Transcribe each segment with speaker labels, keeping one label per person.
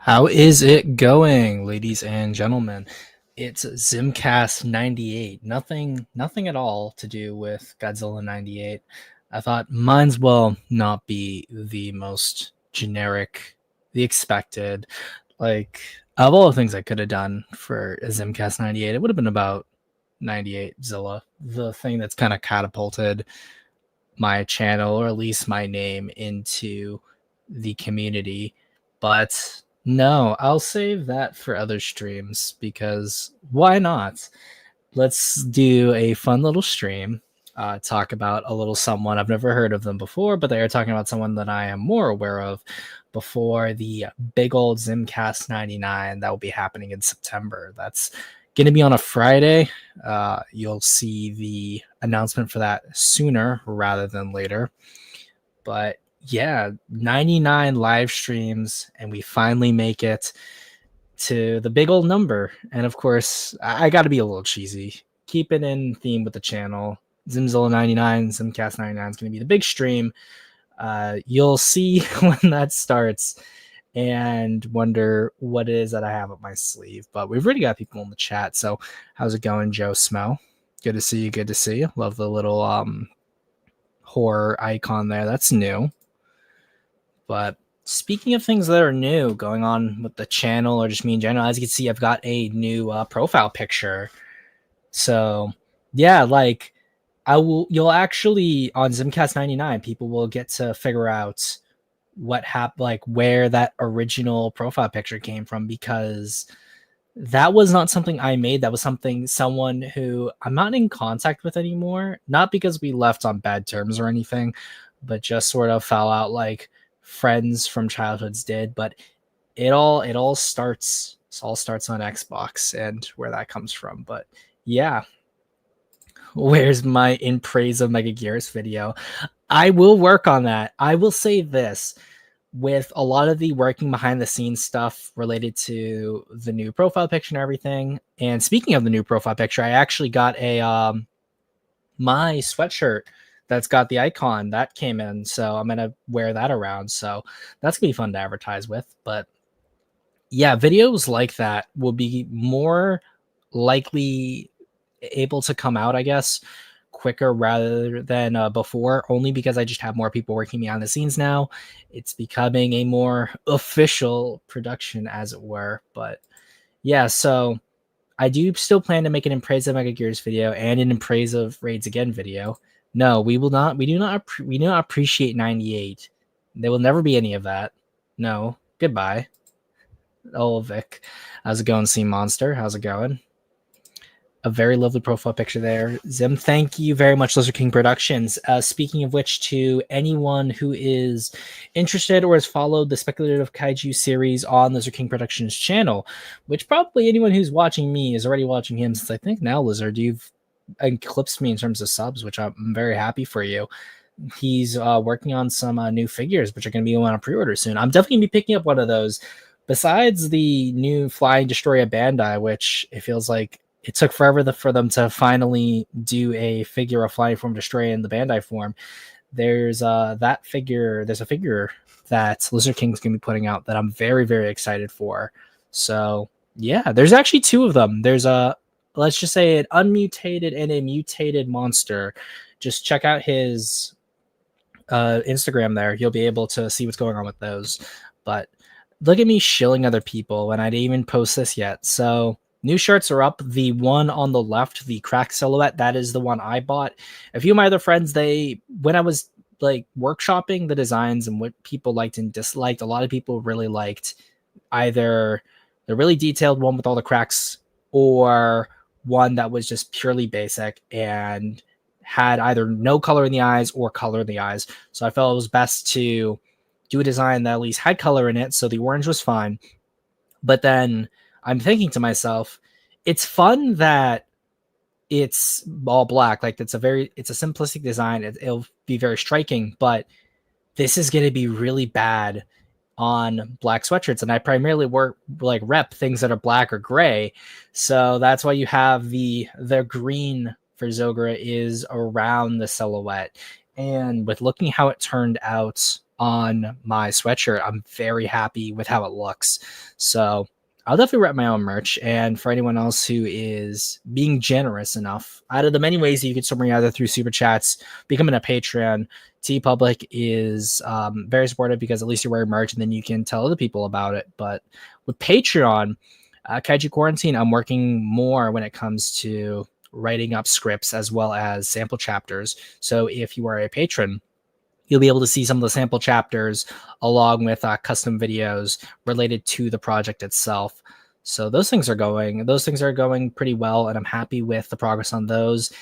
Speaker 1: How is it going, ladies and gentlemen? It's Zimcast 98. Nothing at all to do with Godzilla 98. I thought mine's well not be the most generic, the expected. Like, of all the things I could have done for a Zimcast 98, it would have been about 98 Zilla, the thing that's kind of catapulted my channel, or at least my name, into the community. But no, I'll save that for other streams because why not? Let's do a fun little stream. Talk about a little someone. I've never heard of them before, but they are talking about someone that I am more aware of before the big old Zimcast 99 that will be happening in September. That's going to be on a Friday. You'll see the announcement for that sooner rather than later. But yeah, 99 live streams, and we finally make it to the big old number. And of course, I got to be a little cheesy. Keep it in theme with the channel. Zimzilla 99, Zimcast 99 is going to be the big stream. You'll see when that starts and wonder what it is that I have up my sleeve. But we've already got people in the chat. So how's it going, Joe Smo? Good to see you. Good to see you. Love the little horror icon there. That's new. But speaking of things that are new going on with the channel or just me in general, as you can see, I've got a new profile picture. So yeah, like you'll actually on Zimcast 99, people will get to figure out what happened, like where that original profile picture came from, because that was not something I made. That was someone who I'm not in contact with anymore. Not because we left on bad terms or anything, but just sort of fell out like friends from childhoods did. But it all starts on Xbox and where that comes from. But yeah, where's my in praise of Mega Gears video? I will work on that. I will say this, with a lot of the working behind the scenes stuff related to the new profile picture and everything. And speaking of the new profile picture, I actually got a my sweatshirt that's got the icon that came in, so I'm gonna wear that around. So that's gonna be fun to advertise with. But yeah, videos like that will be more likely able to come out, I guess, quicker rather than before, only because I just have more people working behind the scenes now. It's becoming a more official production, as it were. But yeah, so I do still plan to make an in praise of Mega Gears video and an in praise of Raids Again video. No, we will not. We do not appreciate 98. There will never be any of that. No, goodbye. Oh, Vic, how's it going, Sea Monster? How's it going? A very lovely profile picture there. Zim, thank you very much, Lizard King Productions. Speaking of which, to anyone who is interested or has followed the Speculative Kaiju series on Lizard King Productions channel, which probably anyone who's watching me is already watching him, since I think now, Lizard, you've eclipsed me in terms of subs, which I'm very happy for you. He's working on some new figures, which are going to be on a pre-order soon. I'm definitely going to be picking up one of those. Besides the new Flying Destroyer Bandai, which it feels like it took forever for them to finally do a figure of Flying Form Destroyer in the Bandai form. There's that figure. There's a figure that Lizard King's going to be putting out that I'm very, very excited for. So yeah, there's actually two of them. There's let's just say an unmutated and a mutated monster. Just check out his Instagram there. You'll be able to see what's going on with those. But look at me shilling other people when I didn't even post this yet. So new shirts are up. The one on the left, the crack silhouette, that is the one I bought. A few of my other friends, when I was like workshopping the designs and what people liked and disliked, a lot of people really liked either the really detailed one with all the cracks or one that was just purely basic and had either no color in the eyes or color in the eyes. So I felt it was best to do a design that at least had color in it. So the orange was fine. But then I'm thinking to myself, it's fun that it's all black. Like it's a simplistic design. It'll be very striking, but this is going to be really bad on black sweatshirts. And I primarily rep things that are black or gray. So that's why you have the green for Zogra is around the silhouette. And with looking how it turned out on my sweatshirt. I'm very happy with how it looks. So I'll definitely rep my own merch. And for anyone else who is being generous enough, out of the many ways that you can support me, either through super chats, becoming a Patreon, T Public is very supportive because at least you're wearing merch and then you can tell other people about it. But with Patreon, Kaiju Quarantine, I'm working more when it comes to writing up scripts as well as sample chapters. So if you are a patron, you'll be able to see some of the sample chapters along with custom videos related to the project itself. So those things are going pretty well, and I'm happy with the progress on those.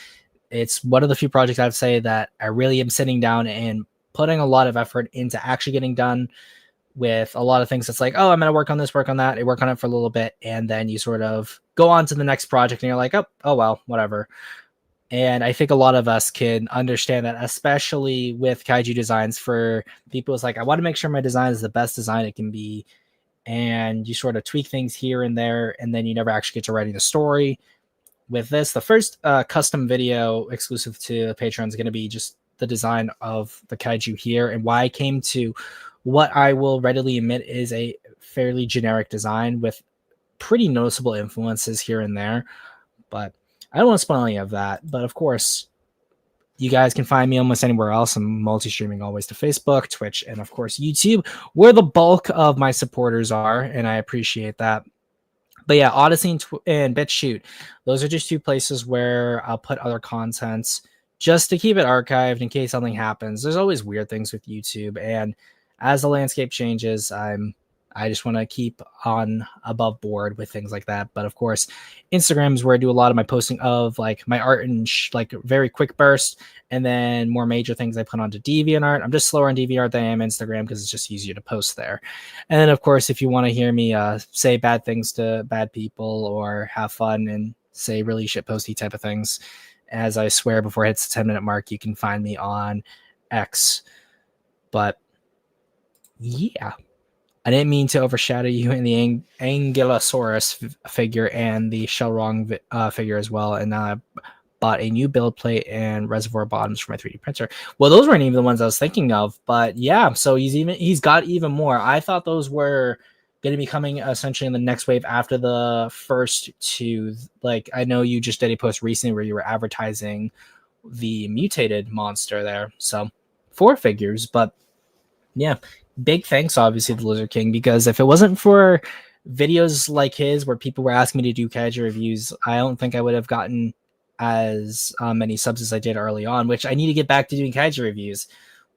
Speaker 1: It's one of the few projects I'd say that I really am sitting down and putting a lot of effort into actually getting done. With a lot of things, it's like, oh, I'm going to work on this, work on that. I work on it for a little bit, and then you sort of go on to the next project, and you're like, oh well, whatever. And I think a lot of us can understand that, especially with kaiju designs. For people, it's like, I want to make sure my design is the best design it can be. And you sort of tweak things here and there, and then you never actually get to writing the story. With this, the first custom video exclusive to Patreon is going to be just the design of the kaiju here, and why I came to what I will readily admit is a fairly generic design with pretty noticeable influences here and there. But I don't want to spoil any of that. But of course, you guys can find me almost anywhere else. I'm multi-streaming always to Facebook, Twitch, and of course YouTube, where the bulk of my supporters are, and I appreciate that. But yeah, Odyssey and BitChute, those are just two places where I'll put other contents just to keep it archived in case something happens. There's always weird things with YouTube, and as the landscape changes, I just want to keep on above board with things like that. But of course, Instagram is where I do a lot of my posting of like my art and like very quick burst, and then more major things I put onto DeviantArt. I'm just slower on DeviantArt than I am Instagram because it's just easier to post there. And then of course, if you want to hear me say bad things to bad people or have fun and say really shit posty type of things, as I swear before it hits the 10-minute mark, you can find me on X. But yeah. I didn't mean to overshadow you in the Ankylosaurus figure and the Shellwrong figure as well. And now I bought a new build plate and reservoir bottoms for my 3D printer. Well, those weren't even the ones I was thinking of, but yeah. So he's got even more. I thought those were going to be coming essentially in the next wave after the first two. Like, I know you just did a post recently where you were advertising the mutated monster there. So 4 figures, but yeah, big thanks obviously to Lizard King, because if it wasn't for videos like his where people were asking me to do kaiju reviews, I don't think I would have gotten as many subs as I did early on, which I need to get back to doing kaiju reviews,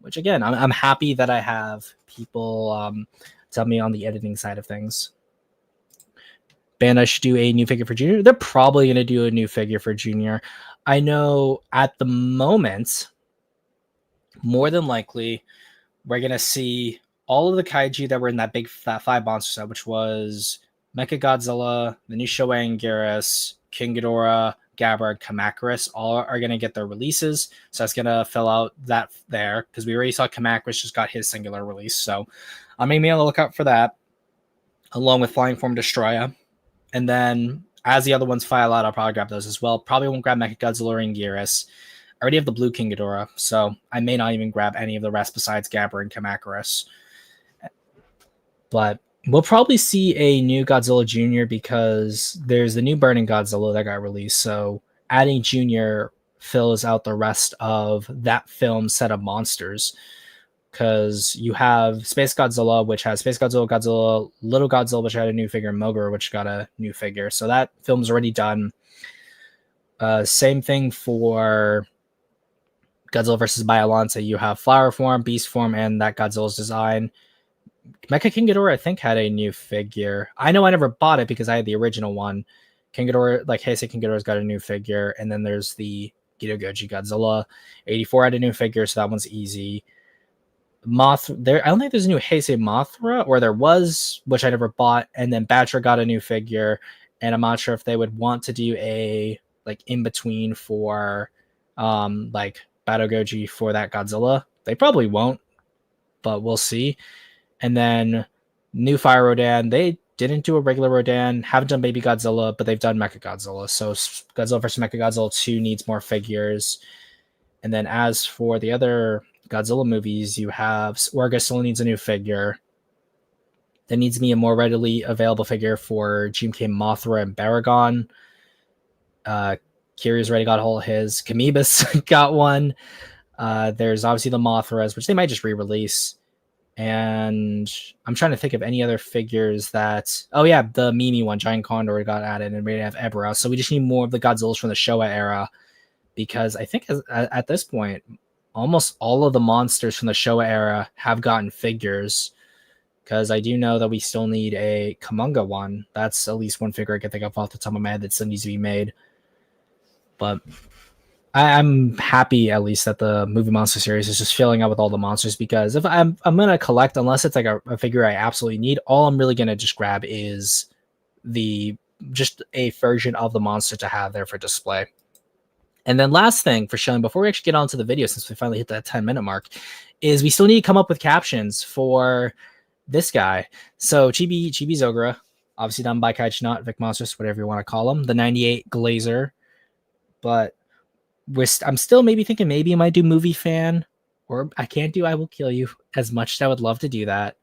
Speaker 1: which again, I'm happy that I have people tell me on the editing side of things. Bandai should do a new figure for Junior. They're probably going to do a new figure for Junior. I know at the moment, more than likely, we're going to see all of the kaiju that were in that big Fat 5 monster set, which was Mechagodzilla, the new Showa Anguirus, King Ghidorah, Gabbard, Kamacuras, all are going to get their releases. So that's going to fill out that there, because we already saw Kamacuras just got his singular release. So I'm going to be on the lookout for that, along with Flying Form Destroya. And then as the other ones file out, I'll probably grab those as well. Probably won't grab Mechagodzilla or Anguirus. I already have the blue King Ghidorah, so I may not even grab any of the rest besides Gabbard and Kamacuras. But we'll probably see a new Godzilla Jr. because there's the new Burning Godzilla that got released. So adding Jr. fills out the rest of that film set of monsters. Because you have Space Godzilla, which has Space Godzilla, Godzilla, Little Godzilla, which had a new figure, and Mogura, which got a new figure. So that film's already done. Same thing for Godzilla versus Biollante. You have Flower Form, Beast Form, and that Godzilla's design. Mecha King Ghidorah, I think, had a new figure. I know I never bought it because I had the original one. King Ghidorah, like Heisei King Ghidorah's got a new figure, and then there's the Gidogoji Godzilla. 84 had a new figure, so that one's easy. There, I don't think there's a new Heisei Mothra, or there was, which I never bought, and then Batra got a new figure, and I'm not sure if they would want to do a like in between for like Batogoji for that Godzilla. They probably won't, but we'll see. And then new Fire Rodan, they didn't do a regular Rodan, haven't done Baby Godzilla, but they've done Mecha Godzilla. So Godzilla vs. Mecha Godzilla 2 needs more figures. And then as for the other Godzilla movies, you have Orga still needs a new figure. There needs to be a more readily available figure for GMK Mothra and Baragon. Kiri's already got hold of his. Kamibas got one. There's obviously the Mothras, which they might just re-release. And I'm trying to think of any other figures that... Oh, yeah, the Mimi one, Giant Condor, got added, and we have Ebra. So we just need more of the Godzillas from the Showa era, because I think at this point, almost all of the monsters from the Showa era have gotten figures, because I do know that we still need a Kamunga one. That's at least one figure I can think of off the top of my head that still needs to be made. But I'm happy at least that the movie monster series is just filling out with all the monsters, because if I'm gonna collect, unless it's like a figure I absolutely need, all I'm really gonna just grab is just a version of the monster to have there for display. And then last thing for showing before we actually get on to the video, since we finally hit that 10-minute mark, is we still need to come up with captions for this guy. So Chibi Zogura, obviously done by Kaichinot, Vic Monsters, whatever you want to call him, the 98 Glazer. But I'm still maybe thinking maybe I might do movie fan, or I can't do I Will Kill You, as much as I would love to do that.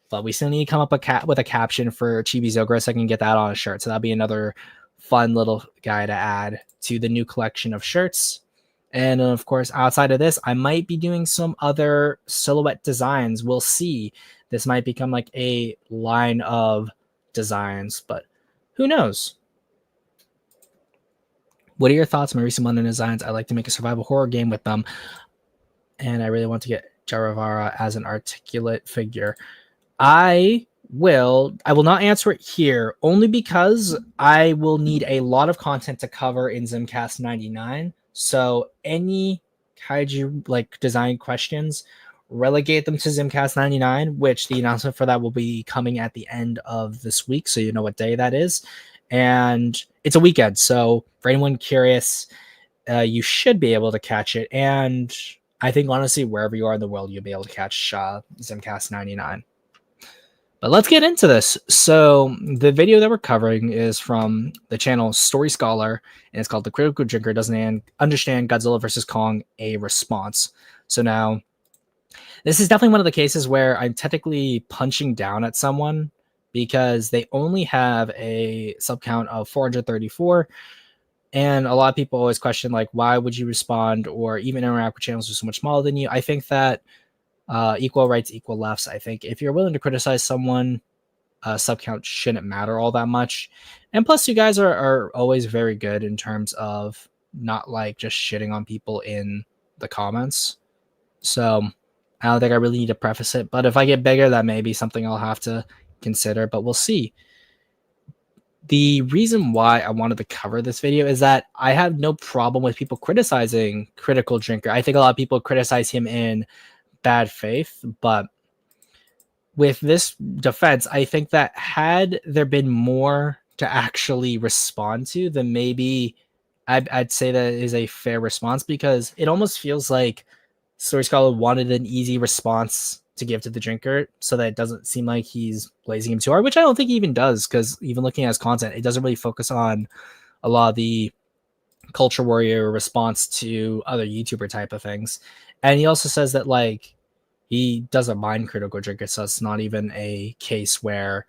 Speaker 1: But we still need to come up with a caption for Chibi Zogura so I can get that on a shirt. So that'll be another fun little guy to add to the new collection of shirts. And of course, outside of this, I might be doing some other silhouette designs. We'll see. This might become like a line of designs, but who knows? What are your thoughts on my recent London designs? I like to make a survival horror game with them, and I really want to get Jaravara as an articulate figure. I will not answer it here, only because I will need a lot of content to cover in Zimcast 99. So any kaiju like design questions, relegate them to Zimcast 99, which the announcement for that will be coming at the end of this week, so you know what day that is. And it's a weekend, so for anyone curious, you should be able to catch it. And I think honestly, wherever you are in the world, you'll be able to catch Zimcast 99. But let's get into this. So the video that we're covering is from the channel Story Scholar, and it's called "The Critical Drinker Doesn't Understand Godzilla vs. Kong: A Response." So now, this is definitely one of the cases where I'm technically punching down at someone, because they only have a sub count of 434. And a lot of people always question, like, why would you respond or even interact with channels who are so much smaller than you? I think that equal rights, equal lefts. I think if you're willing to criticize someone, sub count shouldn't matter all that much. And plus, you guys are always very good in terms of not like just shitting on people in the comments. So I don't think I really need to preface it. But if I get bigger, that may be something I'll have to consider, but we'll see. The reason why I wanted to cover this video is that I have no problem with people criticizing Critical Drinker. I think a lot of people criticize him in bad faith, but with this defense, I think that had there been more to actually respond to, then maybe I'd say that is a fair response, because it almost feels like Story Scholar wanted an easy response to give to the drinker so that it doesn't seem like he's blazing him too hard, which I don't think he even does, because even looking at his content, it doesn't really focus on a lot of the culture warrior response to other YouTuber type of things. And he also says that like he doesn't mind Critical Drinker, so it's not even a case where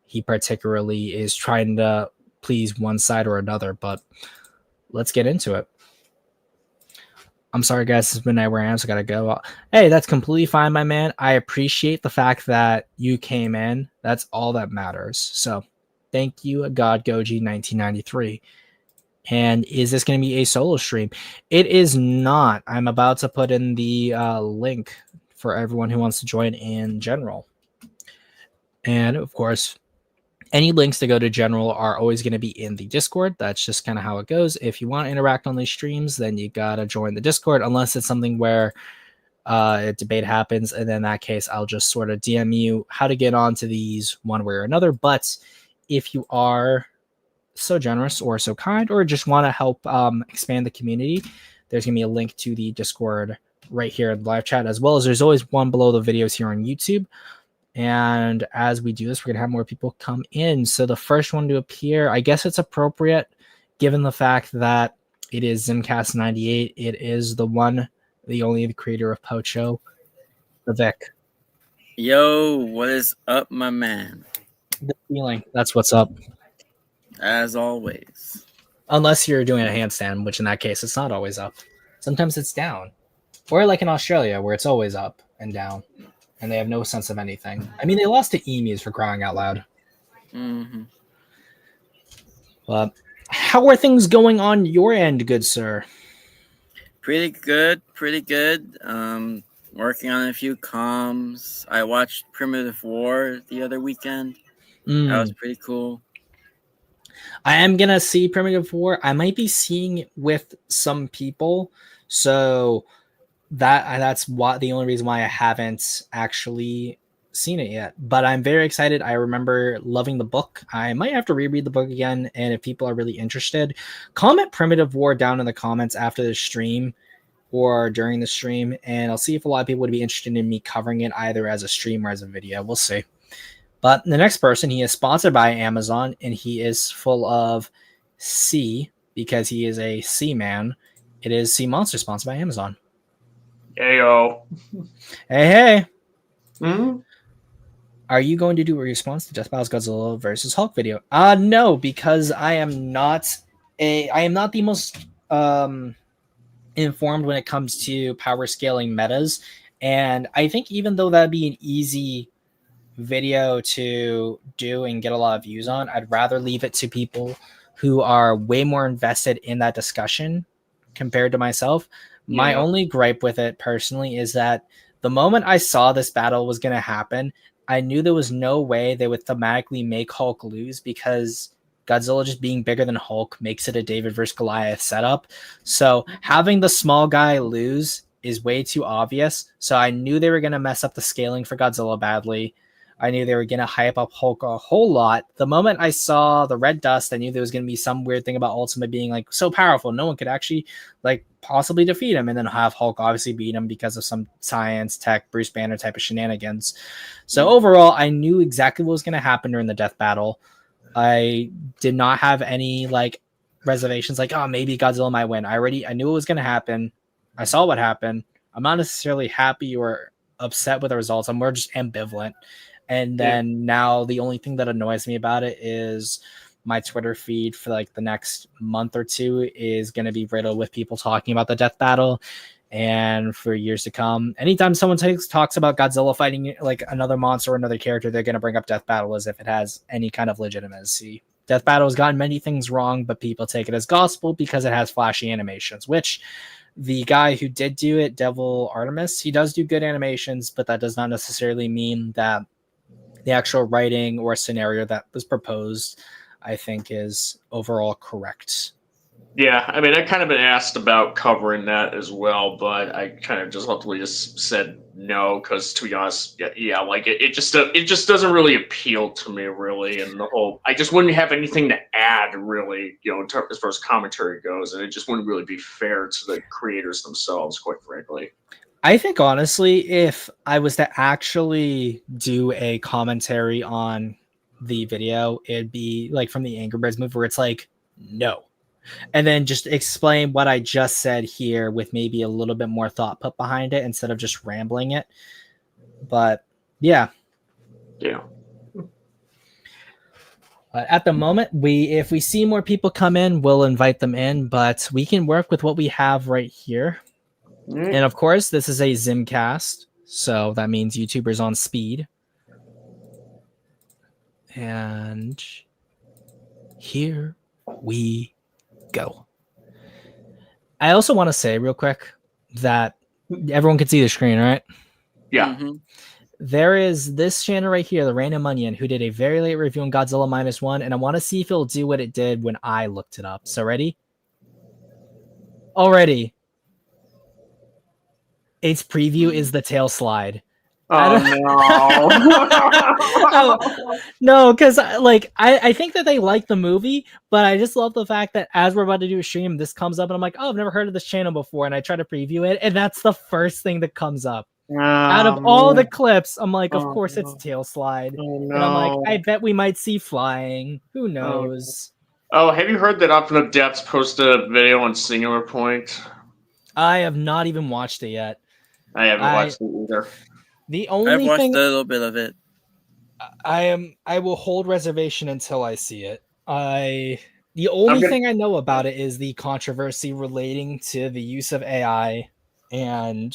Speaker 1: he particularly is trying to please one side or another. But let's get into it. I'm sorry, guys. It's midnight where I am, so I gotta go. Hey, that's completely fine, my man. I appreciate the fact that you came in. That's all that matters. So, thank you, God Goji 1993. And is this going to be a solo stream? It is not. I'm about to put in the link for everyone who wants to join in general. And of course, any links to go to general are always going to be in the Discord. That's just kind of how it goes. If you want to interact on these streams, then you got to join the Discord, unless it's something where a debate happens. And then in that case, I'll just sort of DM you how to get onto these one way or another. But if you are so generous or so kind, or just want to help expand the community, there's going to be a link to the Discord right here in the live chat, as well as there's always one below the videos here on YouTube. And as we do this, we're going to have more people come in. So the first one to appear, I guess it's appropriate given the fact that it is Zimcast 98. It is the one the only creator of Pocho, the Vic.
Speaker 2: Yo, what is up, my man?
Speaker 1: The feeling. That's what's up.
Speaker 2: As always.
Speaker 1: Unless you're doing a handstand, which in that case, it's not always up. Sometimes it's down. Or like in Australia, where it's always up and down, and they have no sense of anything. I mean, they lost to emus for crying out loud.
Speaker 2: Mm-hmm.
Speaker 1: But how are things going on your end, good sir?
Speaker 2: Pretty good, pretty good. Working on a few comms. I watched Primitive War the other weekend. That was pretty cool.
Speaker 1: I am gonna see Primitive War. I might be seeing it with some people, so that's why the only reason why I haven't actually seen it yet. But I'm very excited. I remember loving the book. I might have to reread the book again, and if people are really interested, comment Primitive War down in the comments after the stream or during the stream, and I'll see if a lot of people would be interested in me covering it either as a stream or as a video. We'll see. But the next person, he is sponsored by Amazon, and he is full of sea because he is a sea man. It is Sea Monster, sponsored by Amazon.
Speaker 3: Ayo.
Speaker 1: Hey, hey.
Speaker 3: Mm-hmm.
Speaker 1: Are you going to do a response to Death Battles Godzilla versus Hulk video? No, because I am not the most informed when it comes to power scaling metas. And I think even though that'd be an easy video to do and get a lot of views on, I'd rather leave it to people who are way more invested in that discussion compared to myself. Yeah. My only gripe with it personally is that the moment I saw this battle was going to happen, I knew there was no way they would thematically make Hulk lose, because Godzilla just being bigger than Hulk makes it a David versus Goliath setup. So having the small guy lose is way too obvious. So I knew they were going to mess up the scaling for Godzilla badly. I knew they were going to hype up Hulk a whole lot. The moment I saw the red dust, I knew there was going to be some weird thing about Ultimate being like so powerful, no one could actually like possibly defeat him, and then have Hulk obviously beat him because of some science, tech, Bruce Banner type of shenanigans. So overall, I knew exactly what was going to happen during the death battle. I did not have any like reservations like, oh, maybe Godzilla might win. I knew it was going to happen. I saw what happened. I'm not necessarily happy or upset with the results. I'm more just ambivalent. And then now the only thing that annoys me about it is my Twitter feed for like the next month or two is going to be riddled with people talking about the death battle. And for years to come, anytime someone talks about Godzilla fighting like another monster or another character, they're going to bring up Death Battle as if it has any kind of legitimacy. Death Battle has gotten many things wrong, but people take it as gospel because it has flashy animations, which the guy who did do it, Devil Artemis, he does do good animations, but that does not necessarily mean that the actual writing or scenario that was proposed, I think, is overall correct.
Speaker 3: Yeah, I mean, I kind of been asked about covering that as well, but I kind of just ultimately just said no, because to be honest, like it just doesn't really appeal to me, really, and the whole, I just wouldn't have anything to add, really, as far as commentary goes, and it just wouldn't really be fair to the creators themselves, quite frankly.
Speaker 1: I think, honestly, if I was to actually do a commentary on the video, it'd be like from the Angry Birds movie where it's like, no. And then just explain what I just said here with maybe a little bit more thought put behind it instead of just rambling it. But yeah.
Speaker 3: Yeah.
Speaker 1: At the moment, if we see more people come in, we'll invite them in, but we can work with what we have right here. And of course, this is a Zimcast, so that means YouTubers on speed. And here we go. I also want to say real quick that everyone can see the screen, right?
Speaker 3: Yeah.
Speaker 2: Mm-hmm.
Speaker 1: There is this channel right here, the Random Onion, who did a very late review on Godzilla -1, and I want to see if it'll do what it did when I looked it up. So ready? Already. Its preview is the tail slide.
Speaker 3: Oh
Speaker 1: no! No, because I think that they like the movie, but I just love the fact that as we're about to do a stream, this comes up, and I'm like, oh, I've never heard of this channel before, and I try to preview it, and that's the first thing that comes up. Out of all the clips, I'm like, of course it's tail slide, and I'm like, I bet we might see flying. Who knows?
Speaker 3: Oh, have you heard that Up in the Depths posted a video on Singular Point?
Speaker 1: I have not even watched it yet.
Speaker 3: I haven't watched it either.
Speaker 1: The
Speaker 2: I've
Speaker 1: only
Speaker 2: watched
Speaker 1: thing
Speaker 2: a little bit of it.
Speaker 1: I will hold reservation until I see it. The only thing I know about it is the controversy relating to the use of AI, and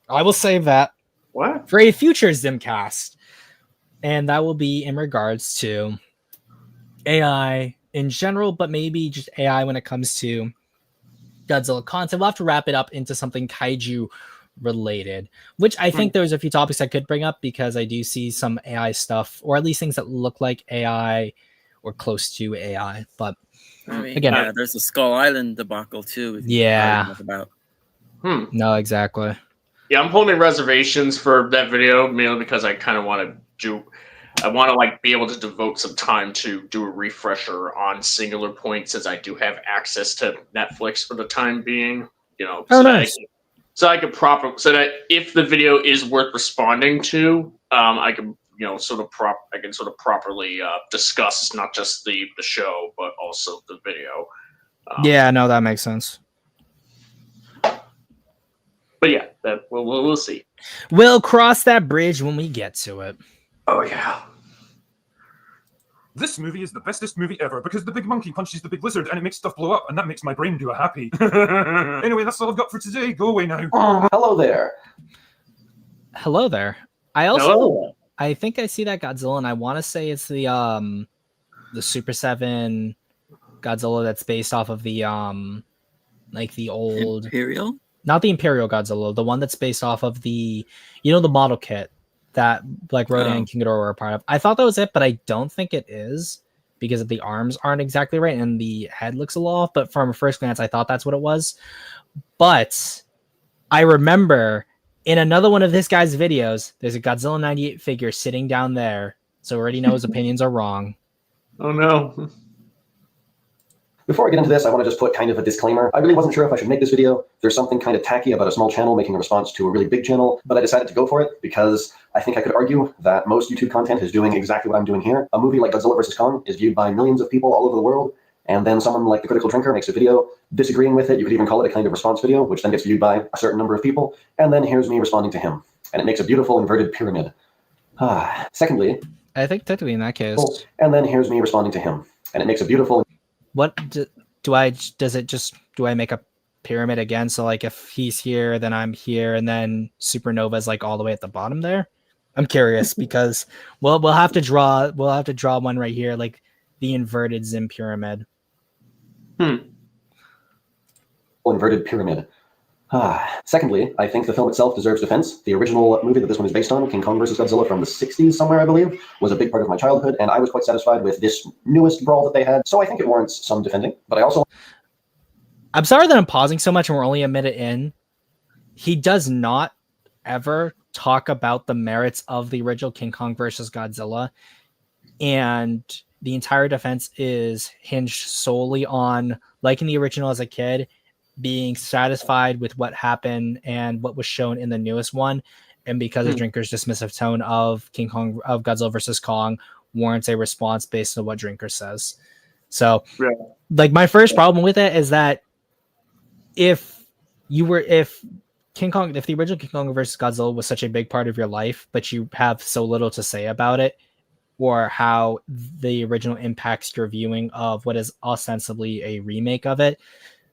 Speaker 1: I will save that
Speaker 3: What?
Speaker 1: for a future Zimcast. And that will be in regards to AI in general, but maybe just AI when it comes to Godzilla content. We'll have to wrap it up into something kaiju related, which I think there's a few topics I could bring up because I do see some AI stuff, or at least things that look like AI or close to AI. But
Speaker 2: I mean,
Speaker 1: again,
Speaker 2: yeah, there's the Skull Island debacle too.
Speaker 1: Yeah.
Speaker 2: About.
Speaker 1: No, exactly.
Speaker 3: Yeah, I'm holding reservations for that video mainly because I kind of want to like be able to devote some time to do a refresher on Singular Point since I do have access to Netflix for the time being. You know,
Speaker 1: Oh, nice.
Speaker 3: I could so that if the video is worth responding to, I can sort of properly discuss not just the show but also the video.
Speaker 1: Yeah, no, that makes sense.
Speaker 3: But yeah, that we'll see.
Speaker 1: We'll cross that bridge when we get to it.
Speaker 3: Oh yeah.
Speaker 4: This movie is the bestest movie ever because the big monkey punches the big lizard and it makes stuff blow up, and that makes my brain do a happy. Anyway, that's all I've got for today. Go away now.
Speaker 5: Hello there.
Speaker 1: Hello there. I think I see that Godzilla, and I want to say it's the Super 7 Godzilla that's based off of the like the old
Speaker 2: Imperial?
Speaker 1: Not the Imperial Godzilla, the one that's based off of the the model kit that like Rodan and King Ghidorah were a part of. I thought that was it, but I don't think it is because the arms aren't exactly right and the head looks a little off. But from first glance, I thought that's what it was. But I remember in another one of this guy's videos, there's a Godzilla 98 figure sitting down there. So already know his opinions are wrong.
Speaker 3: Oh no.
Speaker 5: Before I get into this, I want to just put kind of a disclaimer. I really wasn't sure if I should make this video. There's something kind of tacky about a small channel making a response to a really big channel, but I decided to go for it because I think I could argue that most YouTube content is doing exactly what I'm doing here. A movie like Godzilla vs. Kong is viewed by millions of people all over the world, and then someone like The Critical Drinker makes a video disagreeing with it. You could even call it a kind of response video, which then gets viewed by a certain number of people, and then here's me responding to him. And it makes a beautiful inverted pyramid. Secondly,
Speaker 1: I think technically in that case.
Speaker 5: And then here's me responding to him. And it makes a beautiful...
Speaker 1: What do I make a pyramid again? So like if he's here, then I'm here, and then Supernova's like all the way at the bottom there. I'm curious because we'll have to draw one right here, like the inverted Zim pyramid.
Speaker 5: Inverted pyramid. Secondly, I think the film itself deserves defense. The original movie that this one is based on, King Kong vs. Godzilla from the 60s somewhere, I believe, was a big part of my childhood, and I was quite satisfied with this newest brawl that they had, so I think it warrants some defending. But I'm
Speaker 1: sorry that I'm pausing so much and we're only a minute in. He does not ever talk about the merits of the original King Kong vs. Godzilla, and the entire defense is hinged solely on liking the original as a kid, being satisfied with what happened and what was shown in the newest one, and because of Drinker's dismissive tone of Godzilla vs. Kong warrants a response based on what Drinker says. So, like, my first problem with it is that if the original King Kong vs. Godzilla was such a big part of your life, but you have so little to say about it, or how the original impacts your viewing of what is ostensibly a remake of it,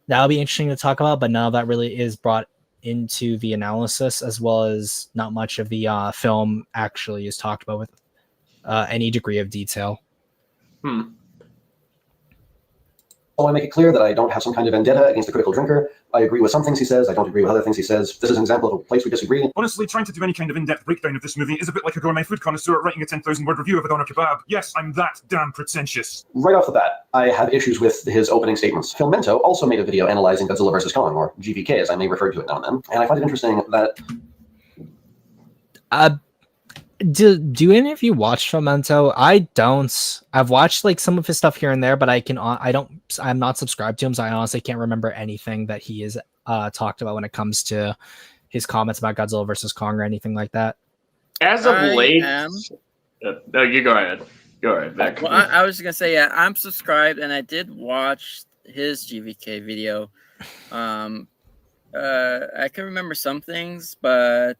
Speaker 1: that'll be interesting to talk about, but none of that really is brought into the analysis, as well as not much of the film actually is talked about with any degree of detail.
Speaker 5: I want to make it clear that I don't have some kind of vendetta against the Critical Drinker. I agree with some things he says. I don't agree with other things he says. This is an example of a place we disagree.
Speaker 4: Honestly, trying to do any kind of in-depth breakdown of this movie is a bit like a gourmet food connoisseur writing a 10,000-word review of a doner kebab. Yes, I'm that damn pretentious.
Speaker 5: Right off the bat, I have issues with his opening statements. Filmento also made a video analyzing Godzilla vs. Kong, or GVK as I may refer to it now and then, and I find it interesting that...
Speaker 1: Do any of you watch Filmento? I don't. I've watched like some of his stuff here and there, but I'm not subscribed to him, so I honestly can't remember anything that he has talked about when it comes to his comments about Godzilla vs. Kong or anything like that.
Speaker 3: As of late, no, you go ahead. Go ahead, Vic.
Speaker 2: Well, I was gonna say, yeah, I'm subscribed, and I did watch his GVK video. I can remember some things, but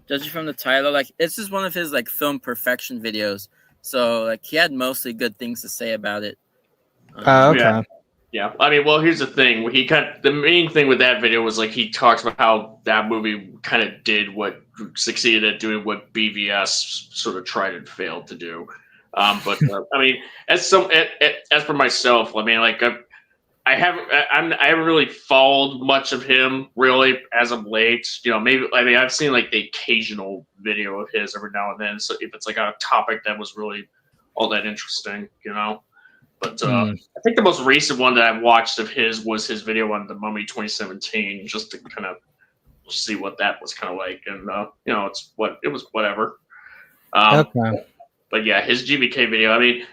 Speaker 2: judging from the title, like this is one of his like film perfection videos. So like he had mostly good things to say about it.
Speaker 1: Okay.
Speaker 3: Yeah. Yeah, I mean, well, here's the thing. The main thing with that video was like he talks about how that movie kind of succeeded at doing what BVS sort of tried and failed to do. But I mean, as for myself, I mean, like I haven't really followed much of him really as of late. You know, maybe I mean I've seen like the occasional video of his every now and then. So if it's like a topic that was really all that interesting, you know. But I think the most recent one that I watched of his was his video on the Mummy 2017, just to kind of see what that was kind of like. And you know, it was whatever.
Speaker 1: Okay.
Speaker 3: But yeah, his GBK video. I mean,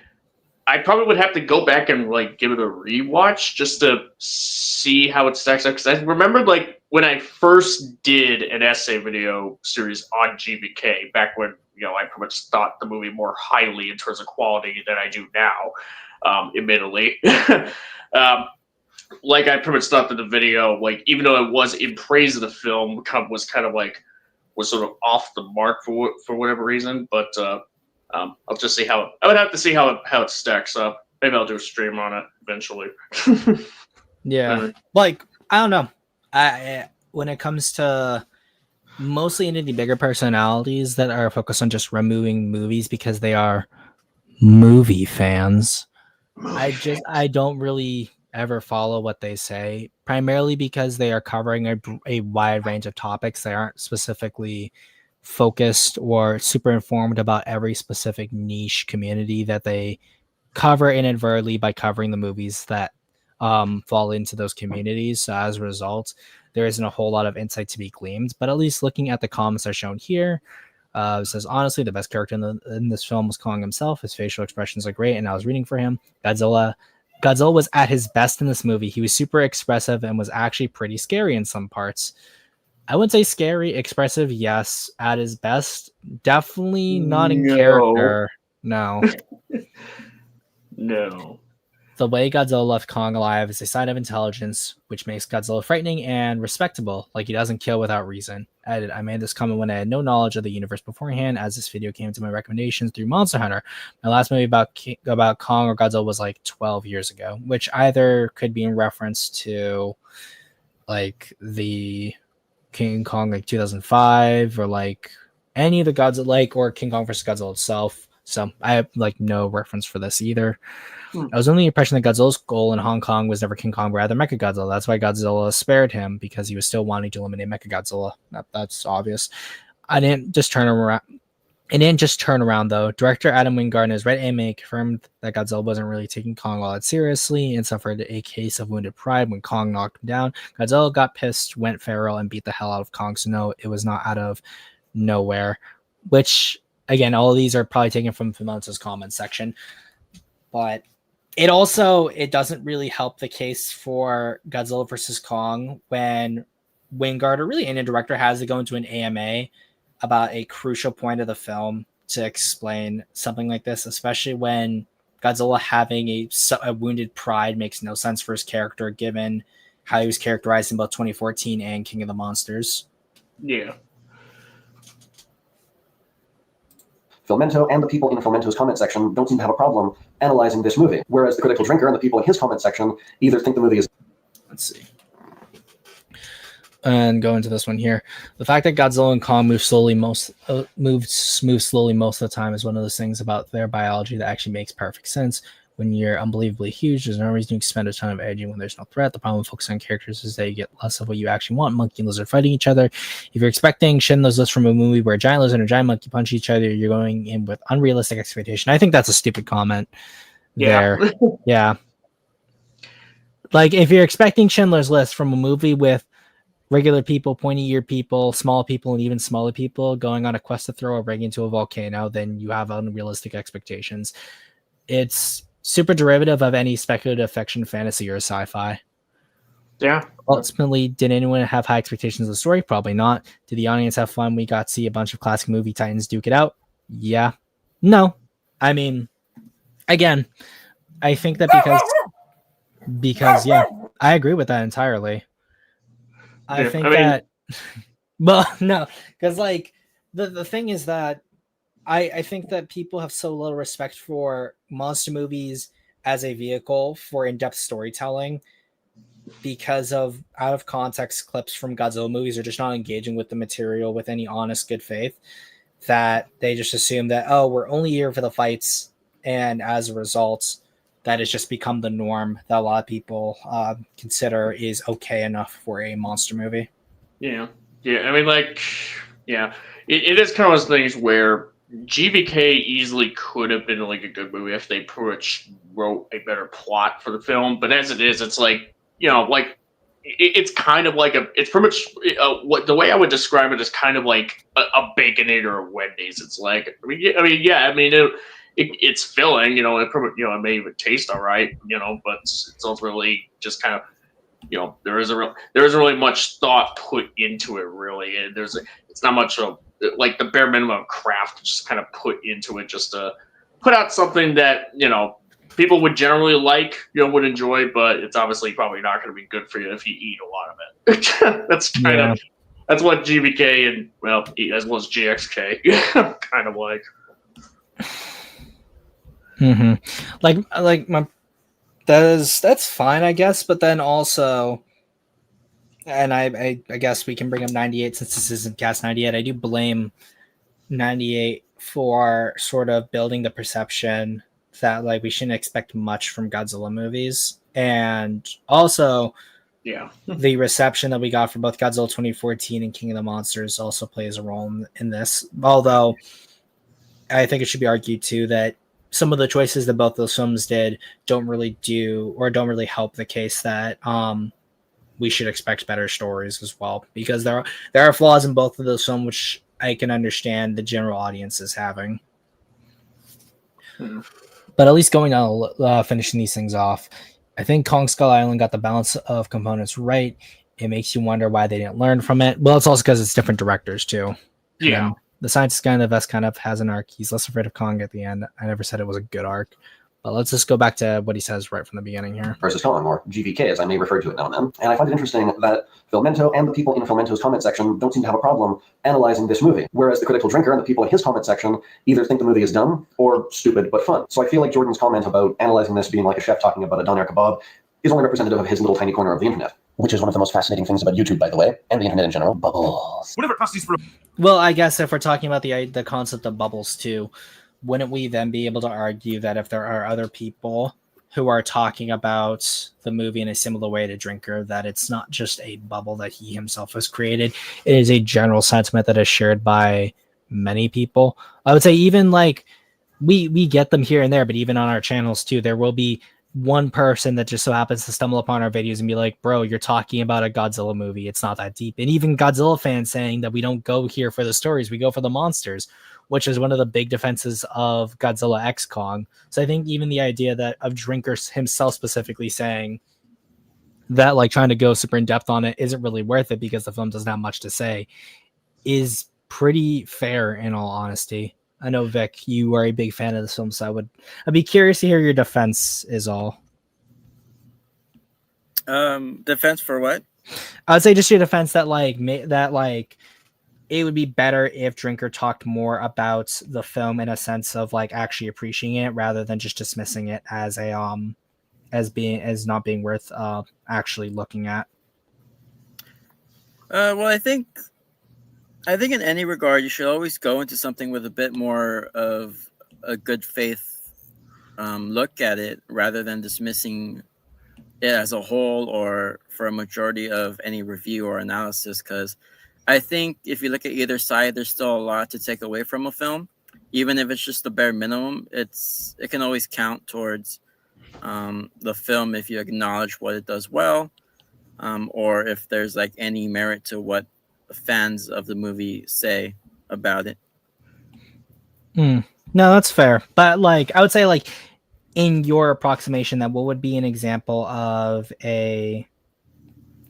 Speaker 3: I probably would have to go back and like give it a rewatch just to see how it stacks up. Because I remembered like when I first did an essay video series on GBK back when I pretty much thought the movie more highly in terms of quality than I do now. Admittedly, like I pretty much thought that the video, like even though it was in praise of the film, was kind of like was sort of off the mark for whatever reason. But I'll just see how I would have to see how it stacks up. Maybe I'll do a stream on it eventually.
Speaker 1: Yeah, like I don't know. When it comes to mostly into the bigger personalities that are focused on just removing movies because they are movie fans, I don't really ever follow what they say, primarily because they are covering a wide range of topics. They aren't specifically focused or super informed about every specific niche community that they cover inadvertently by covering the movies that fall into those communities. So as a result, there isn't a whole lot of insight to be gleaned. But at least looking at the comments are shown here, it says, honestly, the best character in this film was Kong himself. His facial expressions are great, and I was rooting for him. Godzilla was at his best in this movie. He was super expressive and was actually pretty scary in some parts. I wouldn't say scary, expressive, yes. At his best, definitely not in character. No.
Speaker 3: No.
Speaker 1: The way Godzilla left Kong alive is a sign of intelligence, which makes Godzilla frightening and respectable, like he doesn't kill without reason. I made this comment when I had no knowledge of the universe beforehand, as this video came to my recommendations through Monster Hunter. My last movie about Kong or Godzilla was like 12 years ago, which either could be in reference to like the King Kong like 2005 or like any of the Godzilla like or King Kong vs. Godzilla itself. So I have like no reference for this either. I was under the impression that Godzilla's goal in Hong Kong was never King Kong, but rather Mechagodzilla. That's why Godzilla spared him, because he was still wanting to eliminate Mechagodzilla. That's obvious. I didn't just turn around though. Director Adam Wingard in his Red AMA confirmed that Godzilla wasn't really taking Kong all that seriously and suffered a case of wounded pride when Kong knocked him down. Godzilla got pissed, went feral, and beat the hell out of Kong. So no, it was not out of nowhere. Which, again, all of these are probably taken from Fimonta's comment section. But it doesn't really help the case for Godzilla versus Kong when Wingard, or really any director, has to go into an AMA about a crucial point of the film to explain something like this, especially when Godzilla having a wounded pride makes no sense for his character, given how he was characterized in both 2014 and King of the Monsters.
Speaker 3: Yeah.
Speaker 5: Filmento and the people in Filmento's comment section don't seem to have a problem analyzing this movie, whereas the critical drinker and the people in his comment section either think the movie is...
Speaker 1: Let's see. And go into this one here. The fact that Godzilla and Kong move slowly most of the time is one of those things about their biology that actually makes perfect sense. When you're unbelievably huge, there's no reason to expend a ton of energy when there's no threat. The problem with focusing on characters is that you get less of what you actually want. Monkey and lizard fighting each other. If you're expecting Schindler's List from a movie where a giant lizard and a giant monkey punch each other, you're going in with unrealistic expectation. I think that's a stupid comment there. Yeah. Like, if you're expecting Schindler's List from a movie with regular people, pointy-eared people, small people, and even smaller people going on a quest to throw a ring into a volcano, then you have unrealistic expectations. It's super derivative of any speculative fiction, fantasy, or sci-fi.
Speaker 3: Yeah.
Speaker 1: Ultimately, did anyone have high expectations of the story? Probably not. Did the audience have fun? We got to see a bunch of classic movie titans duke it out. Yeah. No. I mean, again, I think that because yeah, I agree with that entirely. I think that. Well, no, because like the thing is that I think that people have so little respect for monster movies as a vehicle for in-depth storytelling because of out of context clips from Godzilla movies are just not engaging with the material with any honest good faith, that they just assume that, oh, we're only here for the fights, and as a result that has just become the norm that a lot of people consider is okay enough for a monster movie.
Speaker 3: Yeah. I mean, like, yeah, it is kind of one of those things where GVK easily could have been like a good movie if they pretty much wrote a better plot for the film. But as it is, it's like, like it's kind of like it's pretty much what the way I would describe it is kind of like a Baconator or Wendy's. It's like, it's filling, it may even taste all right, but it's ultimately just kind of, there isn't really much thought put into it, really. And it's not much of like the bare minimum of craft just kind of put into it just to put out something that, people would generally like, would enjoy, but it's obviously probably not going to be good for you if you eat a lot of it. That's what GVK and, well, as well as GXK kind of like.
Speaker 1: Mm-hmm. Like my that's fine, I guess, but then also, and I guess we can bring up 98 since this isn't Cast 98. I do blame 98 for sort of building the perception that like we shouldn't expect much from Godzilla movies, and also the reception that we got for both Godzilla 2014 and King of the Monsters also plays a role in this. Although I think it should be argued too that some of the choices that both those films did don't really help the case that we should expect better stories as well, because there are flaws in both of those films which I can understand the general audience is having. But at least going on finishing these things off, I think Kong Skull Island got the balance of components right. It makes you wonder why they didn't learn from it. Well, it's also because it's different directors too.
Speaker 3: Yeah.
Speaker 1: The scientist guy in the vest kind of has an arc. He's less afraid of Kong at the end. I never said it was a good arc. But let's just go back to what he says right from the beginning here.
Speaker 5: Versus Kong, or GVK as I may refer to it now and then. And I find it interesting that Filmento and the people in Filmento's comment section don't seem to have a problem analyzing this movie, whereas the critical drinker and the people in his comment section either think the movie is dumb or stupid but fun. So I feel like Jordan's comment about analyzing this being like a chef talking about a doner kebab is only representative of his little tiny corner of the internet. Which is one of the most fascinating things about YouTube, by the way, and the internet in general. Bubbles.
Speaker 4: Whatever passes for.
Speaker 1: Well, I guess if we're talking about the concept of bubbles too, wouldn't we then be able to argue that if there are other people who are talking about the movie in a similar way to Drinker, that it's not just a bubble that he himself has created, it is a general sentiment that is shared by many people? I would say even like we get them here and there, but even on our channels too, there will be one person that just so happens to stumble upon our videos and be like, bro, you're talking about a Godzilla movie. It's not that deep. And even Godzilla fans saying that we don't go here for the stories, we go for the monsters, which is one of the big defenses of Godzilla X Kong. So I think even the idea that of Drinker himself specifically saying that like trying to go super in depth on it isn't really worth it because the film doesn't have much to say is pretty fair in all honesty. I know, Vic, you are a big fan of this film, so I'd be curious to hear your defense is all.
Speaker 2: Defense for what?
Speaker 1: I would say just your defense that it would be better if Drinker talked more about the film in a sense of like actually appreciating it rather than just dismissing it as a as not being worth actually looking at.
Speaker 2: Well, I think in any regard, you should always go into something with a bit more of a good faith look at it rather than dismissing it as a whole or for a majority of any review or analysis. Because I think if you look at either side, there's still a lot to take away from a film. Even if it's just the bare minimum, it can always count towards the film if you acknowledge what it does well, or if there's like any merit to what fans of the movie say about it.
Speaker 1: No, that's fair. But like I would say like in your approximation, that what would be an example of a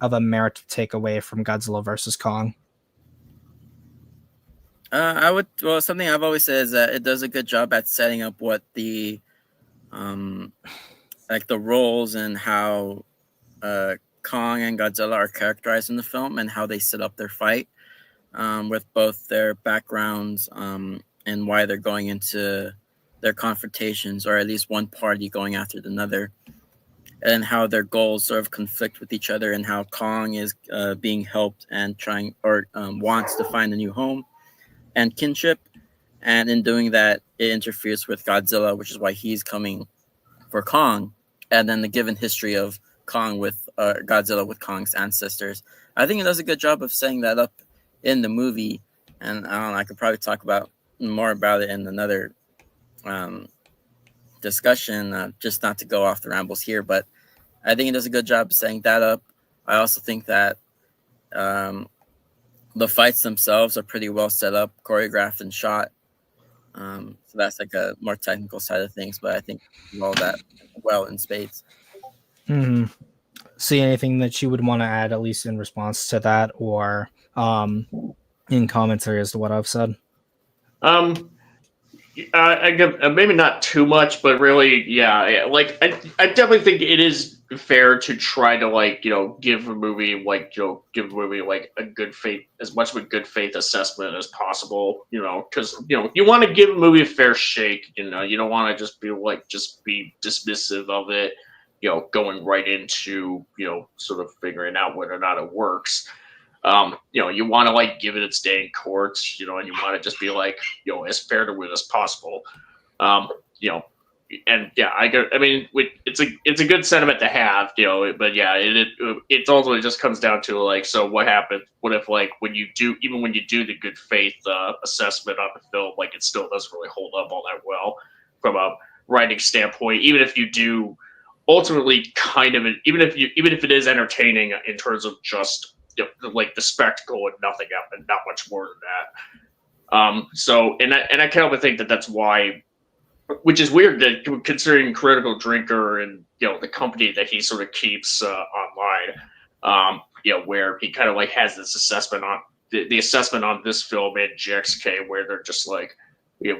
Speaker 1: merit to take away from Godzilla versus Kong?
Speaker 2: Something I've always said is that it does a good job at setting up what the like the roles and how Kong and Godzilla are characterized in the film and how they set up their fight, with both their backgrounds and why they're going into their confrontations, or at least one party going after another, and how their goals sort of conflict with each other, and how Kong is being helped and trying or wants to find a new home and kinship. And in doing that, it interferes with Godzilla, which is why he's coming for Kong. And then the given history of Kong with Godzilla with Kong's ancestors. I think it does a good job of setting that up in the movie. And I don't know, I could probably talk about more about it in another discussion, just not to go off the rambles here. But I think it does a good job of setting that up. I also think that the fights themselves are pretty well set up, choreographed, and shot. So that's like a more technical side of things, but I think all that well in spades.
Speaker 1: Mm-hmm. See anything that you would want to add, at least in response to that, or in commentary as to what I've said?
Speaker 3: I maybe not too much, but really, yeah. Like, I definitely think it is fair to try to, like, give a movie like a good faith, as much of a good faith assessment as possible. Because you want to give a movie a fair shake. You don't want to just be dismissive of it. Going right into sort of figuring out whether or not it works. You want to like give it its day in court, and you want to just be like, as fair to win as possible. And yeah, I mean, it's a good sentiment to have, but yeah, it ultimately just comes down to like, so what happened? What if like when you do the good faith assessment on the film, like it still doesn't really hold up all that well from a writing standpoint, even if you do ultimately even if it is entertaining in terms of just like the spectacle and nothing else, and not much more than that. So I kind of think that that's why, which is weird that considering Critical Drinker and the company that he sort of keeps online, where he kind of like has this assessment on the assessment on this film and GXK, where they're just like, he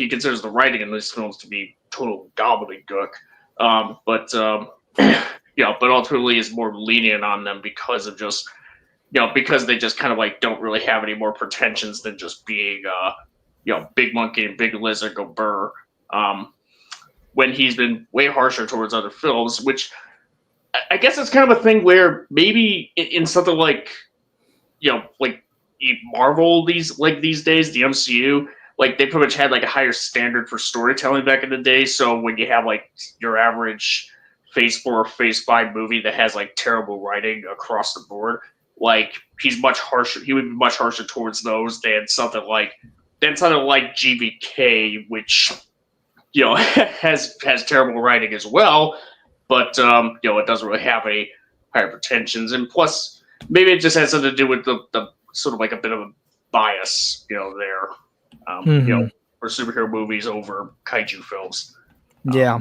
Speaker 3: considers the writing in these films to be total gobbledygook, but ultimately is more lenient on them because of just, because they just kind of like don't really have any more pretensions than just being, Big Monkey and Big Lizard go burr. When he's been way harsher towards other films, which I guess it's kind of a thing where maybe in something like, like Marvel these days, the MCU, like they pretty much had like a higher standard for storytelling back in the day. So when you have like your average Phase 4 or Phase 5 movie that has like terrible writing across the board, like he's much harsher. He would be much harsher towards those than something like GVK, which has terrible writing as well, but it doesn't really have any higher pretensions, and plus maybe it just has something to do with the sort of like a bit of a bias, there, for superhero movies over kaiju films.
Speaker 1: Yeah.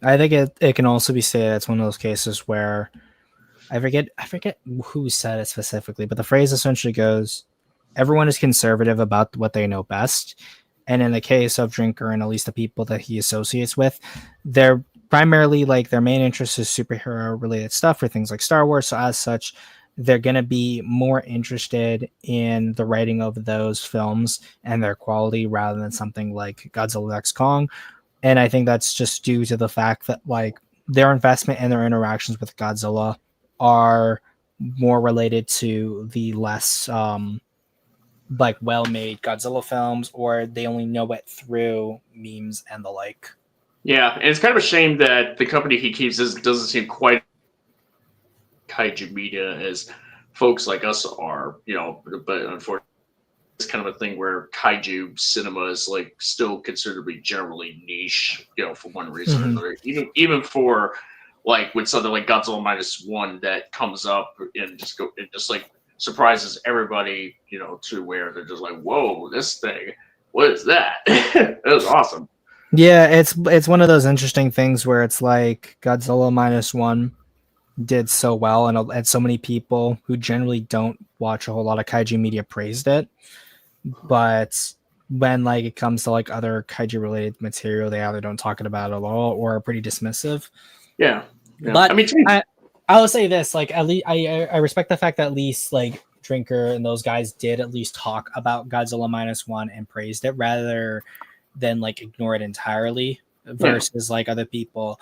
Speaker 1: I think it can also be said it's one of those cases where I forget who said it specifically, but the phrase essentially goes, everyone is conservative about what they know best. And in the case of Drinker and at least the people that he associates with, they're primarily like their main interest is superhero related stuff for things like Star Wars. So as such, they're going to be more interested in the writing of those films and their quality rather than something like Godzilla X Kong. And I think that's just due to the fact that like their investment and their interactions with Godzilla are more related to the less like well-made Godzilla films, or they only know it through memes and the like.
Speaker 3: Yeah, and it's kind of a shame that the company he keeps doesn't seem quite kaiju media as folks like us are, but unfortunately it's kind of a thing where kaiju cinema is like still considered to be generally niche, for one reason or another. Even for like with something like Godzilla -1 that comes up and just like surprises everybody, to where they're just like, whoa, this thing, what is that? That was awesome.
Speaker 1: Yeah, it's one of those interesting things where it's like Godzilla -1 did so well, and so many people who generally don't watch a whole lot of kaiju media praised it. But when like it comes to like other kaiju related material, they either don't talk about it at all or are pretty dismissive.
Speaker 3: Yeah. Yeah.
Speaker 1: But
Speaker 3: I mean,
Speaker 1: I will say this: like, at least I respect the fact that at least like Drinker and those guys did at least talk about Godzilla -1 and praised it rather than like ignore it entirely. Versus like other people,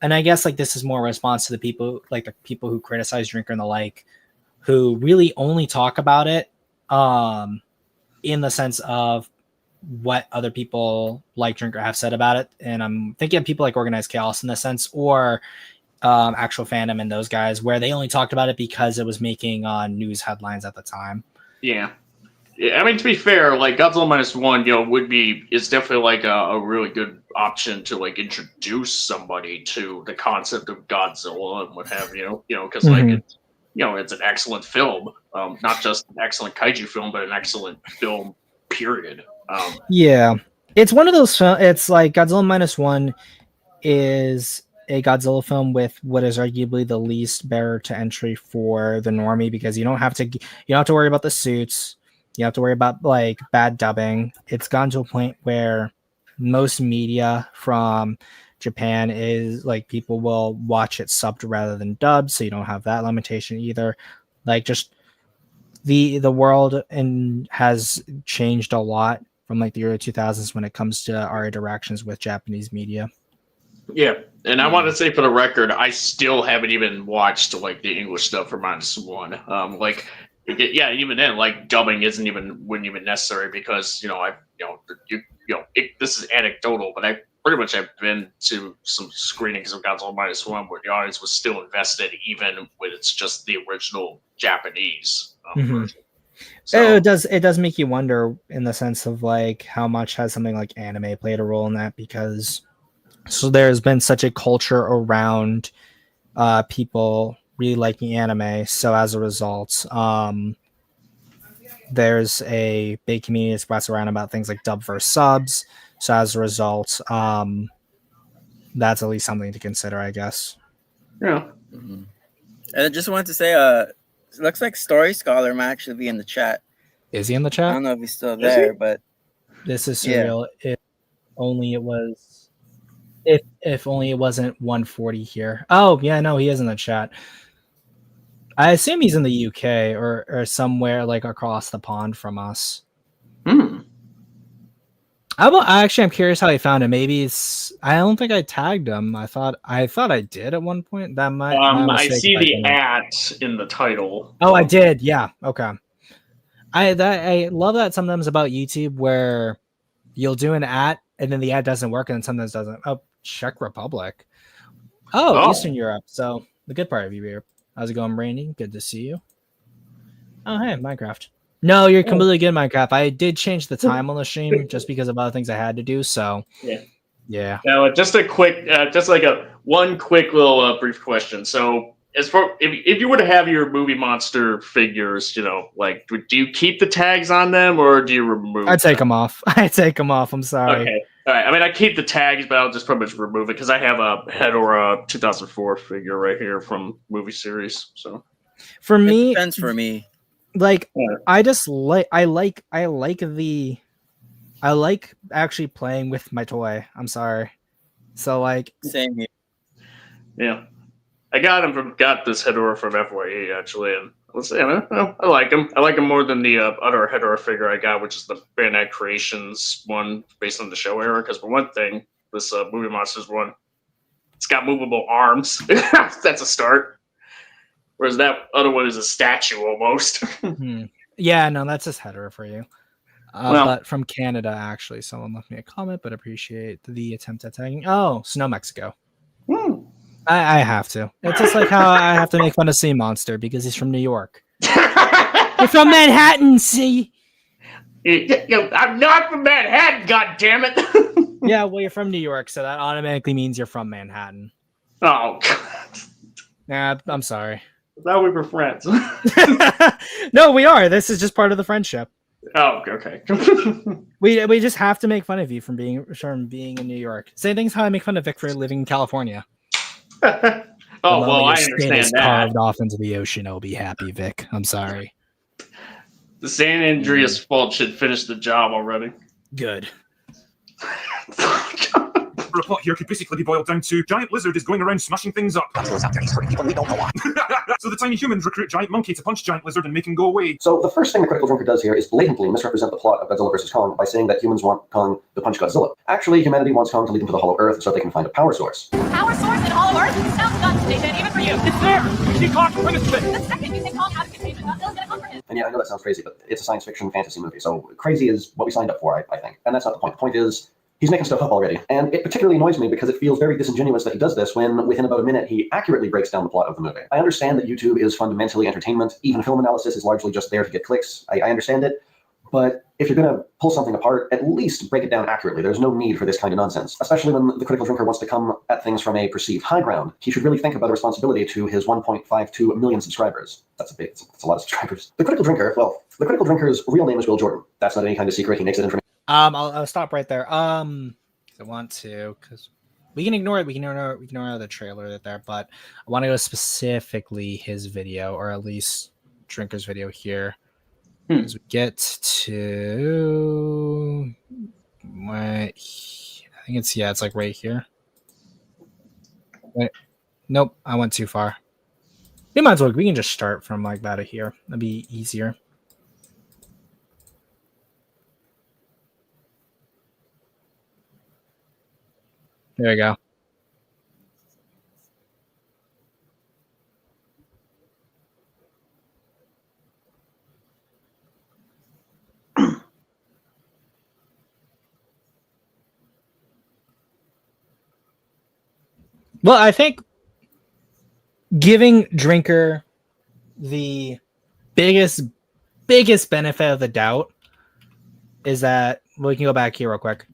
Speaker 1: and I guess like this is more a response to the people who criticize Drinker and the like, who really only talk about it in the sense of what other people like Drinker have said about it. And I'm thinking of people like Organized Chaos in this sense, or actual fandom and those guys, where they only talked about it because it was making news headlines at the time.
Speaker 3: Yeah. I mean, to be fair, like Godzilla -1, is definitely like a really good option to like introduce somebody to the concept of Godzilla and what have you. Because like it's an excellent film, not just an excellent kaiju film, but an excellent film. Period.
Speaker 1: Yeah, it's one of those. It's like Godzilla -1 is a Godzilla film with what is arguably the least barrier to entry for the normie, because you don't have to worry about the suits. You have to worry about like bad dubbing. It's gone to a point where most media from Japan is like people will watch it subbed rather than dubbed, so you don't have that limitation either. Like just the world has changed a lot from like the early 2000s when it comes to our interactions with Japanese media.
Speaker 3: Yeah, and I want to say for the record, I still haven't even watched like the English stuff for -1. Even then, like dubbing wouldn't even necessary because this is anecdotal, but I pretty much have been to some screenings of Godzilla -1 where the audience was still invested, even when it's just the original Japanese version. So,
Speaker 1: It does make you wonder in the sense of like how much has something like anime played a role in that, because there's been such a culture around people really liking anime. So as a result, there's a big community that spreads around about things like dub versus subs. So as a result, that's at least something to consider, I guess.
Speaker 3: yeah.
Speaker 2: Mm-hmm. And I just wanted to say, it looks like Story Scholar might actually be in the chat.
Speaker 1: Is he in the
Speaker 2: I
Speaker 1: chat?
Speaker 2: don't know if he's still there, but
Speaker 1: This is surreal. If only it was. If only it wasn't 140 here. Oh yeah, no, he is in the chat. I assume he's in the UK or somewhere like across the pond from us. I'm curious how he found it. Maybe I don't think I tagged him. I thought I did at one point. That might.
Speaker 3: I see the @ in the title.
Speaker 1: Oh, I did. Yeah. Okay. I love that sometimes about YouTube where you'll do an @ and then the @ doesn't work and then sometimes doesn't. Oh, Czech Republic. Oh, Eastern Europe. So the good part of Europe. How's it going, Brandy? Good to see you. Oh, hey, Minecraft. No, you're completely good, Minecraft. I did change the time on the stream just because of other things I had to do. So yeah.
Speaker 3: Now, just a quick, one quick little brief question. So, as for if you were to have your movie monster figures, do you keep the tags on them or do you remove?
Speaker 1: I take them off. I take them off. I'm sorry.
Speaker 3: Okay. All right. I mean, I keep the tags, but I'll just pretty much remove it because I have a Hedorah 2004 figure right here from movie series. So,
Speaker 1: for me,
Speaker 2: it depends for me.
Speaker 1: Like, I just like I like actually playing with my toy. I'm sorry. So like,
Speaker 2: same here.
Speaker 3: Yeah, I got this Hedorah from FYE actually, and let's say I like him. I like him more than the other Hedorah figure I got, which is the Bandai Creations one based on the show era. Because for one thing, this Movie Monsters one, it's got movable arms. That's a start. Whereas that other one is a statue almost.
Speaker 1: Yeah, no, that's just Hedorah for you. But from Canada, actually, someone left me a comment, but appreciate the attempt at tagging. Oh, Snow Mexico. I have to. It's just like how I have to make fun of Sea Monster because he's from New York. You're from Manhattan, see?
Speaker 3: I'm not from Manhattan, god damn it.
Speaker 1: Yeah, well, you're from New York, so that automatically means you're from Manhattan.
Speaker 3: Oh, God.
Speaker 1: Nah, I'm sorry.
Speaker 3: I thought we were friends.
Speaker 1: No, we are. This is just part of the friendship.
Speaker 3: Oh, okay.
Speaker 1: We just have to make fun of you from being in New York. Same thing's how I make fun of Vic for living in California.
Speaker 3: Oh, well, I understand that.
Speaker 1: Carved off into the ocean. I'll be happy, Vic. I'm sorry.
Speaker 3: The San Andreas fault should finish the job already.
Speaker 1: Good.
Speaker 4: for a plot here could basically be boiled down to giant lizard is going around smashing things up. Goes out there, he's hurting people we don't know what. So the tiny humans recruit giant monkey to punch giant lizard and make him go away.
Speaker 5: So the first thing the Critical Drinker does here is blatantly misrepresent the plot of Godzilla vs. Kong by saying that humans want Kong to punch Godzilla. Actually, humanity wants Kong to lead them to the Hollow Earth so they can find a power source.
Speaker 6: Power source in Hollow Earth? Sounds nuts, Nathan, even for you.
Speaker 4: It's there! You see Kong, bring us to it!
Speaker 6: The second you take Kong out of containment, Godzilla's gonna come for him.
Speaker 5: And yeah, I know that sounds crazy, but it's a science fiction fantasy movie, so crazy is what we signed up for, I think. And that's not the point. The point is, he's making stuff up already. And it particularly annoys me because it feels very disingenuous that he does this when, within about a minute, he accurately breaks down the plot of the movie. I understand that YouTube is fundamentally entertainment. Even film analysis is largely just there to get clicks. I understand it. But if you're going to pull something apart, at least break it down accurately. There's no need for this kind of nonsense, especially when the Critical Drinker wants to come at things from a perceived high ground. He should really think about the responsibility to his 1.52 million subscribers. That's a lot of subscribers. The Critical Drinker's real name is Will Jordan. That's not any kind of secret. He makes it information.
Speaker 1: I'll stop right there. I want to, because we can ignore it. We can ignore the trailer there, but I want to go specifically his video, or at least Drinker's video here. As we get to I think it's like right here. Wait, nope, I went too far. We might as well. We can just start from like about here. That'd be easier. There we go. Well, I think giving Drinker the biggest benefit of the doubt is that we can go back here real quick.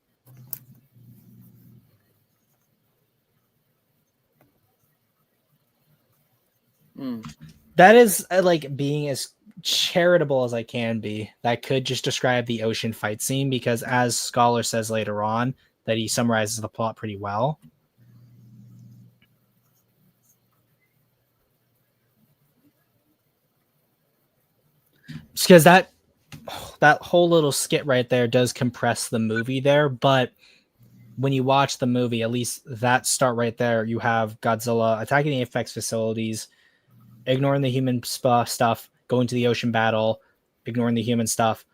Speaker 1: That is like being as charitable as I can be. That could just describe the ocean fight scene, because as Scholar says later on, that he summarizes the plot pretty well. Because that whole little skit right there does compress the movie there, but when you watch the movie, at least that start right there, you have Godzilla attacking the effects facilities, ignoring the human stuff, going to the ocean battle, ignoring the human stuff,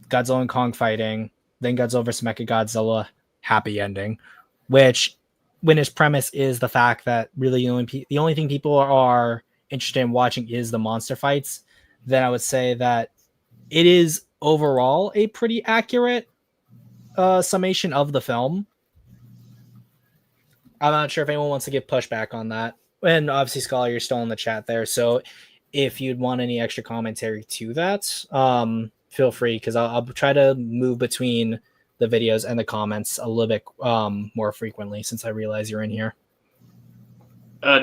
Speaker 1: Godzilla and Kong fighting, then Godzilla vs. Mechagodzilla, happy ending, which when his premise is the fact that really the only thing people are interested in watching is the monster fights, then I would say that it is overall a pretty accurate summation of the film. I'm not sure if anyone wants to give pushback on that. And obviously, Scholar, you're still in the chat there. So if you'd want any extra commentary to that, feel free, because I'll try to move between the videos and the comments a little bit more frequently since I realize you're in here.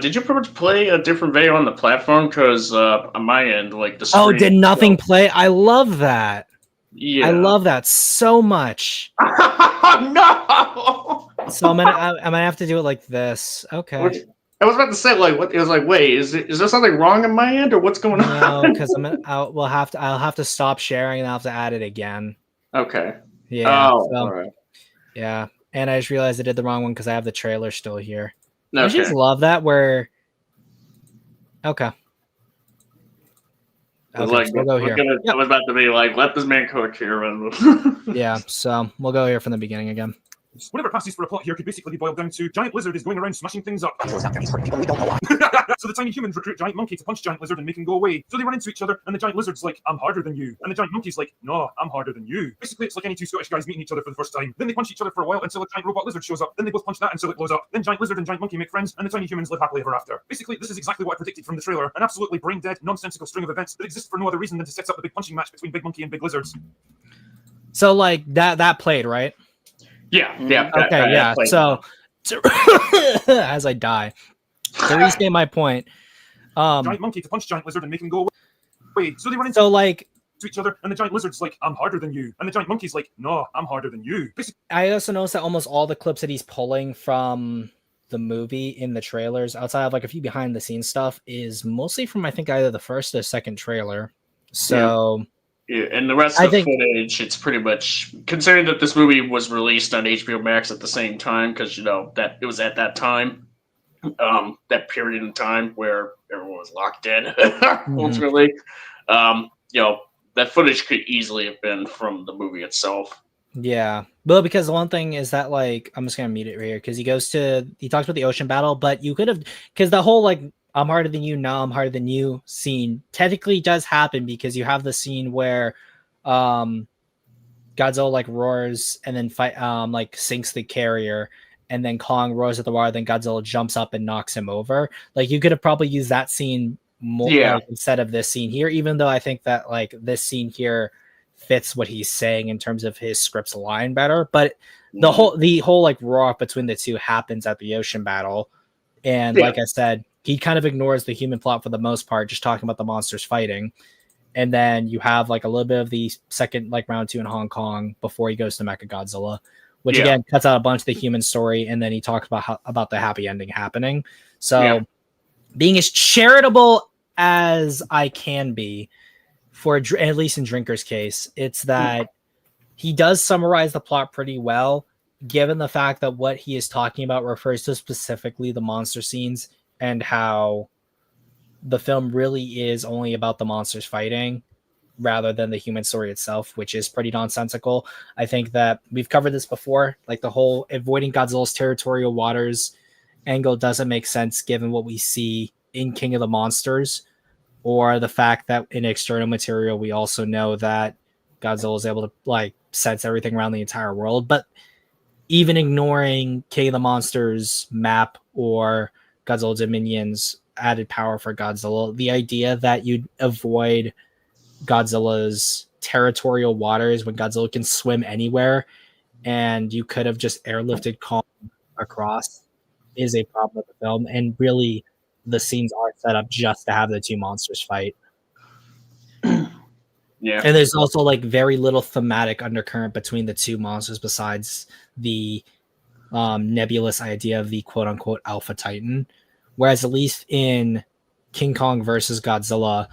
Speaker 3: Did you pretty much play a different video on the platform? Because on my end, like the screen,
Speaker 1: oh, did nothing play? I love that.
Speaker 3: Yeah,
Speaker 1: I love that so much.
Speaker 3: No.
Speaker 1: So I'm gonna have to do it like this. Okay.
Speaker 3: I was about to say, like, what? It was like, wait, is there something wrong on my end, or what's going on?
Speaker 1: No, because I'll have to stop sharing and I'll have to add it again.
Speaker 3: Okay.
Speaker 1: Yeah.
Speaker 3: Oh,
Speaker 1: so,
Speaker 3: all right.
Speaker 1: Yeah, and I just realized I did the wrong one because I have the trailer still here.
Speaker 3: Okay.
Speaker 1: I just love that where. Okay. Okay,
Speaker 3: Like,
Speaker 1: so we'll go here.
Speaker 3: I was about to be like, let this man cook here.
Speaker 1: Yeah, so we'll go here from the beginning again.
Speaker 4: Whatever passes for a plot here could basically be boiled down to giant lizard is going around smashing things up.
Speaker 5: Goes out there, he's hurting people we don't know what.
Speaker 4: So the tiny humans recruit giant monkey to punch giant lizard and make him go away. So they run into each other, and the giant lizard's like, I'm harder than you. And the giant monkey's like, no, I'm harder than you. Basically, it's like any two Scottish guys meeting each other for the first time. Then they punch each other for a while until a giant robot lizard shows up. Then they both punch that until it blows up. Then giant lizard and giant monkey make friends, and the tiny humans live happily ever after. Basically, this is exactly what I predicted from the trailer. An absolutely brain-dead, nonsensical string of events that exists for no other reason than to set up the big punching match between big monkey and big lizards.
Speaker 1: So like that played, right?
Speaker 3: Yeah.
Speaker 1: Okay, yeah. So as I die, to restate my point,
Speaker 4: giant monkey to punch giant lizard and make him go away. So they run into each other, and the giant lizard's like, I'm harder than you. And the giant monkey's like, no, I'm harder than you. Basically,
Speaker 1: I also noticed that almost all the clips that he's pulling from the movie in the trailers, outside of like a few behind the scenes stuff, is mostly from I think either the first or second trailer. So
Speaker 3: Yeah, and the rest
Speaker 1: I
Speaker 3: of the
Speaker 1: think-
Speaker 3: footage, it's pretty much considering that this movie was released on HBO Max at the same time, because that it was at that time, that period in time where everyone was locked in. Ultimately, that footage could easily have been from the movie itself.
Speaker 1: Yeah. Well, because the one thing is that, like, I'm just gonna mute it right here because he talks about the ocean battle, but you could have, because the whole like I'm harder than you, now I'm harder than you scene technically does happen because you have the scene where Godzilla like roars and then like sinks the carrier, and then Kong roars at the water, then Godzilla jumps up and knocks him over. Like you could have probably used that scene more like, instead of this scene here, even though I think that like this scene here fits what he's saying in terms of his script's line better. But the whole like roar between the two happens at the ocean battle. And like I said, he kind of ignores the human plot for the most part, just talking about the monsters fighting. And then you have like a little bit of the second like round 2 in Hong Kong before he goes to Mechagodzilla, which again cuts out a bunch of the human story, and then he talks about the happy ending happening. So being as charitable as I can be for at least in Drinker's case, it's that he does summarize the plot pretty well, given the fact that what he is talking about refers to specifically the monster scenes and how the film really is only about the monsters fighting rather than the human story itself, which is pretty nonsensical. I think that we've covered this before, like the whole avoiding Godzilla's territorial waters angle doesn't make sense given what we see in King of the Monsters, or the fact that in external material we also know that Godzilla is able to like sense everything around the entire world. But even ignoring King of the Monsters map or Godzilla Dominion's added power for Godzilla, the idea that you'd avoid Godzilla's territorial waters when Godzilla can swim anywhere and you could have just airlifted Kong across is a problem with the film. And really, the scenes are set up just to have the two monsters fight.
Speaker 3: Yeah.
Speaker 1: And there's also like very little thematic undercurrent between the two monsters besides the nebulous idea of the quote unquote Alpha Titan. Whereas at least in King Kong versus Godzilla,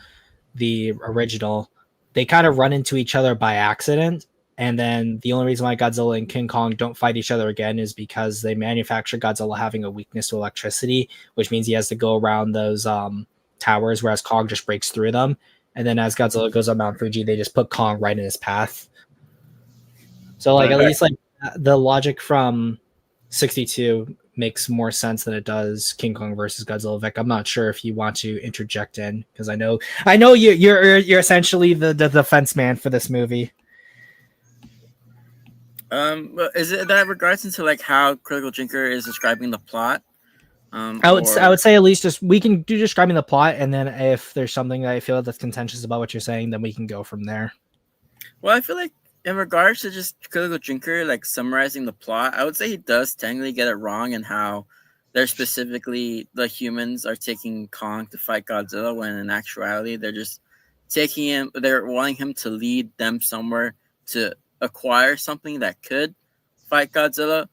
Speaker 1: the original, they kind of run into each other by accident. And then the only reason why Godzilla and King Kong don't fight each other again is because they manufacture Godzilla having a weakness to electricity, which means he has to go around those towers, whereas Kong just breaks through them. And then as Godzilla goes up Mount Fuji, they just put Kong right in his path. So like at least like the logic from 62 makes more sense than it does King Kong versus Godzilla. Vic, I'm not sure if you want to interject in because I know you're essentially the defense man for this movie.
Speaker 2: Is it that regards into like how Critical Drinker is describing the plot?
Speaker 1: I would say at least just we can do describing the plot, and then if there's something that I feel that's contentious about what you're saying, then we can go from there.
Speaker 2: Well, I feel like in regards to just Critical Drinker, like summarizing the plot, I would say he does technically get it wrong in how they're specifically the humans are taking Kong to fight Godzilla, when in actuality they're just taking him. They're wanting him to lead them somewhere to acquire something that could fight Godzilla,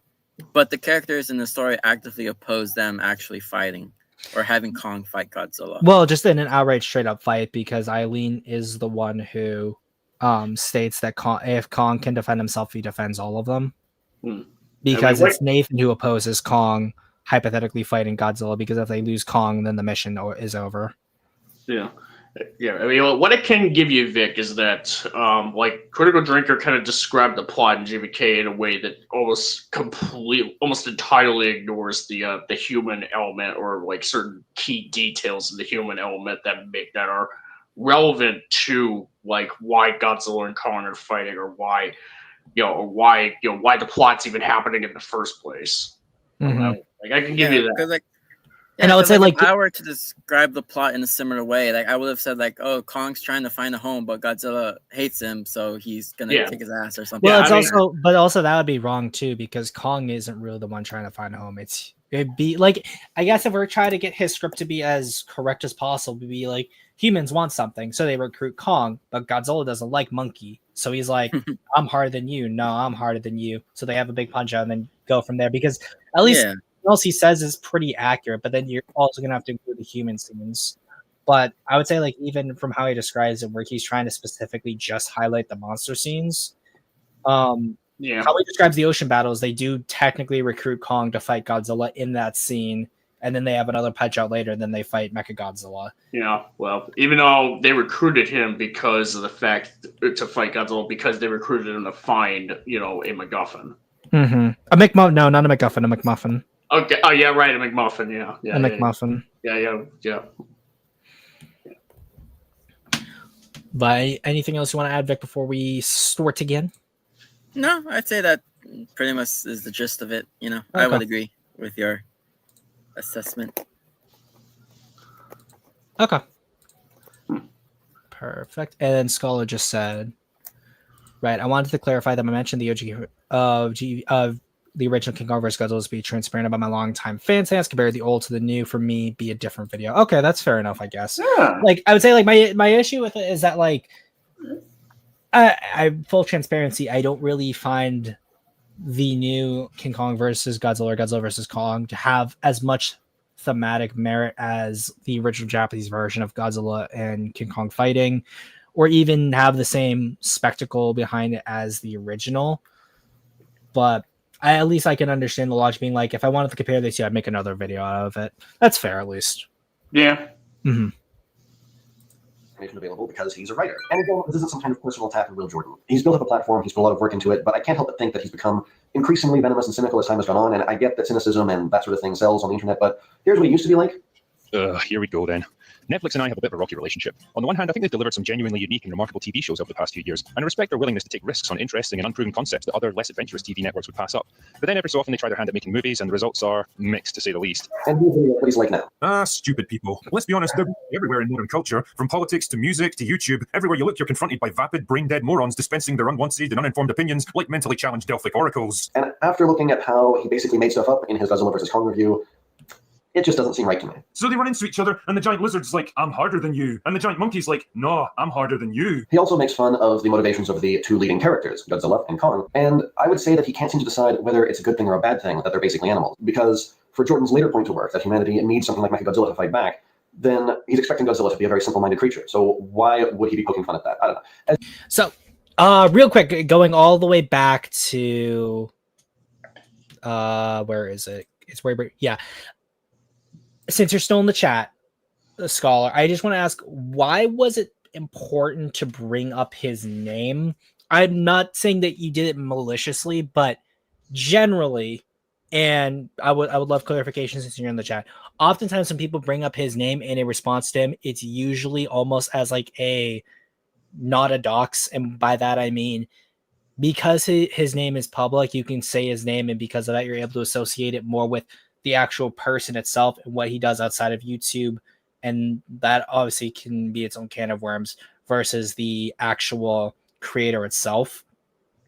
Speaker 2: but the characters in the story actively oppose them actually fighting or having Kong fight Godzilla.
Speaker 1: Well, just in an outright straight up fight, because Eileen is the one who states that if Kong can defend himself, he defends all of them. Because it's Nathan who opposes Kong hypothetically fighting Godzilla, because if they lose Kong, then the mission is over.
Speaker 3: Yeah, I mean, what it can give you, Vic, is that like Critical Drinker kind of described the plot in GVK in a way that almost entirely ignores the human element, or like certain key details of the human element that are relevant to like why Godzilla and Kong are fighting, or why the plot's even happening in the first place. Like I can give you that.
Speaker 1: And I would say, like,
Speaker 2: if I were to describe the plot in a similar way, like I would have said, like, oh, Kong's trying to find a home, but Godzilla hates him, so he's gonna take his ass or something.
Speaker 1: Well, but also that would be wrong too, because Kong isn't really the one trying to find a home. It'd be like, I guess if we're trying to get his script to be as correct as possible, it'd be like humans want something, so they recruit Kong, but Godzilla doesn't like monkey, so he's like, I'm harder than you. No, I'm harder than you. So they have a big punch out and then go from there, because at least else he says is pretty accurate, but then you're also gonna have to include the human scenes. But I would say, like, even from how he describes it, where he's trying to specifically just highlight the monster scenes, how he describes the ocean battles, they do technically recruit Kong to fight Godzilla in that scene, and then they have another punch out later, and then they fight Mechagodzilla.
Speaker 3: Yeah, well, even though they recruited him because of the fact to fight Godzilla, because they recruited him to find, a MacGuffin.
Speaker 1: Mm-hmm. A McMuffin? No, not a MacGuffin. A McMuffin.
Speaker 3: Okay. Oh yeah, right. A McMuffin. Yeah.
Speaker 1: A McMuffin.
Speaker 3: Yeah.
Speaker 1: But anything else you want to add, Vic, before we start again?
Speaker 2: No, I'd say that pretty much is the gist of it. I would agree with your assessment.
Speaker 1: Okay. Perfect. And then Scholar just said, right, I wanted to clarify that I mentioned the OG of the original King Kong vs. Godzilla to be transparent about my longtime fan stance, compare the old to the new, for me, be a different video. Okay, that's fair enough, I guess.
Speaker 3: Yeah.
Speaker 1: Like, I would say, like, my issue with it is that, like, I full transparency, I don't really find the new King Kong versus Godzilla or Godzilla versus Kong to have as much thematic merit as the original Japanese version of Godzilla and King Kong fighting, or even have the same spectacle behind it as the original. But at least I can understand the logic being like, if I wanted to compare these two, I'd make another video out of it. That's fair, at least.
Speaker 3: Yeah.
Speaker 1: Mm-hmm.
Speaker 5: Available because he's a writer. And again, this isn't some kind of personal attack on Will Jordan. He's built up a platform, he's put a lot of work into it, but I can't help but think that he's become increasingly venomous and cynical as time has gone on, and I get that cynicism and that sort of thing sells on the internet, but here's what it used to be like.
Speaker 7: Here we go then. Netflix and I have a bit of a rocky relationship. On the one hand, I think they've delivered some genuinely unique and remarkable TV shows over the past few years, and I respect their willingness to take risks on interesting and unproven concepts that other, less adventurous TV networks would pass up. But then every so often they try their hand at making movies, and the results are mixed, to say the least.
Speaker 5: And here's what he's like now.
Speaker 4: Stupid people. Let's be honest, they're everywhere in modern culture, from politics to music to YouTube. Everywhere you look, you're confronted by vapid, brain-dead morons dispensing their unwanted and uninformed opinions like mentally challenged Delphic oracles.
Speaker 5: And after looking at how he basically made stuff up in his Godzilla vs. Kong review, it just doesn't seem right to me.
Speaker 4: So they run into each other, and the giant lizard's like, I'm harder than you. And the giant monkey's like, no, I'm harder than you.
Speaker 5: He also makes fun of the motivations of the two leading characters, Godzilla and Kong, and I would say that he can't seem to decide whether it's a good thing or a bad thing that they're basically animals. Because for Jordan's later point to work, that humanity needs something like Mechagodzilla to fight back, then he's expecting Godzilla to be a very simple-minded creature. So why would he be poking fun at that? I don't know.
Speaker 1: So, real quick, going all the way back to, where is it? It's where, yeah. Since you're still in the chat, the Scholar, I just want to ask, why was it important to bring up his name? I'm not saying that you did it maliciously, but generally, and I would love clarification since you're in the chat. Oftentimes when people bring up his name in a response to him, it's usually almost as like a not a dox, and by that I mean because his name is public, you can say his name, and because of that, you're able to associate it more with the actual person itself and what he does outside of YouTube. And that obviously can be its own can of worms versus the actual creator itself.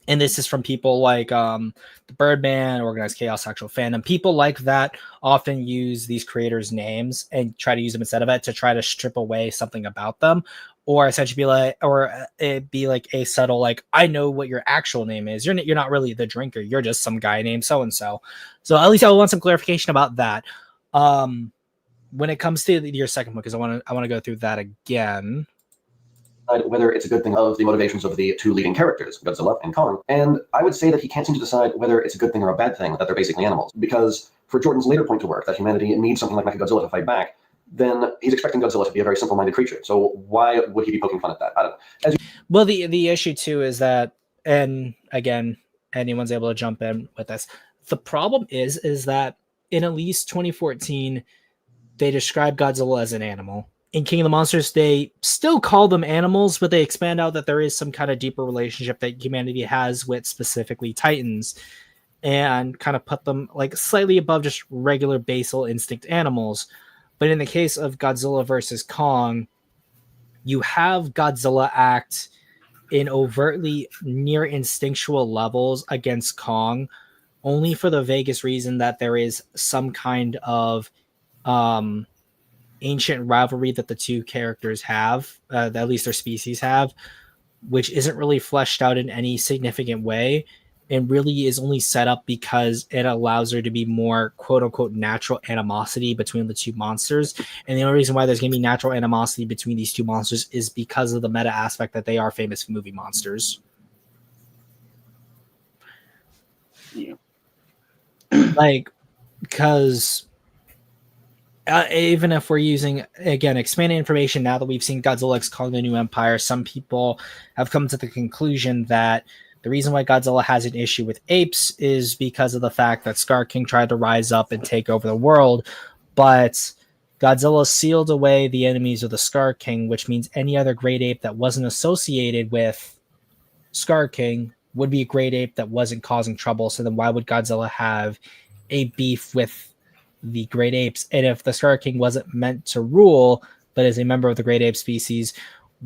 Speaker 1: And this is from people like the Birdman, Organized Chaos, Actual Fandom. People like that often use these creators' names and try to use them instead of it to try to strip away something about them, or essentially be like, or it be like a subtle like, I know what your actual name is. You're not really the drinker. You're just some guy named so and so. So at least I want some clarification about that. When it comes to your second book, because I want to go through that again.
Speaker 5: Whether it's a good thing of the motivations of the two leading characters, Godzilla and Kong. And I would say that he can't seem to decide whether it's a good thing or a bad thing that they're basically animals. Because for Jordan's later point to work, that humanity needs something like Mechagodzilla to fight back, then he's expecting Godzilla to be a very simple-minded creature. So why would he be poking fun at that? I don't know.
Speaker 1: Well, the issue too is that, and again, anyone's able to jump in with this. The problem is that in at least 2014, they describe Godzilla as an animal. In King of the Monsters, they still call them animals, but they expand out that there is some kind of deeper relationship that humanity has with specifically Titans, and kind of put them like slightly above just regular basal instinct animals. But in the case of Godzilla versus Kong, you have Godzilla act in overtly near instinctual levels against Kong, only for the vaguest reason that there is some kind of ancient rivalry that the two characters have, at least their species have, which isn't really fleshed out in any significant way. and really is only set up because it allows there to be more quote unquote natural animosity between the two monsters. And the only reason why there's going to be natural animosity between these two monsters is because of the meta aspect that they are famous movie monsters.
Speaker 3: Yeah.
Speaker 1: Like, because even if we're using, again, expanded information, now that we've seen Godzilla X Kong: The New Empire, some people have come to the conclusion that the reason why Godzilla has an issue with apes is because of the fact that Scar King tried to rise up and take over the world, but Godzilla sealed away the enemies of the Scar King, which means any other great ape that wasn't associated with Scar King would be a great ape that wasn't causing trouble. So then why would Godzilla have a beef with the great apes? And if the Scar King wasn't meant to rule, but is a member of the great ape species,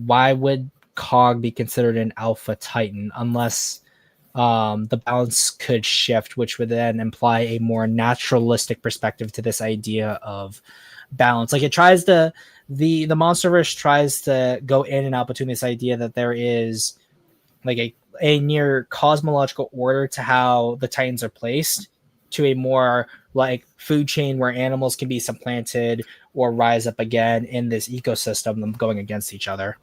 Speaker 1: why would Kong be considered an alpha titan unless the balance could shift, which would then imply a more naturalistic perspective to this idea of balance. Like it tries to, the MonsterVerse tries to go in and out between this idea that there is like a near cosmological order to how the titans are placed, to a more like food chain where animals can be supplanted or rise up again in this ecosystem, them going against each other.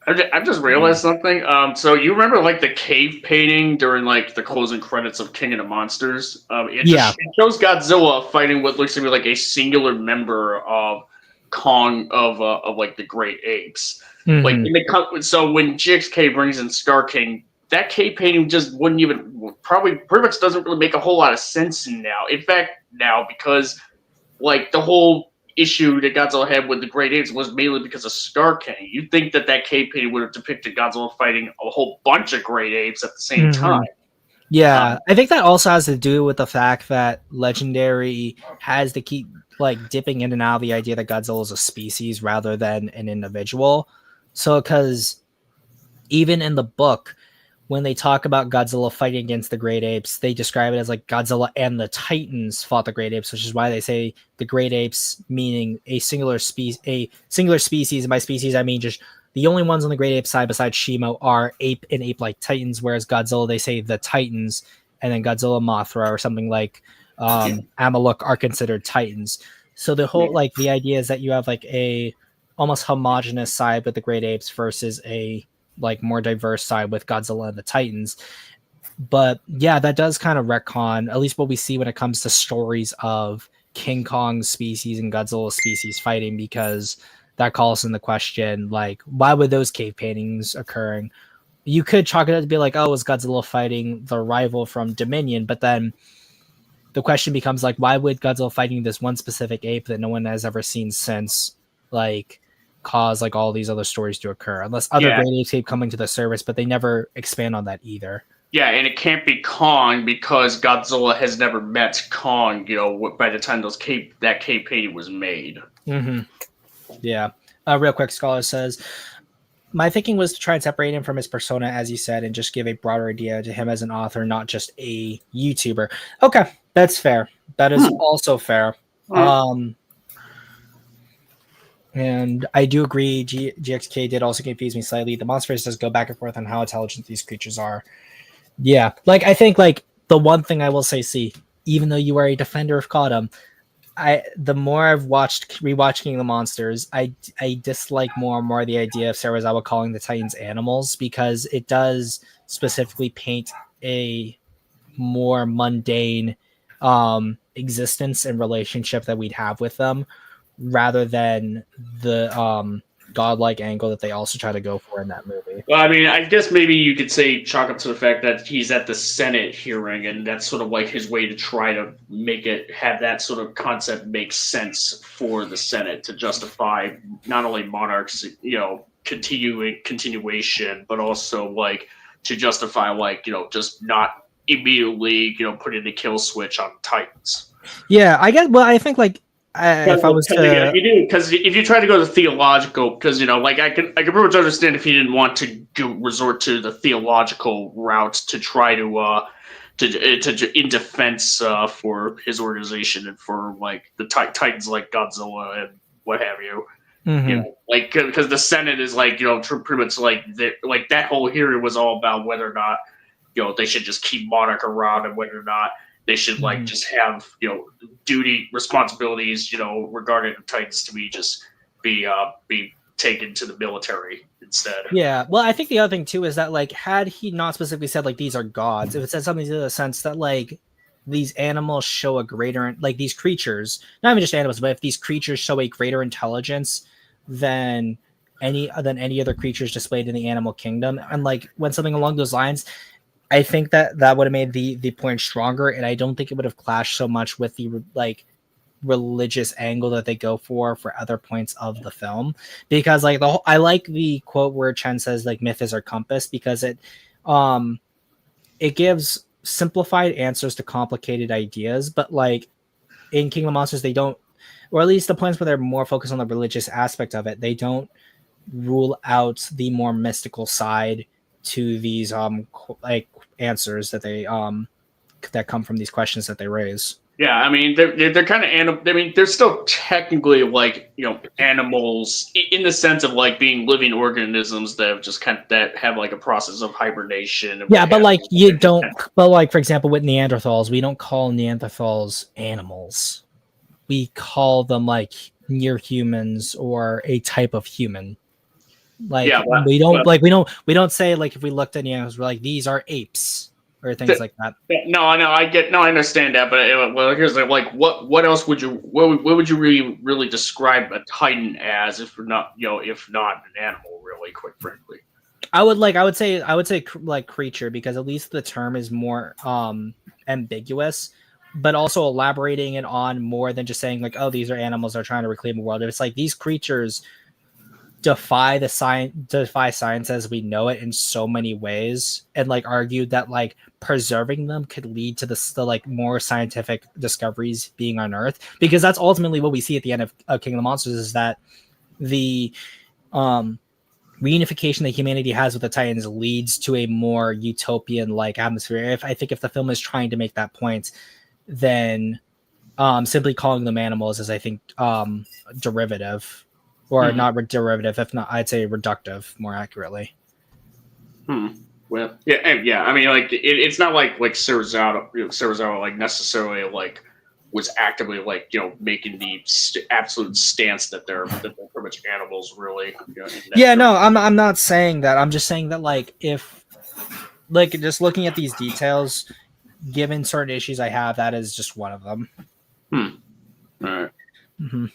Speaker 3: I've just realized something. So you remember like the cave painting during like the closing credits of King of the Monsters? It shows Godzilla fighting what looks to be like a singular member of Kong of like the great apes.
Speaker 1: Mm-hmm.
Speaker 3: Like in the so when GXK brings in Scar King, that cave painting just wouldn't even probably pretty much doesn't really make a whole lot of sense now. In fact, now because like the whole issue that Godzilla had with the Great Apes was mainly because of Scar King. You'd think that cave painting would have depicted Godzilla fighting a whole bunch of Great Apes at the same time.
Speaker 1: Yeah, I think that also has to do with the fact that Legendary has to keep like dipping in and out of the idea that Godzilla is a species rather than an individual. So, because even in the book, when they talk about Godzilla fighting against the Great Apes, they describe it as like Godzilla and the Titans fought the Great Apes, which is why they say the Great Apes meaning a singular species. And by species, I mean just the only ones on the Great Ape side besides Shimo are ape and ape-like Titans, whereas Godzilla, they say the Titans, and then Godzilla, Mothra, or something like Amaluk are considered Titans. So the whole like the idea is that you have like a almost homogenous side with the Great Apes versus a like more diverse side with Godzilla and the Titans. But yeah, that does kind of retcon at least what we see when it comes to stories of King Kong species and Godzilla species fighting, because that calls in the question, like, why would those cave paintings occurring? You could chalk it up to be like, oh, is Godzilla fighting the rival from Dominion? But then the question becomes like, why would Godzilla fighting this one specific ape that no one has ever seen since, like, cause like all these other stories to occur, unless other great apes keep coming to the surface, but they never expand on that either.
Speaker 3: Yeah, and it can't be Kong because Godzilla has never met Kong, you know, by the time that cave painting was made.
Speaker 1: Mm-hmm. Yeah. Real quick, Scholar says, my thinking was to try and separate him from his persona, as you said, and just give a broader idea to him as an author, not just a YouTuber. Okay, that's fair. That is also fair. And I do agree, GXK did also confuse me slightly. The MonsterVerse does go back and forth on how intelligent these creatures are. Yeah, like I think like the one thing I will say, see, even though you are a defender of Kodum, the more I've rewatched King of the Monsters, I dislike more and more the idea of Serizawa calling the Titans animals, because it does specifically paint a more mundane existence and relationship that we'd have with them, rather than the godlike angle that they also try to go for in that movie.
Speaker 3: Well, I mean, I guess maybe you could say chalk up to the fact that he's at the Senate hearing, and that's sort of like his way to try to have that sort of concept make sense for the Senate to justify not only monarchs, you know, continuation, but also like to justify like, you know, just not immediately, you know, putting the kill switch on Titans.
Speaker 1: Yeah, I guess. Well, I think like if I was to,
Speaker 3: because if you try to go to theological, because you know, like I can pretty much understand if he didn't want to resort to the theological route to try to in defense for his organization and for like the Titans like Godzilla and what have you.
Speaker 1: Mm-hmm.
Speaker 3: You know, like because the Senate is like, you know, pretty much like that whole hearing was all about whether or not they should just keep Monarch around, and whether or not they should like just have duty responsibilities regarding the Titans to be taken to the military instead.
Speaker 1: Yeah, well, I think the other thing too is that like had he not specifically said like these are gods, if it said something to the sense that like these animals show a greater like these creatures, not even just animals, but if these creatures show a greater intelligence than any other creatures displayed in the animal kingdom, and like when something along those lines, I think that would have made the point stronger, and I don't think it would have clashed so much with the like religious angle that they go for other points of the film, because like I like the quote where Chen says like myth is our compass, because it gives simplified answers to complicated ideas, but like in King of Monsters they don't, or at least the points where they're more focused on the religious aspect of it, they don't rule out the more mystical side to these like answers that they that come from these questions that they raise.
Speaker 3: Yeah, I mean they're kind of I mean they're still technically like animals in the sense of like being living organisms that have just that have like a process of hibernation.
Speaker 1: Yeah, but like you don't. But like for example, with Neanderthals, we don't call Neanderthals animals. We call them like near humans or a type of human. Like we don't say like if we looked at Neanderthals, we're like these are apes or things like that.
Speaker 3: No, I understand that, but here's like what else would you what would you really describe a Titan as if not if not an animal, really, quite frankly?
Speaker 1: I would say like creature, because at least the term is more ambiguous, but also elaborating it on more than just saying like, oh, these are animals that are trying to reclaim the world. It's like these creatures defy science as we know it in so many ways, and like argued that like preserving them could lead to the like more scientific discoveries being unearthed, because that's ultimately what we see at the end of King of the Monsters, is that the reunification that humanity has with the Titans leads to a more utopian like atmosphere. I think if the film is trying to make that point, then simply calling them animals is, I think, derivative, or not derivative, if not, I'd say reductive more accurately.
Speaker 3: Well, yeah. I mean, like it's not like Serizawa like necessarily like was actively like making the absolute stance that they're pretty much animals, really.
Speaker 1: No, I'm not saying that. I'm just saying that like if like just looking at these details, given certain issues I have, that is just one of them.
Speaker 3: All right.
Speaker 1: Mm-hmm.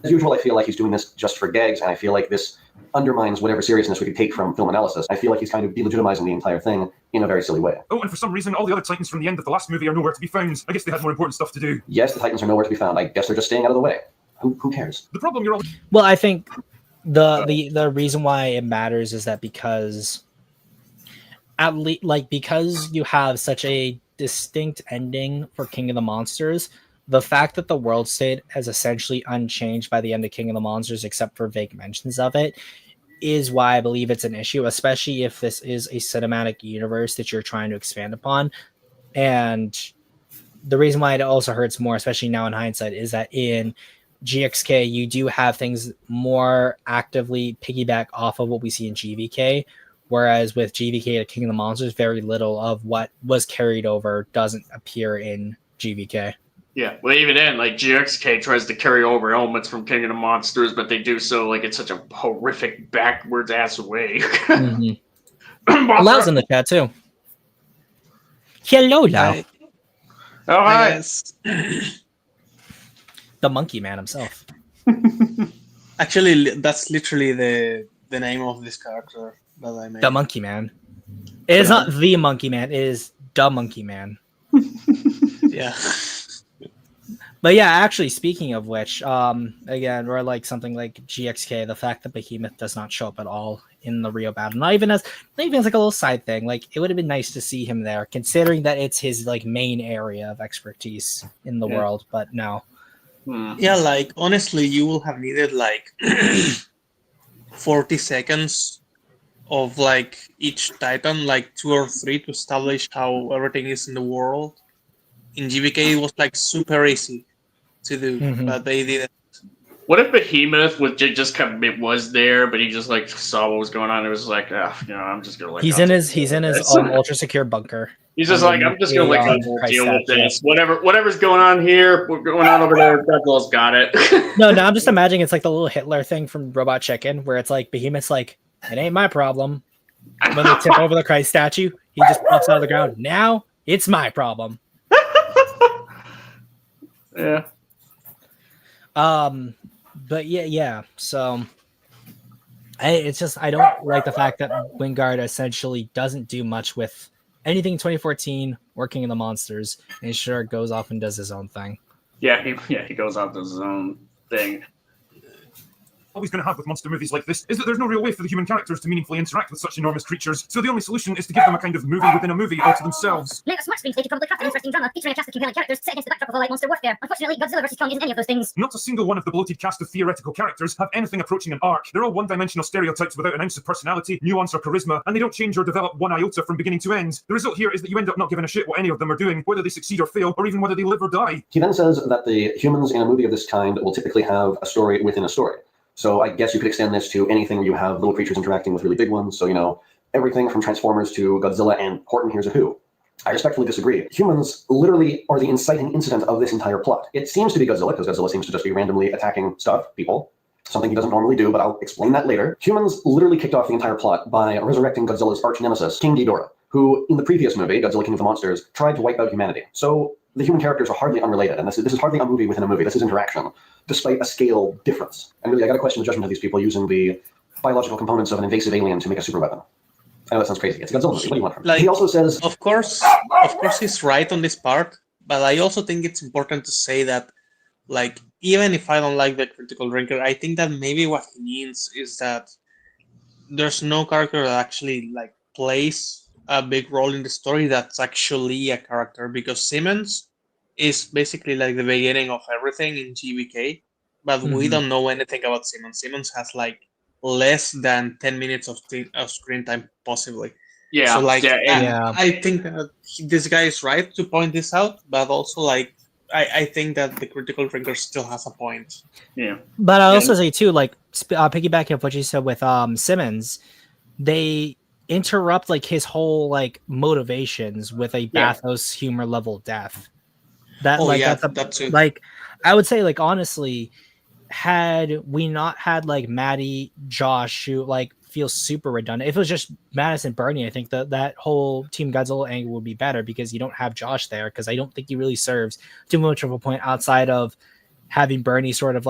Speaker 5: As usual, I feel like he's doing this just for gags, and I feel like this undermines whatever seriousness we could take from film analysis. I feel like he's kind of delegitimizing the entire thing in a very silly way.
Speaker 4: Oh, and for some reason, all the other Titans from the end of the last movie are nowhere to be found. I guess they had more important stuff to do.
Speaker 5: Yes, the Titans are nowhere to be found. I guess they're just staying out of the way. Who cares?
Speaker 4: The problem you're all...
Speaker 1: Well, I think the reason why it matters is that because at least like because you have such a distinct ending for King of the Monsters, the fact that the world state is essentially unchanged by the end of King of the Monsters, except for vague mentions of it, is why I believe it's an issue, especially if this is a cinematic universe that you're trying to expand upon. And the reason why it also hurts more, especially now in hindsight, is that in GXK, you do have things more actively piggyback off of what we see in GVK, whereas with GVK to King of the Monsters, very little of what was carried over doesn't appear in GVK.
Speaker 3: Yeah, well, even then, like GXK tries to carry over elements from King of the Monsters, but they do so like in such a horrific backwards ass way.
Speaker 1: Mm-hmm. Lau's in the chat too. Hello, Lau.
Speaker 3: Oh, hi.
Speaker 1: The monkey man himself.
Speaker 8: Actually, that's literally the name of this character that I made.
Speaker 1: The monkey man. It is not the monkey man. It is the monkey man.
Speaker 8: Yeah.
Speaker 1: But yeah, actually, speaking of which, again, or like something like GXK, the fact that Behemoth does not show up at all in the Rio battle, not even as like a little side thing. Like it would have been nice to see him there, considering that it's his like main area of expertise in the world. But no.
Speaker 8: Yeah, like honestly, you will have needed like 40 seconds of like each Titan, like 2 or 3, to establish how everything is in the world. In GVK, it was like super easy to do, but they didn't.
Speaker 3: What if Behemoth just kind of was there, but he just like saw what was going on? It was like, I'm just gonna let.
Speaker 1: He's in his ultra secure bunker.
Speaker 3: He's just like, I'm just gonna let Godzilla deal with this. Whatever's going on here, what's going on over there, Godzilla's got it.
Speaker 1: No, I'm just imagining it's like the little Hitler thing from Robot Chicken, where it's like Behemoth's like, it ain't my problem. When they tip over the Christ statue, he just pops out of the ground. Now it's my problem.
Speaker 3: Yeah.
Speaker 1: But yeah. So it's just I don't like the fact that Wingard essentially doesn't do much with anything in 2014 or King of the Monsters, and sure goes off and does his own thing.
Speaker 3: Yeah, he goes off does his own thing.
Speaker 4: Always going to have with monster movies like this is that there's no real way for the human characters to meaningfully interact with such enormous creatures, so the only solution is to give them a kind of movie within a movie all to themselves.
Speaker 6: Later smart screen stage probably craft an interesting drama featuring a cast of compelling characters set against the backdrop of all-out monster warfare. Unfortunately, Godzilla vs. Kong isn't any of those things.
Speaker 4: Not a single one of the bloated cast of theoretical characters have anything approaching an arc. They're all one-dimensional stereotypes without an ounce of personality, nuance, or charisma, and they don't change or develop one iota from beginning to end. The result here is that you end up not giving a shit what any of them are doing, whether they succeed or fail, or even whether they live or die.
Speaker 5: He then says that the humans in a movie of this kind will typically have a story within a story. So I guess you could extend this to anything where you have little creatures interacting with really big ones. So, everything from Transformers to Godzilla and Horton Hears a Who. I respectfully disagree. Humans literally are the inciting incident of this entire plot. It seems to be Godzilla, because Godzilla seems to just be randomly attacking stuff, people. Something he doesn't normally do, but I'll explain that later. Humans literally kicked off the entire plot by resurrecting Godzilla's arch nemesis, King Ghidorah, who, in the previous movie, Godzilla King of the Monsters, tried to wipe out humanity. So the human characters are hardly unrelated, and this is hardly a movie within a movie. This is interaction, despite a scale difference. And really, I got to question the judgment of these people using the biological components of an invasive alien to make a super weapon. I know that sounds crazy. It's a Godzilla movie. What do you want from me? He also says,
Speaker 8: of course, he's right on this part, but I also think it's important to say that, even if I don't like the critical drinker, I think that maybe what he means is that there's no character that actually plays a big role in the story that's actually a character, because Simmons is basically the beginning of everything in GBK, but we don't know anything about Simmons. Simmons has less than 10 minutes of screen time, possibly.
Speaker 3: Yeah.
Speaker 8: So I think that this guy is right to point this out, but also I think that the critical drinker still has a point.
Speaker 3: Yeah.
Speaker 1: But I also say too, piggybacking off what you said with Simmons, they interrupt his whole motivations with a bathos humor level death. That's too. I would say honestly, had we not had Maddie, Josh, who feels super redundant. If it was just Madison, Bernie, I think that whole Team Godzilla angle would be better, because you don't have Josh there, because I don't think he really serves too much of a point outside of having Bernie sort of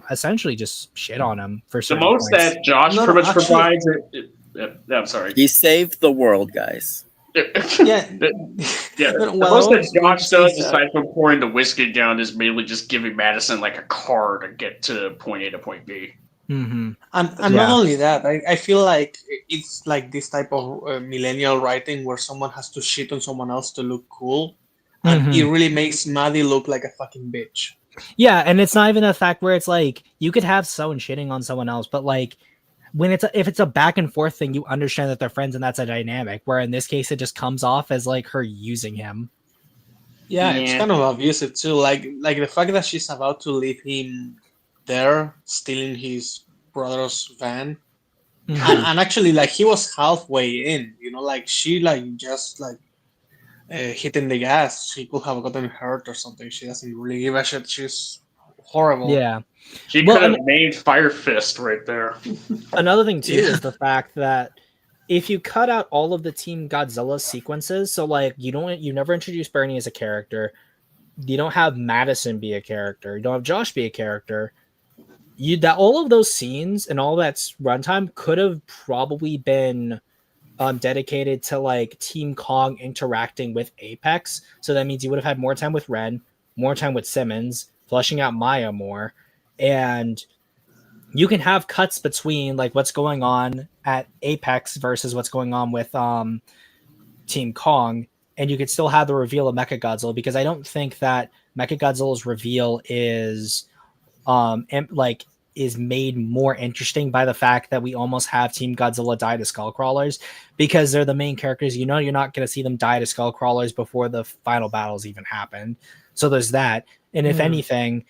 Speaker 1: essentially just shit on him for certain
Speaker 3: the most
Speaker 1: points.
Speaker 3: that Josh pretty much provides. I'm sorry.
Speaker 2: He saved the world, guys.
Speaker 8: Yeah.
Speaker 3: The most that Josh does, aside from pouring the whiskey down, is mainly just giving Madison a car to get to point A to point B.
Speaker 1: Mm-hmm.
Speaker 8: And not only that, I feel it's this type of millennial writing where someone has to shit on someone else to look cool, and it really makes Maddie look like a fucking bitch.
Speaker 1: Yeah, and it's not even a fact where it's you could have someone shitting on someone else, but when if it's a back and forth thing, you understand that they're friends and that's a dynamic. Where in this case, it just comes off as her using him.
Speaker 8: Yeah, it's kind of abusive too. Like the fact that she's about to leave him there, stealing his brother's van, and actually he was halfway in. She just hitting the gas. She could have gotten hurt or something. She doesn't really give a shit. She's horrible.
Speaker 1: Yeah.
Speaker 3: She could have named Fire Fist right there.
Speaker 1: Another thing too is the fact that if you cut out all of the Team Godzilla sequences, so you never introduce Bernie as a character, you don't have Madison be a character, you don't have Josh be a character, all of those scenes and all that's runtime could have probably been dedicated to Team Kong interacting with Apex. So that means you would have had more time with Ren, more time with Simmons, fleshing out Maya more. And you can have cuts between what's going on at Apex versus what's going on with Team Kong, and you could still have the reveal of Mechagodzilla, because I don't think that Mechagodzilla's reveal is is made more interesting by the fact that we almost have Team Godzilla die to Skullcrawlers, because they're the main characters. You're not going to see them die to Skullcrawlers before the final battles even happen. So there's that. And if anything,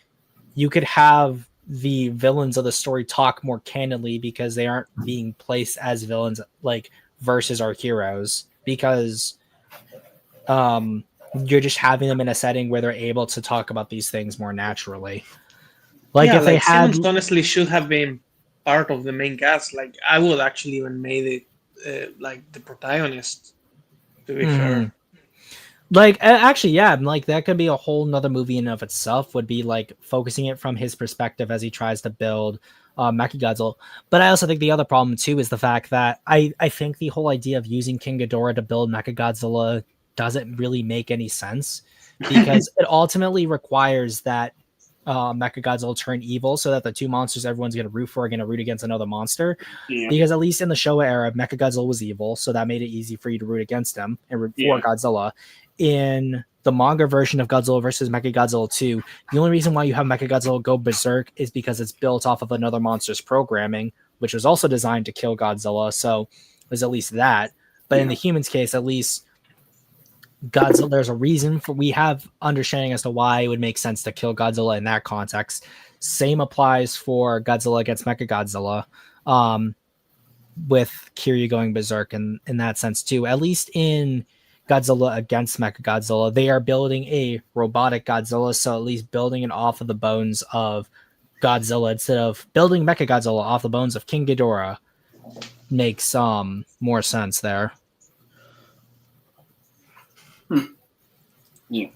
Speaker 1: you could have the villains of the story talk more candidly because they aren't being placed as villains like versus our heroes, because you're just having them in a setting where they're able to talk about these things more naturally. Like
Speaker 8: yeah,
Speaker 1: if they
Speaker 8: like
Speaker 1: had
Speaker 8: Simmons honestly should have been part of the main cast. Like I would actually even made it like the protagonist. To be fair,
Speaker 1: like actually, yeah, like that could be a whole nother movie in and of itself, would be like focusing it from his perspective as he tries to build Mechagodzilla. But I also think the other problem too is the fact that I think the whole idea of using King Ghidorah to build Mechagodzilla doesn't really make any sense, because it ultimately requires that Mechagodzilla turn evil, so that the two monsters everyone's going to root for are going to root against another monster.
Speaker 3: Yeah.
Speaker 1: Because at least in the Showa era, Mechagodzilla was evil, so that made it easy for you to root against him and root for Godzilla. In the manga version of Godzilla versus Mechagodzilla 2, the only reason why you have Mechagodzilla go berserk is because it's built off of another monster's programming, which was also designed to kill Godzilla. So there's at least that. But in the humans' case, at least Godzilla, there's a reason for, we have understanding as to why it would make sense to kill Godzilla in that context. Same applies for Godzilla against Mechagodzilla, with Kiryu going berserk in that sense too. At least in Godzilla against Mechagodzilla, they are building a robotic Godzilla, so at least building it off of the bones of Godzilla instead of building Mechagodzilla off the bones of King Ghidorah makes more sense there.
Speaker 3: Yeah.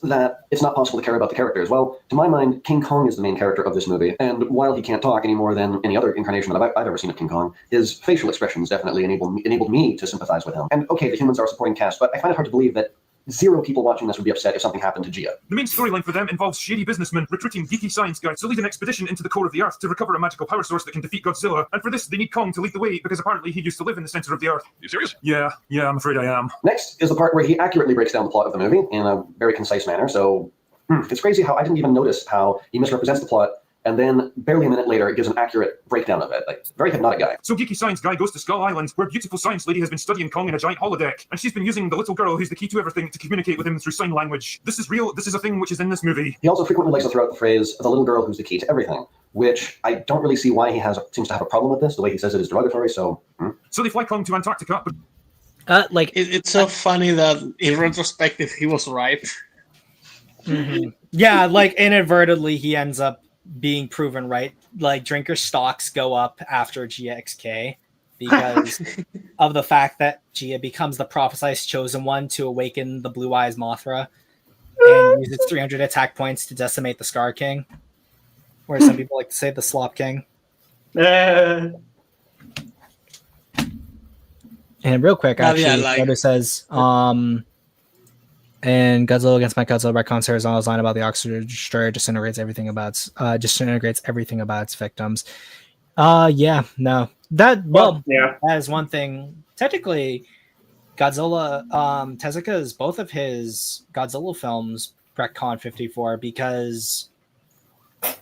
Speaker 5: That it's not possible to care about the characters. Well, to my mind, King Kong is the main character of this movie, and while he can't talk any more than any other incarnation that I've ever seen of King Kong, his facial expressions definitely enabled me to sympathize with him. And okay, the humans are a supporting cast, but I find it hard to believe that 0 people watching this would be upset if something happened to Gia.
Speaker 4: The main storyline for them involves shady businessmen recruiting geeky science guys to lead an expedition into the core of the Earth to recover a magical power source that can defeat Godzilla. And for this, they need Kong to lead the way, because apparently he used to live in the center of the Earth.
Speaker 3: You serious?
Speaker 4: Yeah, I'm afraid I am.
Speaker 5: Next is the part where he accurately breaks down the plot of the movie in a very concise manner, so it's crazy how I didn't even notice how he misrepresents the plot, and then barely a minute later, it gives an accurate breakdown of it. Like, very hypnotic guy.
Speaker 4: So geeky science guy goes to Skull Island, where beautiful science lady has been studying Kong in a giant holodeck, and she's been using the little girl who's the key to everything to communicate with him through sign language. This is real. This is a thing which is in this movie.
Speaker 5: He also frequently likes to throw out the phrase, the little girl who's the key to everything, which I don't really see why he seems to have a problem with this. The way he says it is derogatory, so...
Speaker 4: So they fly Kong to Antarctica, but...
Speaker 8: It's so funny that in retrospective he was right.
Speaker 1: Yeah, like inadvertently he ends up being proven right. Like drinker stocks go up after GXK because of the fact that Gia becomes the prophesized chosen one to awaken the Blue Eyes Mothra and use its 300 attack points to decimate the Scar King, or some people like to say the Slop King. And real quick, actually, Yoda says, and Godzilla against Mechagodzilla retcons Arizona's line about the Oxygen Destroyer disintegrates everything about its victims. That is one thing. Technically, Godzilla, Tezuka's both of his Godzilla films retcon 54 because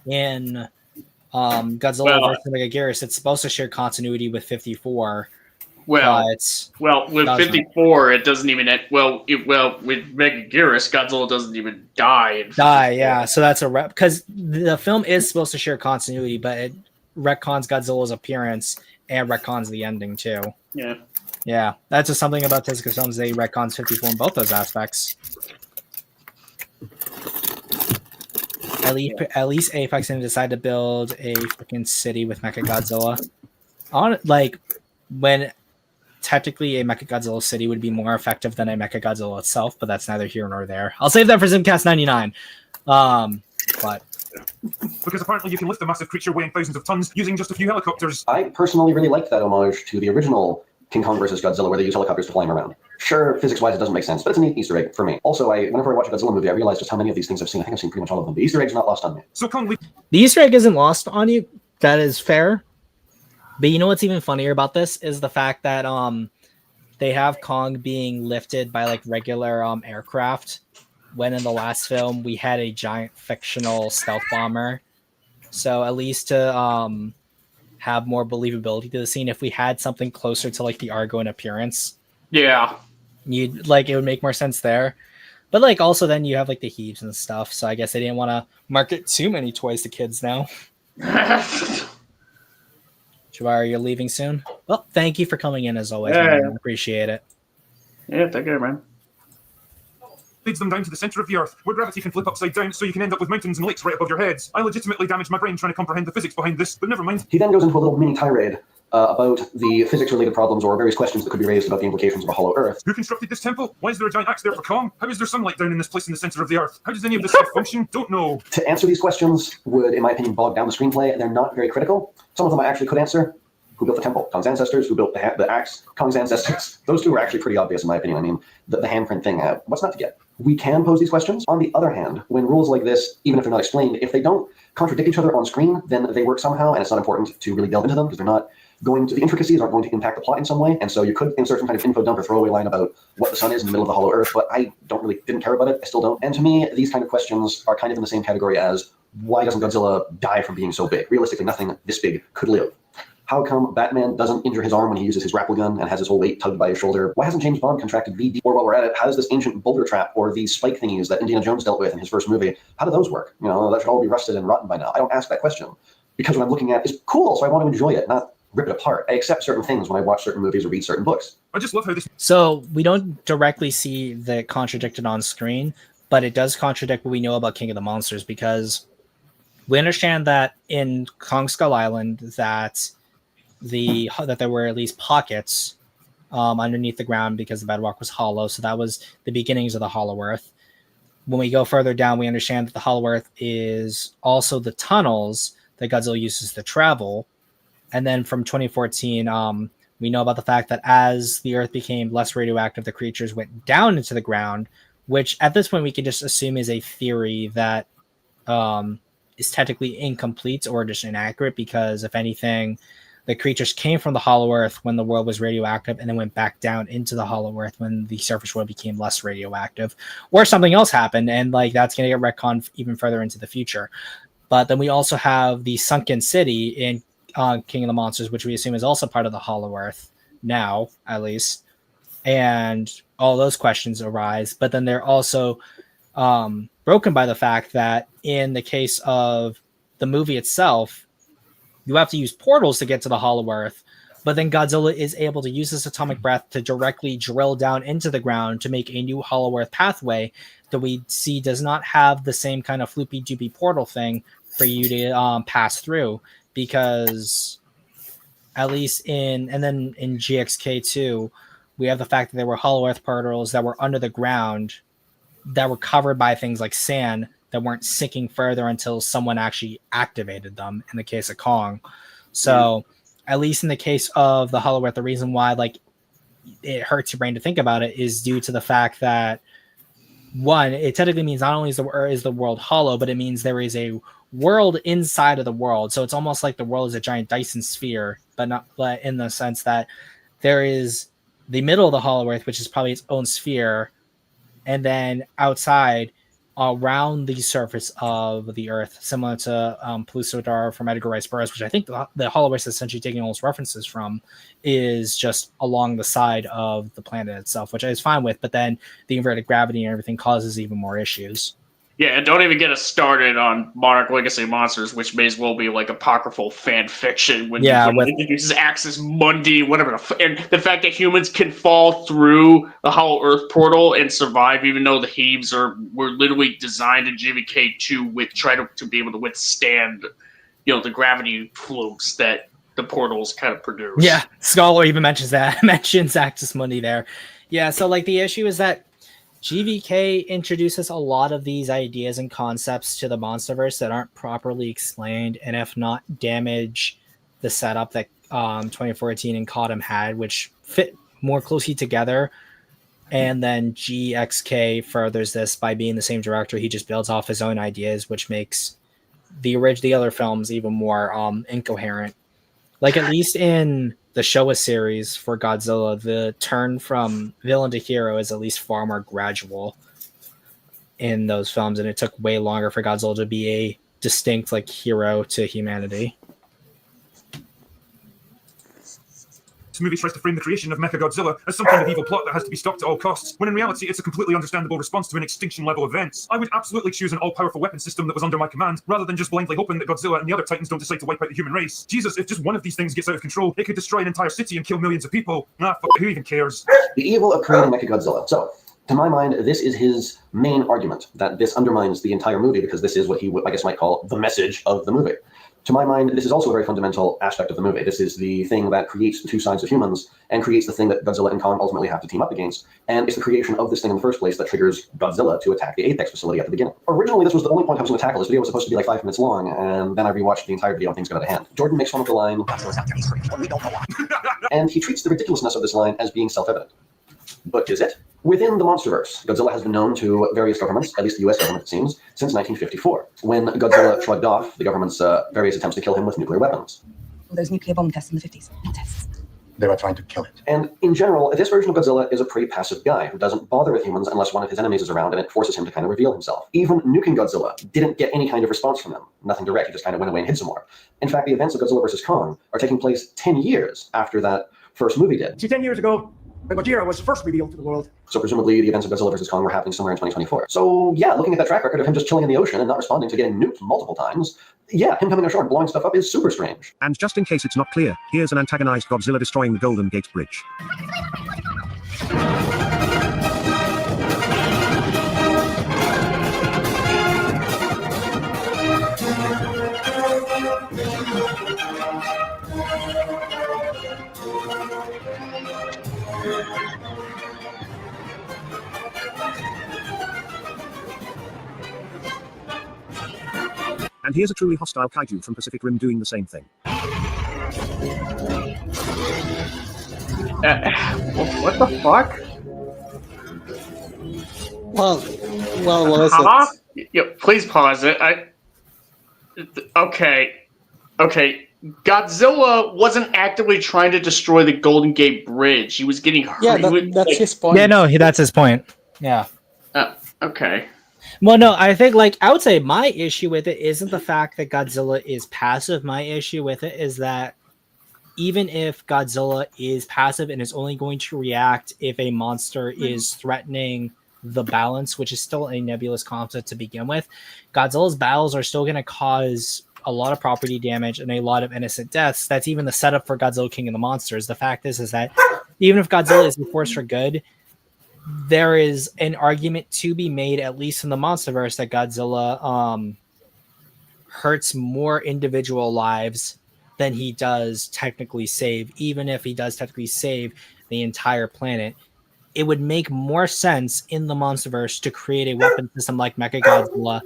Speaker 1: in Godzilla versus Megaguirus, it's supposed to share continuity with 54.
Speaker 3: With 54, it doesn't even. With Megaguirus, Godzilla doesn't even die.
Speaker 1: Yeah. So that's a rep because the film is supposed to share continuity, but it retcons Godzilla's appearance and retcons the ending too. Yeah. That's just something about Tezuka films. They retcons 54 in both those aspects. At least Apex didn't decide to build a freaking city with Mechagodzilla. When technically a Mechagodzilla city would be more effective than a Mechagodzilla itself, but that's neither here nor there. I'll save that for Zimcast 99. But
Speaker 4: because apparently you can lift a massive creature weighing thousands of tons using just a few helicopters.
Speaker 5: I personally really liked that homage to the original King Kong versus Godzilla, where they use helicopters to fly him around. Sure, physics-wise, it doesn't make sense, but it's a neat Easter egg for me. Also, whenever I watch a Godzilla movie, I realize just how many of these things I've seen. I think I've seen pretty much all of them. The Easter egg's not lost on me.
Speaker 4: So Kong,
Speaker 1: the Easter egg isn't lost on you. That is fair. But you know what's even funnier about this is the fact that they have Kong being lifted by like regular aircraft, when in the last film we had a giant fictional stealth bomber. So at least to have more believability to the scene, if we had something closer to like the Argo in appearance, it would make more sense there. But like also then you have like the heaves and stuff. So I guess they didn't want to market too many toys to kids now. Jawari, you're leaving soon? Well, thank you for coming in as always,
Speaker 3: Yeah.
Speaker 1: man. I appreciate it.
Speaker 3: Yeah, take care, man.
Speaker 4: Leads them down to the center of the Earth, where gravity can flip upside down, so you can end up with mountains and lakes right above your heads. I legitimately damaged my brain trying to comprehend the physics behind this, but never mind.
Speaker 5: He then goes into a little mini tirade about the physics-related problems or various questions that could be raised about the implications of a hollow Earth.
Speaker 4: Who constructed this temple? Why is there a giant axe there for Kong? How is there sunlight down in this place in the center of the Earth? How does any of this stuff function? Don't know.
Speaker 5: To answer these questions would, in my opinion, bog down the screenplay. They're not very critical. Some of them I actually could answer. Who built the temple? Kong's ancestors. Who built the axe? Kong's ancestors. Those two are actually pretty obvious, in my opinion. I mean, the handprint thing, what's not to get? We can pose these questions. On the other hand, when rules like this, even if they're not explained, if they don't contradict each other on screen, then they work somehow, and it's not important to really delve into them because they're not going to, the intricacies aren't going to impact the plot in some way. And so you could insert some kind of info dump or throwaway line about what the sun is in the middle of the hollow Earth, but I didn't care about it. I still don't. And to me, these kind of questions are kind of in the same category as why doesn't Godzilla die from being so big? Realistically, nothing this big could live. How come Batman doesn't injure his arm when he uses his grapple gun and has his whole weight tugged by his shoulder? Why hasn't James Bond contracted VD? Or while we're at it, how does this ancient boulder trap or these spike thingies that Indiana Jones dealt with in his first movie, how do those work? You know, that should all be rusted and rotten by now. I don't ask that question because what I'm looking at is cool, so I want to enjoy it, not rip it apart. I accept certain things when I watch certain movies or read certain books.
Speaker 4: I just love how this...
Speaker 1: So we don't directly see the contradicted on screen, but it does contradict what we know about King of the Monsters because we understand that in Kong Skull Island that there were at least pockets underneath the ground because the bedrock was hollow. So that was the beginnings of the Hollow Earth. When we go further down, we understand that the Hollow Earth is also the tunnels that Godzilla uses to travel. And then from 2014, we know about the fact that as the Earth became less radioactive, the creatures went down into the ground, which at this point we can just assume is a theory that is technically incomplete or just inaccurate because, if anything, the creatures came from the Hollow Earth when the world was radioactive and then went back down into the Hollow Earth when the surface world became less radioactive. Or something else happened, and like that's going to get retconned even further into the future. But then we also have the Sunken City in King of the Monsters, which we assume is also part of the Hollow Earth now, at least. And all those questions arise. But then they're also broken by the fact that in the case of the movie itself, you have to use portals to get to the Hollow Earth, but then Godzilla is able to use this atomic breath to directly drill down into the ground to make a new Hollow Earth pathway that we see does not have the same kind of floopy-doopy portal thing for you to pass through, because at least and then in GXK2, we have the fact that there were Hollow Earth portals that were under the ground that were covered by things like sand that weren't sinking further until someone actually activated them in the case of Kong. So at least in the case of the Hollow Earth, the reason why like it hurts your brain to think about it is due to the fact that one, it technically means not only is the world hollow, but it means there is a world inside of the world. So it's almost like the world is a giant Dyson sphere, but not in the sense that there is the middle of the Hollow Earth, which is probably its own sphere, and then outside around the surface of the Earth, similar to Pellucidar from Edgar Rice Burroughs, which I think the Hollow Earth is essentially taking all those references from, is just along the side of the planet itself, which I was fine with, but then the inverted gravity and everything causes even more issues.
Speaker 3: Yeah, and don't even get us started on Monarch Legacy Monsters, which may as well be like apocryphal fan fiction when you introduces Axis Mundi, whatever. And the fact that humans can fall through the Hollow Earth portal and survive, even though the Heaves were literally designed in GVK2 with try to be able to withstand, the gravity flukes that the portals kind of produce.
Speaker 1: Yeah, Scholar even mentions Axis Mundi there. Yeah, so like the issue is that GVK introduces a lot of these ideas and concepts to the Monsterverse that aren't properly explained, and if not, damage the setup that 2014 and Codem had, which fit more closely together. And then GXK furthers this by being the same director. He just builds off his own ideas, which makes the other films even more incoherent. Like at least in the Showa series for Godzilla, the turn from villain to hero is at least far more gradual in those films, and it took way longer for Godzilla to be a distinct like hero to humanity.
Speaker 4: This movie tries to frame the creation of Mechagodzilla as some kind of evil plot that has to be stopped at all costs, when in reality it's a completely understandable response to an extinction-level event. I would absolutely choose an all-powerful weapon system that was under my command, rather than just blindly hoping that Godzilla and the other titans don't decide to wipe out the human race. Jesus, if just one of these things gets out of control, it could destroy an entire city and kill millions of people. Fuck, who even cares?
Speaker 5: The evil of creating Mechagodzilla. So, to my mind, this is his main argument, that this undermines the entire movie because this is what he, I guess, might call the message of the movie. To my mind, this is also a very fundamental aspect of the movie. This is the thing that creates the two sides of humans and creates the thing that Godzilla and Kong ultimately have to team up against. And it's the creation of this thing in the first place that triggers Godzilla to attack the Apex facility at the beginning. Originally, this was the only point I was going to tackle. This video was supposed to be like 5 minutes long, and then I rewatched the entire video and things got out of hand. Jordan makes fun of the line, Godzilla's out there, he's free, we don't know why. And he treats the ridiculousness of this line as being self-evident. But is it? Within the MonsterVerse, Godzilla has been known to various governments, at least the US government it seems, since 1954, when Godzilla shrugged off the government's various attempts to kill him with nuclear weapons.
Speaker 9: Well, those nuclear bomb tests in the 50s. Tests.
Speaker 10: They were trying to kill it.
Speaker 5: And in general, this version of Godzilla is a pretty passive guy who doesn't bother with humans unless one of his enemies is around and it forces him to kind of reveal himself. Even nuking Godzilla didn't get any kind of response from him. Nothing direct, he just kind of went away and hid some more. In fact, the events of Godzilla vs. Kong are taking place 10 years after that first movie did.
Speaker 11: See, 10 years ago, when Gojira was first revealed to the world.
Speaker 5: So presumably the events of Godzilla vs. Kong were happening somewhere in 2024. So yeah, looking at that track record of him just chilling in the ocean and not responding to getting nuked multiple times, yeah, him coming ashore and blowing stuff up is super strange.
Speaker 12: And just in case it's not clear, here's an antagonized Godzilla destroying the Golden Gate Bridge. And here's a truly hostile kaiju from Pacific Rim doing the same thing.
Speaker 3: What the fuck?
Speaker 8: Well, what is it?
Speaker 3: Yeah, please pause it. Okay. Godzilla wasn't actively trying to destroy the Golden Gate Bridge. He was getting hurt.
Speaker 8: Yeah, that's his point.
Speaker 1: Yeah, no, that's his point. Yeah.
Speaker 3: Okay.
Speaker 1: Well, no, I think, like, I would say my issue with it isn't the fact that Godzilla is passive. My issue with it is that even if Godzilla is passive and is only going to react if a monster is threatening the balance, which is still a nebulous concept to begin with, Godzilla's battles are still going to cause a lot of property damage and a lot of innocent deaths. That's even the setup for Godzilla King of the Monsters. The fact is that even if Godzilla is a force for good, there is an argument to be made, at least in the MonsterVerse, that Godzilla hurts more individual lives than he does technically save. Even if he does technically save the entire planet, it would make more sense in the MonsterVerse to create a weapon system like Mechagodzilla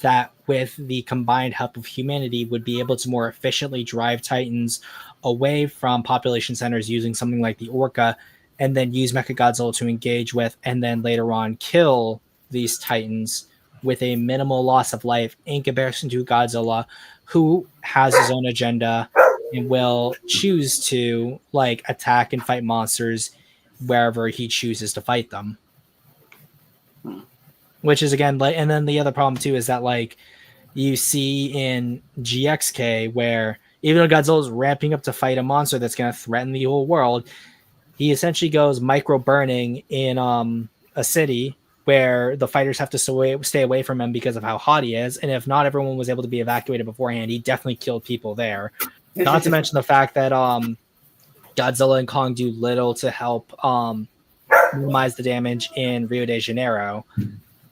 Speaker 1: that, with the combined help of humanity, would be able to more efficiently drive Titans away from population centers using something like the Orca, and then use Mechagodzilla to engage with, and then later on kill these Titans with a minimal loss of life in comparison to Godzilla, who has his own agenda and will choose to, like, attack and fight monsters wherever he chooses to fight them. Which is, again, like, and then the other problem too is that, like, you see in GXK where even though Godzilla is ramping up to fight a monster that's going to threaten the whole world, he essentially goes micro burning in a city where the fighters have to stay away from him because of how hot he is. And if not everyone was able to be evacuated beforehand, he definitely killed people there. Not to mention the fact that Godzilla and Kong do little to help minimize the damage in Rio de Janeiro.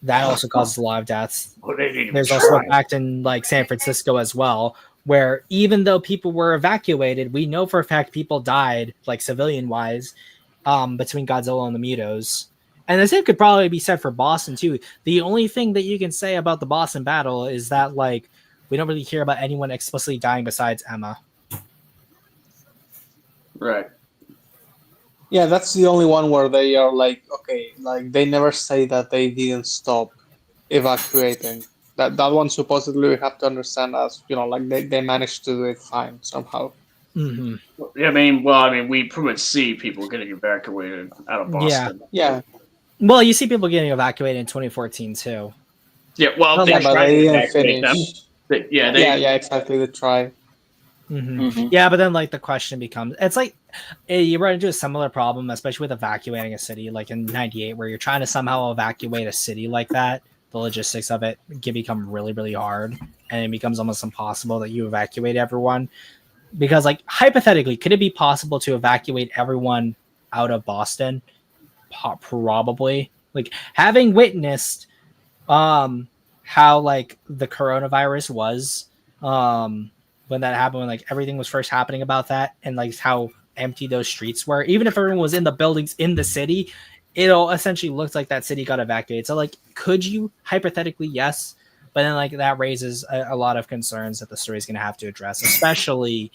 Speaker 1: That also causes a lot of deaths. There's also a fact in, like, San Francisco as well, where even though people were evacuated, we know for a fact people died, like, civilian-wise, between Godzilla and the Mutos. And the same could probably be said for Boston, too. The only thing that you can say about the Boston battle is that, like, we don't really hear about anyone explicitly dying besides Emma.
Speaker 3: Right.
Speaker 8: Yeah, that's the only one where they are like, okay, like, they never say that they didn't stop evacuating. That one supposedly we have to understand as, you know, like, they managed to do it fine somehow.
Speaker 1: Mm-hmm.
Speaker 3: I mean, we pretty much see people getting evacuated out of Boston.
Speaker 8: Yeah.
Speaker 1: Well, you see people getting evacuated in 2014 too.
Speaker 3: Yeah, well,
Speaker 8: But they didn't finish.
Speaker 3: them. Yeah,
Speaker 8: exactly. They try.
Speaker 1: Yeah, but then like the question becomes, it's like you run into a similar problem, especially with evacuating a city, like in '98, where you're trying to somehow evacuate a city like that. The logistics of it can become really, really hard, and it becomes almost impossible that you evacuate everyone. Because, like, hypothetically, could it be possible to evacuate everyone out of Boston? Probably. Like, having witnessed how like the coronavirus was when that happened, when like everything was first happening about that, and like how empty those streets were, even if everyone was in the buildings in the city, it'll essentially looks like that city got evacuated. So like, could you hypothetically? Yes, but then like that raises a lot of concerns that the story is going to have to address, especially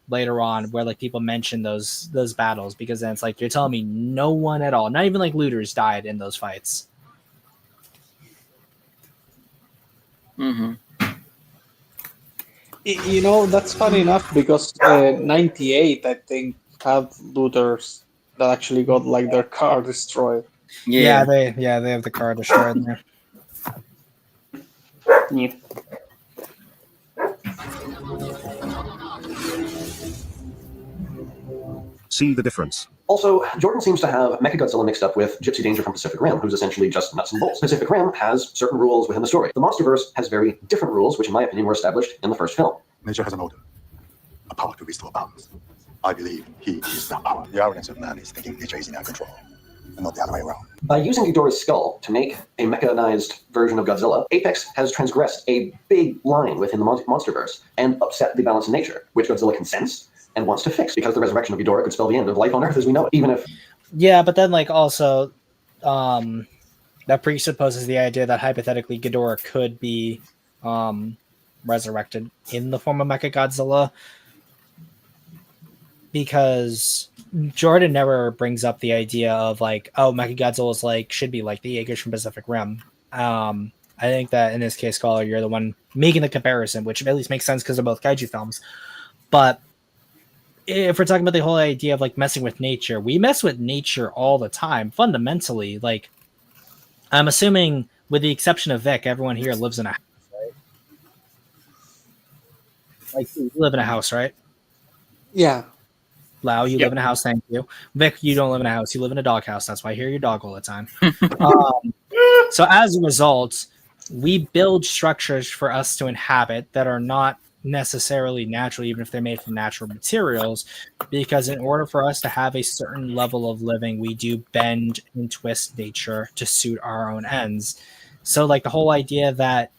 Speaker 1: later on, where like people mention those battles, because then it's like you're telling me no one at all, not even like looters, died in those fights.
Speaker 8: You know, that's funny enough because 98, I think, had looters that actually got like their car destroyed.
Speaker 1: Yeah, they have the car destroyed there.
Speaker 8: Yeah.
Speaker 12: See the difference.
Speaker 5: Also, Jordan seems to have Mechagodzilla mixed up with Gypsy Danger from Pacific Rim, who's essentially just nuts and bolts. Pacific Rim has certain rules within the story. The Monsterverse has very different rules, which in my opinion were established in the first film.
Speaker 10: Nature has an order, a power to restore balance. I believe he is that power. The arrogance of man is thinking nature is in our control, and not the other way around.
Speaker 5: By using Ghidorah's skull to make a mechanized version of Godzilla, Apex has transgressed a big line within the Monsterverse and upset the balance in nature, which Godzilla can sense and wants to fix, because the resurrection of Ghidorah could spell the end of life on Earth as we know it, even if...
Speaker 1: Yeah, but then like also that presupposes the idea that hypothetically Ghidorah could be resurrected in the form of Mechagodzilla, because Jordan never brings up the idea of like, oh, Mechagodzilla is like, should be like the Jaegers from Pacific Rim. I think that in this case, Scholar, you're the one making the comparison, which at least makes sense because they're both kaiju films. But if we're talking about the whole idea of like messing with nature, we mess with nature all the time. Fundamentally, like, I'm assuming, with the exception of Vic, everyone here lives in a house, right? Like, you live in a house, right?
Speaker 8: Yeah.
Speaker 1: Lau, you live in a house, thank you. Vic, you don't live in a house. You live in a doghouse. That's why I hear your dog all the time. So as a result, we build structures for us to inhabit that are not necessarily natural, even if they're made from natural materials, because in order for us to have a certain level of living, we do bend and twist nature to suit our own ends. So like the whole idea that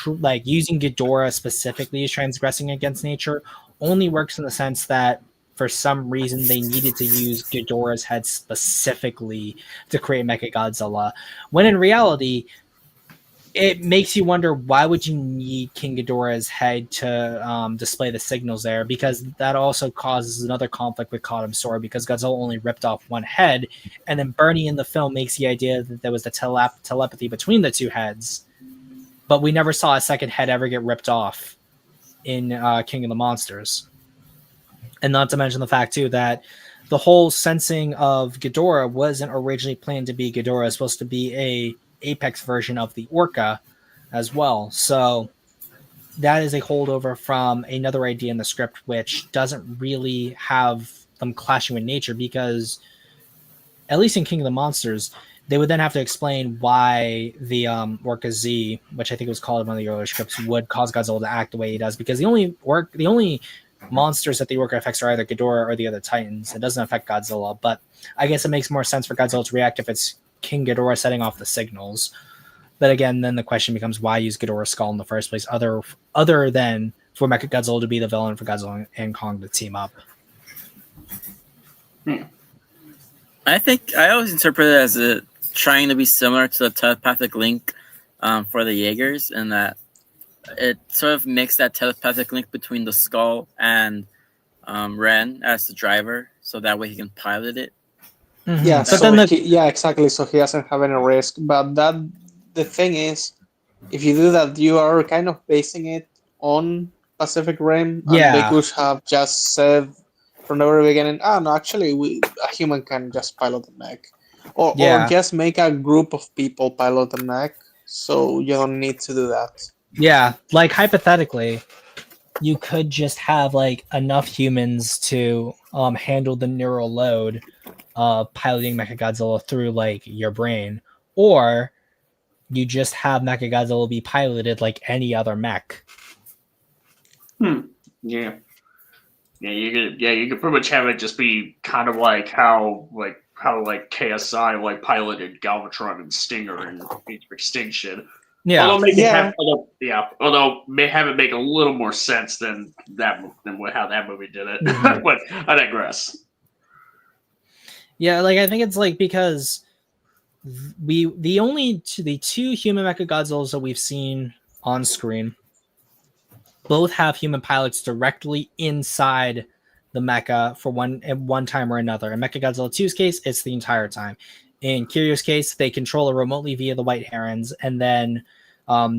Speaker 1: like using Ghidorah specifically is transgressing against nature only works in the sense that for some reason they needed to use Ghidorah's head specifically to create Mechagodzilla, when in reality it makes you wonder, why would you need King Ghidorah's head to display the signals there? Because that also causes another conflict with Kottam's sword, because Godzilla only ripped off one head, and then Bernie in the film makes the idea that there was the telepathy between the two heads, but we never saw a second head ever get ripped off in King of the Monsters. And not to mention the fact, too, that the whole sensing of Ghidorah wasn't originally planned to be Ghidorah. It's supposed to be a Apex version of the Orca as well. So that is a holdover from another idea in the script, which doesn't really have them clashing with nature, because at least in King of the Monsters, they would then have to explain why the Orca Z, which I think was called in one of the earlier scripts, would cause Godzilla to act the way he does, because the only monsters that the Orca affects are either Ghidorah or the other Titans. It doesn't affect Godzilla, but I guess it makes more sense for Godzilla to react if it's King Ghidorah setting off the signals. But again, then the question becomes, why use Ghidorah's skull in the first place, other than for Mechagodzilla to be the villain, for Godzilla and Kong to team up?
Speaker 2: I think I always interpret it as trying to be similar to the telepathic link for the Jaegers, and that it sort of makes that telepathic link between the skull and Ren as the driver, so that way he can pilot it.
Speaker 8: Mm-hmm. Yeah, but so then exactly. So he doesn't have any risk. But the thing is, if you do that, you are kind of basing it on Pacific Rim. And they could have just said from the very beginning, no, actually, a human can just pilot the mech. Or just make a group of people pilot the mech, so you don't need to do that.
Speaker 1: Yeah, like hypothetically, you could just have like enough humans to handle the neural load of piloting Mechagodzilla through like your brain, or you just have Mechagodzilla be piloted like any other mech.
Speaker 3: Yeah. Yeah, you could pretty much have it just be kind of like how KSI like piloted Galvatron and Stinger in Age of Extinction.
Speaker 1: Yeah.
Speaker 3: Although
Speaker 8: Yeah.
Speaker 3: although may have it make a little more sense than how that movie did it.
Speaker 1: Mhm.
Speaker 3: But I digress.
Speaker 1: Yeah, like I think it's like because the two human Mechagodzillas that we've seen on screen both have human pilots directly inside the mecha for one time or another. In Mechagodzilla 2's case, it's the entire time. In Kiryu's case, they control it remotely via the White Herons, and then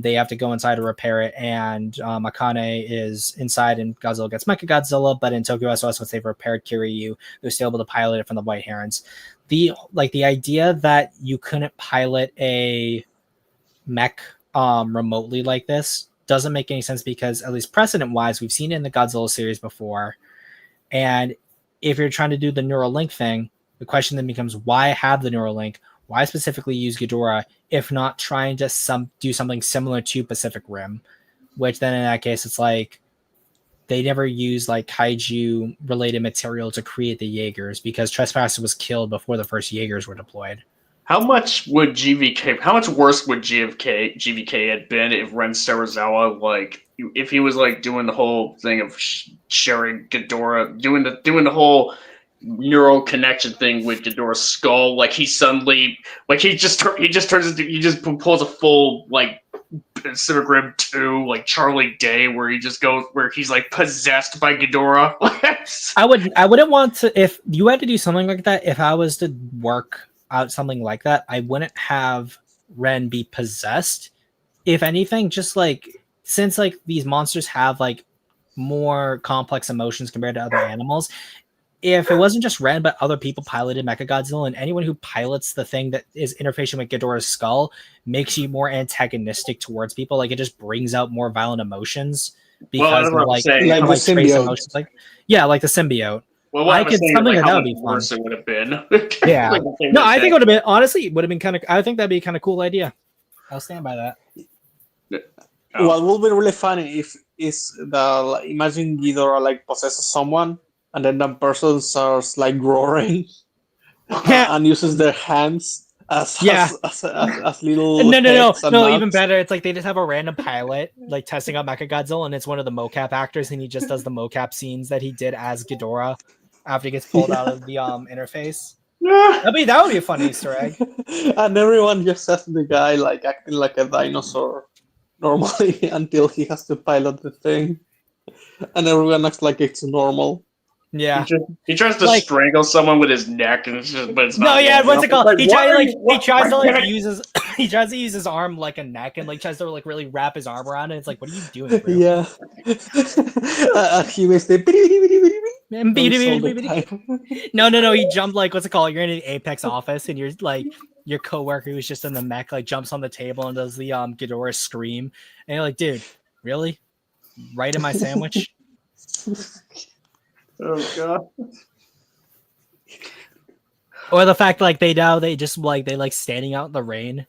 Speaker 1: they have to go inside to repair it. And Akane is inside, and Godzilla gets Mechagodzilla. But in Tokyo SOS, once they've repaired Kiryu, they're still able to pilot it from the White Herons. The idea that you couldn't pilot a mech remotely like this doesn't make any sense, because at least precedent wise, we've seen it in the Godzilla series before. And if you're trying to do the neural link thing, the question then becomes, why have the neural link? Why specifically use Ghidorah, if not trying to do something similar to Pacific Rim? Which then in that case, it's like they never used like kaiju related material to create the Jaegers, because Trespasser was killed before the first Jaegers were deployed.
Speaker 3: How much would How much worse would GVK had been if Ren Serizawa, like, if he was like doing the whole thing of sharing Ghidorah, doing the whole neural connection thing with Ghidorah's skull, like he suddenly, like he just pulls a full like Pacific Rim 2, like Charlie Day, where he's like possessed by Ghidorah.
Speaker 1: I wouldn't want to, if you had to do something like that, if I was to work out something like that, I wouldn't have Ren be possessed. If anything, just like, since like these monsters have like more complex emotions compared to other animals, if it wasn't just Ren but other people piloted Mechagodzilla, and anyone who pilots the thing that is interfacing with Ghidorah's skull makes you more antagonistic towards people, like it just brings out more violent emotions because of like
Speaker 8: the symbiote.
Speaker 1: emotions, like like the symbiote.
Speaker 3: Well, what
Speaker 1: I
Speaker 3: I was
Speaker 1: could
Speaker 3: saying,
Speaker 1: something
Speaker 3: like,
Speaker 1: that
Speaker 3: how
Speaker 1: would
Speaker 3: much
Speaker 1: be
Speaker 3: worse
Speaker 1: fun.
Speaker 3: it would have been.
Speaker 1: Yeah.
Speaker 3: Like,
Speaker 1: No, I think it would have been, honestly, it would have been kind of, I think that'd be kind of cool idea. I'll stand by that.
Speaker 8: What would be really funny if is the imagine Ghidorah like possesses someone, and then that person starts like roaring and uses their hands as little heads and
Speaker 1: no,
Speaker 8: mouths.
Speaker 1: even better. It's like they just have a random pilot like testing out Mechagodzilla, and it's one of the mocap actors, and he just does the mocap scenes that he did as Ghidorah after he gets pulled out of the interface. That would be a fun Easter egg.
Speaker 8: And everyone just has the guy like acting like a dinosaur normally until he has to pilot the thing, and everyone acts like it's normal.
Speaker 1: Yeah,
Speaker 3: he tries to strangle someone with his neck, and it's just, but it's not.
Speaker 1: No, yeah, what's it called?
Speaker 3: Like,
Speaker 1: He tries to use his arm like a neck, and like tries to like really wrap his arm around it. It's like, what are you doing, bro?
Speaker 8: Yeah. He was the
Speaker 1: No. He jumped like, what's it called? You're in an Apex office, and you're like, your coworker who's just in the mech like jumps on the table and does the Ghidorah scream, and you're like, dude, really? Right in my sandwich?
Speaker 3: Oh god.
Speaker 1: Or the fact like they just like they like standing out in the rain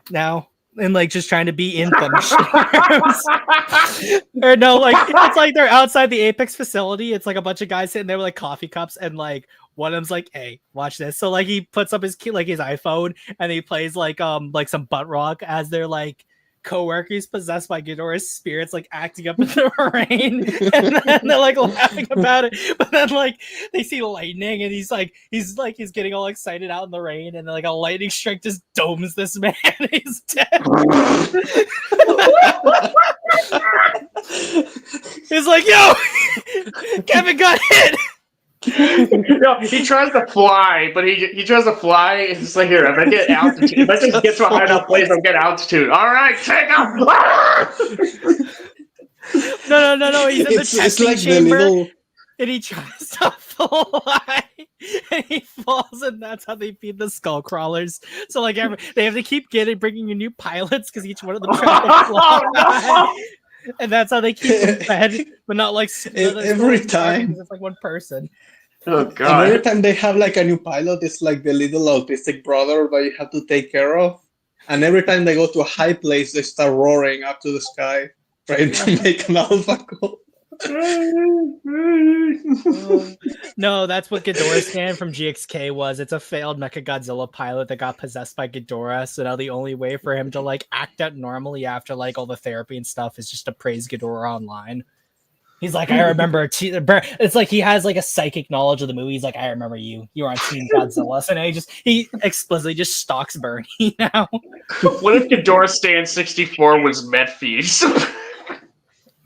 Speaker 1: now and like just trying to be in thunderstorms. Or no, like it's like they're outside the Apex facility. It's like a bunch of guys sitting there with like coffee cups, and like one of them's like, "Hey, watch this." So like he puts up his iPhone and he plays like some butt rock as they're like co-workers possessed by Ghidorah's spirits like acting up in the rain, and then they're like laughing about it, but then like they see lightning and he's getting all excited out in the rain, and then like a lightning strike just domes this man and he's dead. He's like, yo, Kevin got hit.
Speaker 3: He tries to fly, but he tries to fly. It's just like, here, if I get altitude, if I just get to a high enough place, I'll get altitude. All right, take off.
Speaker 1: No. He's in the testing
Speaker 8: like
Speaker 1: chamber, and he tries to fly, and he falls, and that's how they feed the skull crawlers. So like they have to keep bringing you new pilots because each one of them tries to fly. And that's how they keep them fed, but not like
Speaker 8: Every time.
Speaker 1: It's like one person.
Speaker 3: Oh
Speaker 8: And every
Speaker 3: god.
Speaker 8: time they have like a new pilot, it's like the little autistic brother that you have to take care of. And every time they go to a high place, they start roaring up to the sky, trying to make an alpha call.
Speaker 1: No, that's what Ghidorah Scan from GXK was. It's a failed Mechagodzilla pilot that got possessed by Ghidorah. So now the only way for him to like act out normally after like all the therapy and stuff is just to praise Ghidorah online. He's like, I remember. It's like he has like a psychic knowledge of the movie. He's like, I remember you. You were on Team Godzilla. So now he explicitly just stalks Bernie now.
Speaker 3: What if Ghidorah Stand 64 was Metfees?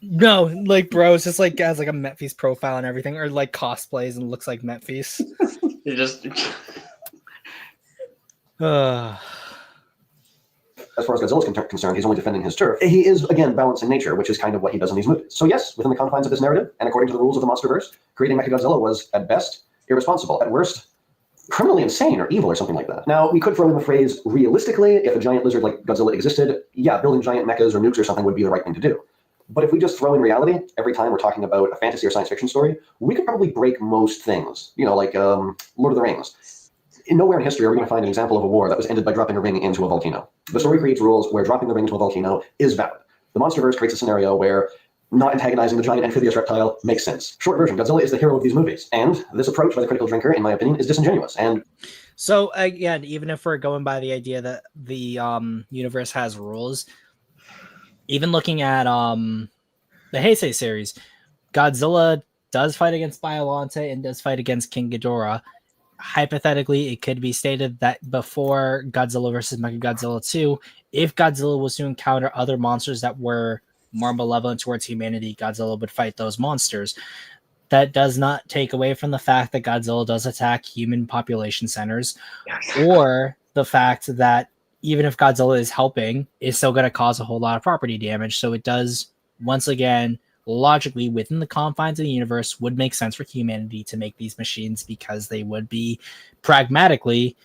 Speaker 1: No, like bro, it's just like has like a Metfees profile and everything, or like cosplays and looks like Metfees.
Speaker 3: It just
Speaker 5: As far as Godzilla's concerned, he's only defending his turf. He is, again, balancing nature, which is kind of what he does in these movies. So yes, within the confines of this narrative, and according to the rules of the MonsterVerse, creating Mechagodzilla was, at best, irresponsible. At worst, criminally insane or evil or something like that. Now, we could throw in the phrase, realistically, if a giant lizard like Godzilla existed, yeah, building giant mechas or nukes or something would be the right thing to do. But if we just throw in reality, every time we're talking about a fantasy or science fiction story, we could probably break most things. You know, like Lord of the Rings. Nowhere in history are we going to find an example of a war that was ended by dropping a ring into a volcano. The story creates rules where dropping the ring into a volcano is valid. The MonsterVerse creates a scenario where not antagonizing the giant amphibious reptile makes sense. Short version, Godzilla is the hero of these movies. And this approach by the critical drinker, in my opinion, is disingenuous. And
Speaker 1: so again, even if we're going by the idea that the universe has rules, even looking at the Heisei series, Godzilla does fight against Biollante and does fight against King Ghidorah. Hypothetically, it could be stated that before Godzilla versus Mechagodzilla 2, if Godzilla was to encounter other monsters that were more malevolent towards humanity, Godzilla would fight those monsters. That does not take away from the fact that Godzilla does attack human population centers, or the fact that even if Godzilla is helping, it's still going to cause a whole lot of property damage. So it does, once again, logically within the confines of the universe, would make sense for humanity to make these machines because they would be pragmatically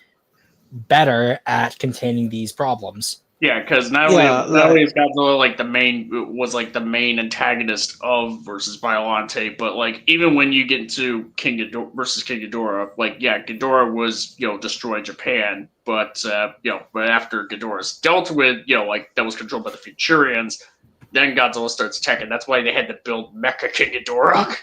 Speaker 1: better at containing these problems.
Speaker 3: Yeah, because not only is Godzilla like the main antagonist of versus Biollante, but like even when you get into King Ghidorah versus King Ghidorah, like yeah, Ghidorah was destroyed Japan, but but after Ghidorah's dealt with, like that was controlled by the Futurians, then Godzilla starts attacking. That's why they had to build Mecha King Ghidorah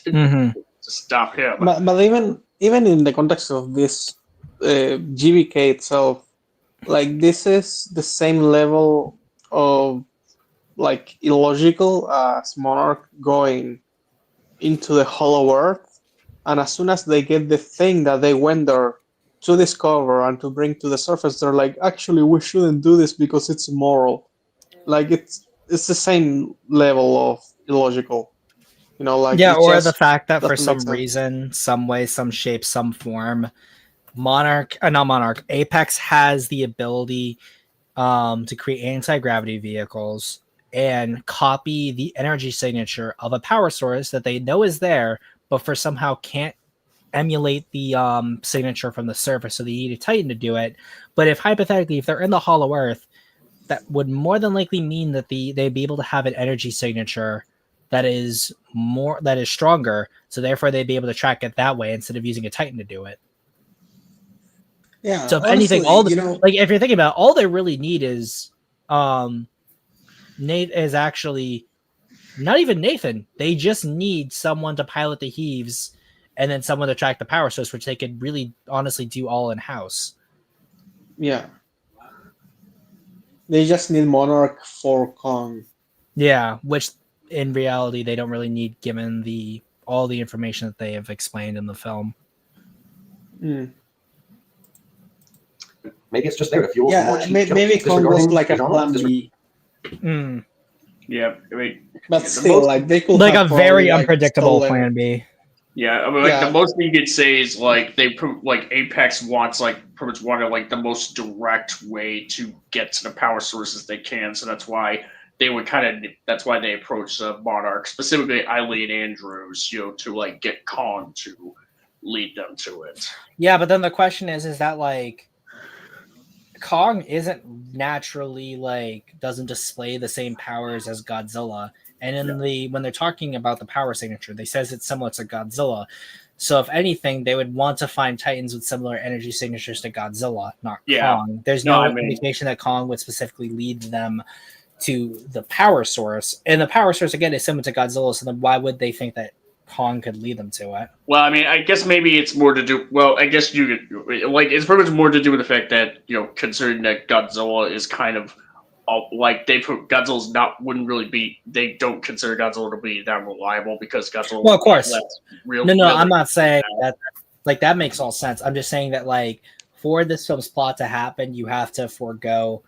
Speaker 3: to stop him.
Speaker 8: But even in the context of this GBK itself, like this is the same level of like illogical as Monarch going into the Hollow Earth, and as soon as they get the thing that they went there to discover and to bring to the surface, they're like, actually, we shouldn't do this because it's immoral. Like it's the same level of illogical, like
Speaker 1: yeah, or the fact that for some reason, some way, some shape, some form, Apex has the ability to create anti-gravity vehicles and copy the energy signature of a power source that they know is there, but for somehow can't emulate the signature from the surface, so they need a Titan to do it. But if hypothetically, if they're in the Hollow Earth, that would more than likely mean that they'd be able to have an energy signature that is stronger, so therefore they'd be able to track it that way instead of using a Titan to do it.
Speaker 8: Yeah.
Speaker 1: So if
Speaker 8: honestly,
Speaker 1: anything, like if you're thinking about it, all they really need is Nate is actually not even Nathan. They just need someone to pilot the heaves and then someone to track the power source, which they could really honestly do all in house.
Speaker 8: Yeah. They just need Monarch for Kong.
Speaker 1: Yeah, which in reality they don't really need, given all the information that they have explained in the film.
Speaker 8: Mm.
Speaker 5: Maybe it's just there to fuel.
Speaker 8: Yeah, maybe Kong was like a plan B.
Speaker 3: Yeah, I mean,
Speaker 8: but still, like they could
Speaker 1: like
Speaker 8: have
Speaker 1: a very
Speaker 8: probably,
Speaker 1: unpredictable plan B.
Speaker 3: Yeah, I mean, like the most thing you could say is like Apex wants pretty much wanted like the most direct way to get to the power sources they can. So that's why they would that's why they approached Monarch, specifically Eileen Andrews, to like get Kong to lead them to it.
Speaker 1: Yeah, but then the question is that like Kong isn't naturally doesn't display the same powers as Godzilla. And when they're talking about the power signature, they says it's similar to Godzilla. So if anything, they would want to find Titans with similar energy signatures to Godzilla, not Kong. There's no indication that Kong would specifically lead them to the power source. And the power source, again, is similar to Godzilla, so then why would they think that Kong could lead them to it?
Speaker 3: Well, I mean, I guess maybe it's more to do. Well, I guess you could it's pretty much more to do with the fact that considering that Godzilla is kind of Godzilla's wouldn't really be. They don't consider Godzilla to be that reliable because Godzilla.
Speaker 1: Well, of course.
Speaker 3: No,
Speaker 1: I'm not saying that. That makes all sense. I'm just saying that for this film's plot to happen, you have to forego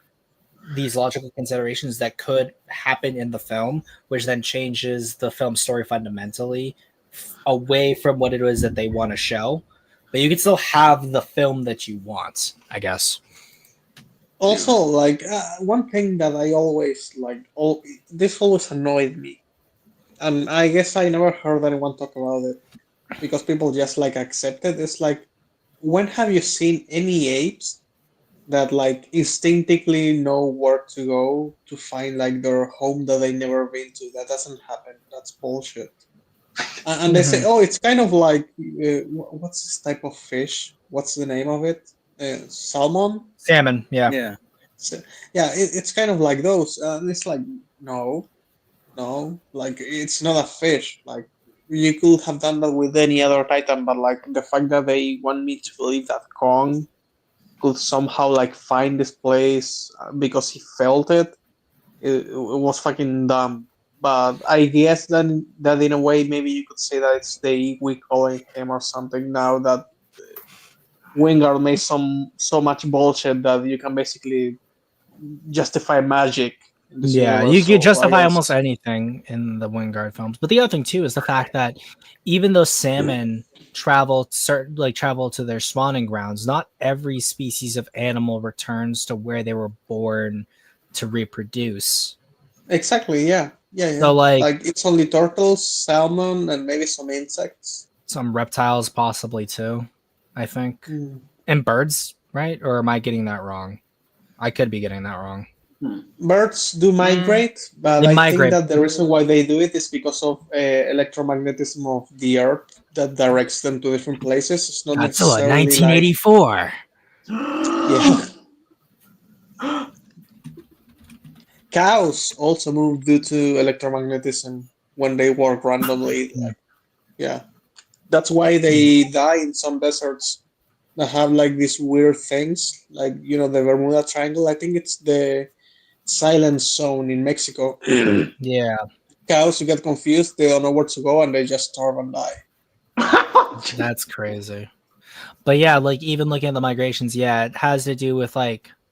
Speaker 1: these logical considerations that could happen in the film, which then changes the film's story fundamentally away from what it is that they want to show. But you can still have the film that you want, I guess.
Speaker 8: Also, one thing that I always this always annoyed me, and I guess I never heard anyone talk about it because people just accept it. It's when have you seen any apes that instinctively know where to go to find their home that they never been to? That doesn't happen. That's bullshit. And they say, oh, it's kind of what's this type of fish? What's the name of it? Salmon?
Speaker 1: Salmon, yeah.
Speaker 8: So, it's kind of like those. And it's no, it's not a fish. You could have done that with any other Titan, but the fact that they want me to believe that Kong could somehow find this place because he felt it, it was fucking dumb. But I guess that in a way maybe you could say that it's the we calling him or something now that Wingard made so much bullshit that you can basically justify magic.
Speaker 1: Yeah, you could justify almost anything in the Wingard films. But the other thing too is the fact that even though salmon travel to their spawning grounds, not every species of animal returns to where they were born to reproduce.
Speaker 8: Exactly, yeah.
Speaker 1: So
Speaker 8: it's only turtles, salmon, and maybe some insects.
Speaker 1: Some reptiles possibly too, I think. And birds, right? Or am I getting that wrong? I could be getting that wrong.
Speaker 8: Birds do migrate, but I think that the reason why they do it is because of electromagnetism of the Earth that directs them to different places. It's not necessarily
Speaker 1: 1984.
Speaker 8: Yeah. Cows also move due to electromagnetism when they walk randomly. That's why they die in some deserts that have these weird things, the Bermuda Triangle. I think it's the silence zone in Mexico.
Speaker 1: Yeah.
Speaker 8: Cows who get confused, they don't know where to go, and they just starve and die.
Speaker 1: That's crazy. But yeah, even looking at the migrations, it has to do with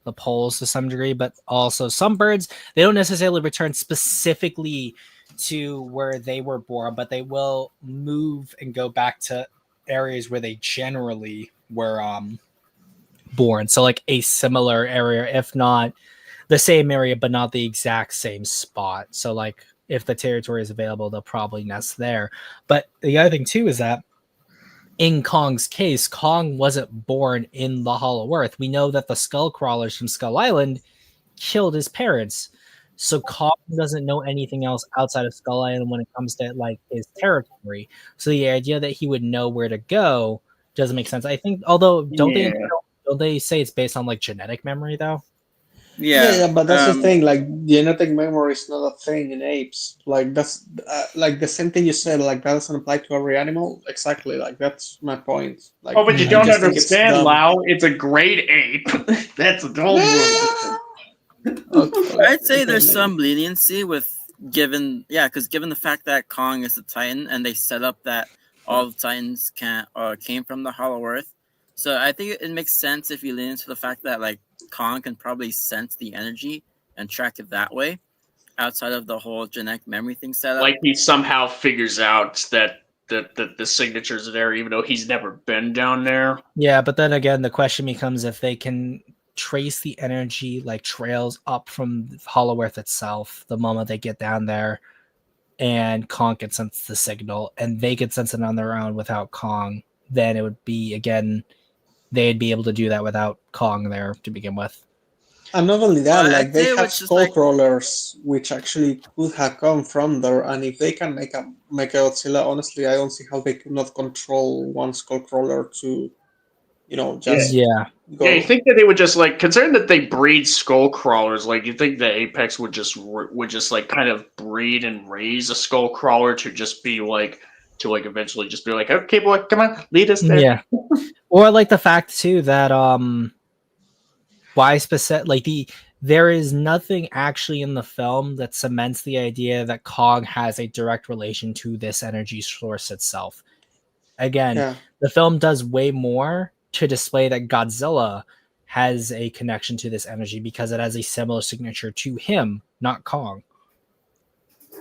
Speaker 1: the poles to some degree, but also some birds, they don't necessarily return specifically to where they were born, but they will move and go back to areas where they generally were born. So a similar area, if not the same area, but not the exact same spot. So if the territory is available, they'll probably nest there. But the other thing too is that in Kong's case, Kong wasn't born in the Hollow Earth. We know that the skull crawlers from Skull Island killed his parents. So Kong doesn't know anything else outside of Skull Island when it comes to his territory. So the idea that he would know where to go doesn't make sense. I think, although don't they say it's based on genetic memory though?
Speaker 8: Yeah, but that's the thing. Genetic memory is not a thing in apes. That's the same thing you said. That doesn't apply to every animal. Exactly. That's my point.
Speaker 3: But you don't understand, Lau. It's a great ape. That's a whole
Speaker 2: world. I'd say there's some leniency given the fact that Kong is a Titan and they set up that all the Titans came from the Hollow Earth. So I think it makes sense if you lean into the fact that Kong can probably sense the energy and track it that way, outside of the whole genetic memory thing set up.
Speaker 3: He somehow figures out that the signatures are there, even though he's never been down there.
Speaker 1: Yeah, but then again, the question becomes if they can trace the energy trails up from Hollow Earth itself the moment they get down there, and Kong can sense the signal, and they could sense it on their own without Kong, then it would be, again, they'd be able to do that without Kong there to begin with.
Speaker 8: And not only that,
Speaker 2: Well,
Speaker 8: like
Speaker 2: I'd
Speaker 8: they
Speaker 2: say it
Speaker 8: have
Speaker 2: was just
Speaker 8: skull
Speaker 2: like
Speaker 8: crawlers, which actually could have come from there. And if they can make a Godzilla, honestly, I don't see how they could not control one skull crawler to, just
Speaker 1: Yeah.
Speaker 8: go.
Speaker 3: Yeah, you think that they would just like, considering that they breed skull crawlers, like you think that Apex would just like kind of breed and raise a skull crawler to just be like eventually just be like, okay, boy, come on, lead us there.
Speaker 1: Yeah. Or like the fact too that why specific like there is nothing actually in the film that cements the idea that Kong has a direct relation to this energy source itself. Again,
Speaker 8: Yeah.
Speaker 1: the film does way more to display that Godzilla has a connection to this energy because it has a similar signature to him, not Kong.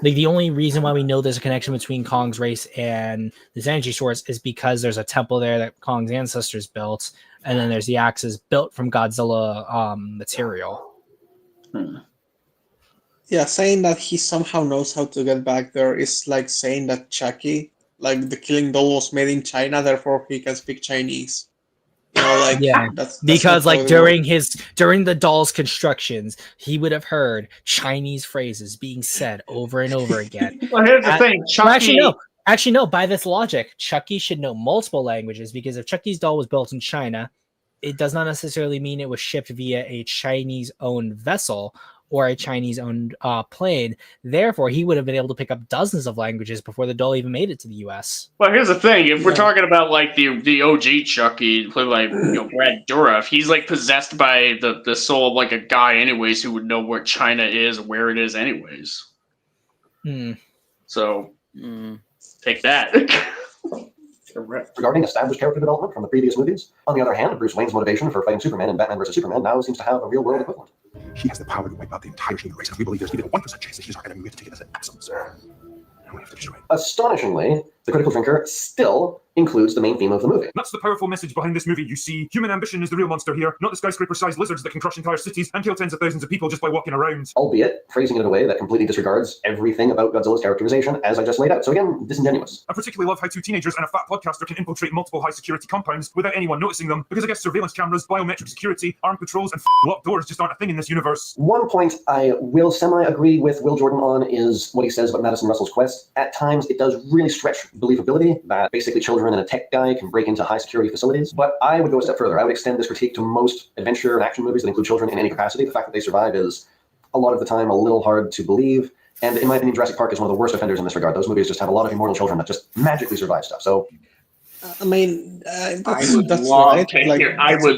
Speaker 1: Like the only reason why we know there's a connection between Kong's race and this energy source is because there's a temple there that Kong's ancestors built, and then there's the axes built from Godzilla material.
Speaker 8: Yeah, saying that he somehow knows how to get back there is like saying that Chucky, like the killing doll, was made in China, therefore he can speak Chinese.
Speaker 1: Yeah,
Speaker 8: that's
Speaker 1: because
Speaker 8: not how
Speaker 1: like
Speaker 8: it
Speaker 1: during the doll's constructions, he would have heard Chinese phrases being said over and over again.
Speaker 3: Well, here's the thing, Chucky.
Speaker 1: Actually, no. By this logic, Chucky should know multiple languages because if Chucky's doll was built in China, it does not necessarily mean it was shipped via a Chinese-owned vessel or a Chinese-owned plane. Therefore, he would have been able to pick up dozens of languages before the doll even made it to the U.S.
Speaker 3: Well, here's the thing: if we're talking about like the OG Chucky, played by Brad Dourif, he's like possessed by the soul of like a guy, anyways, who would know where China is, where it is, anyways. So take that.
Speaker 5: Regarding established character development from the previous movies, on the other hand, Bruce Wayne's motivation for fighting Superman in Batman vs. Superman now seems to have a real-world equivalent.
Speaker 10: He has the power to wipe out the entire human race, and we believe there's even a 1% chance that he's our enemy. We have to take it as an absolute certainty. And we have to destroy it.
Speaker 5: Astonishingly, The Critical Drinker still includes the main theme of the movie.
Speaker 4: That's the powerful message behind this movie. You see, human ambition is the real monster here, not the skyscraper-sized lizards that can crush entire cities and kill tens of thousands of people just by walking around.
Speaker 5: Albeit phrasing it in a way that completely disregards everything about Godzilla's characterization, as I just laid out. So again, disingenuous.
Speaker 4: I particularly love how two teenagers and a fat podcaster can infiltrate multiple high-security compounds without anyone noticing them, because I guess surveillance cameras, biometric security, armed patrols, and locked doors just aren't a thing in this universe.
Speaker 5: One point I will semi-agree with Will Jordan on is what he says about Madison Russell's quest. At times, it does really stretch believability that basically children and a tech guy can break into high-security facilities, but I would go a step further. I would extend this critique to most adventure and action movies that include children in any capacity. The fact that they survive is, a lot of the time, a little hard to believe, and in my opinion, Jurassic Park is one of the worst offenders in this regard. Those movies just have a lot of immortal children that just magically survive stuff, so...
Speaker 8: I mean,
Speaker 3: I would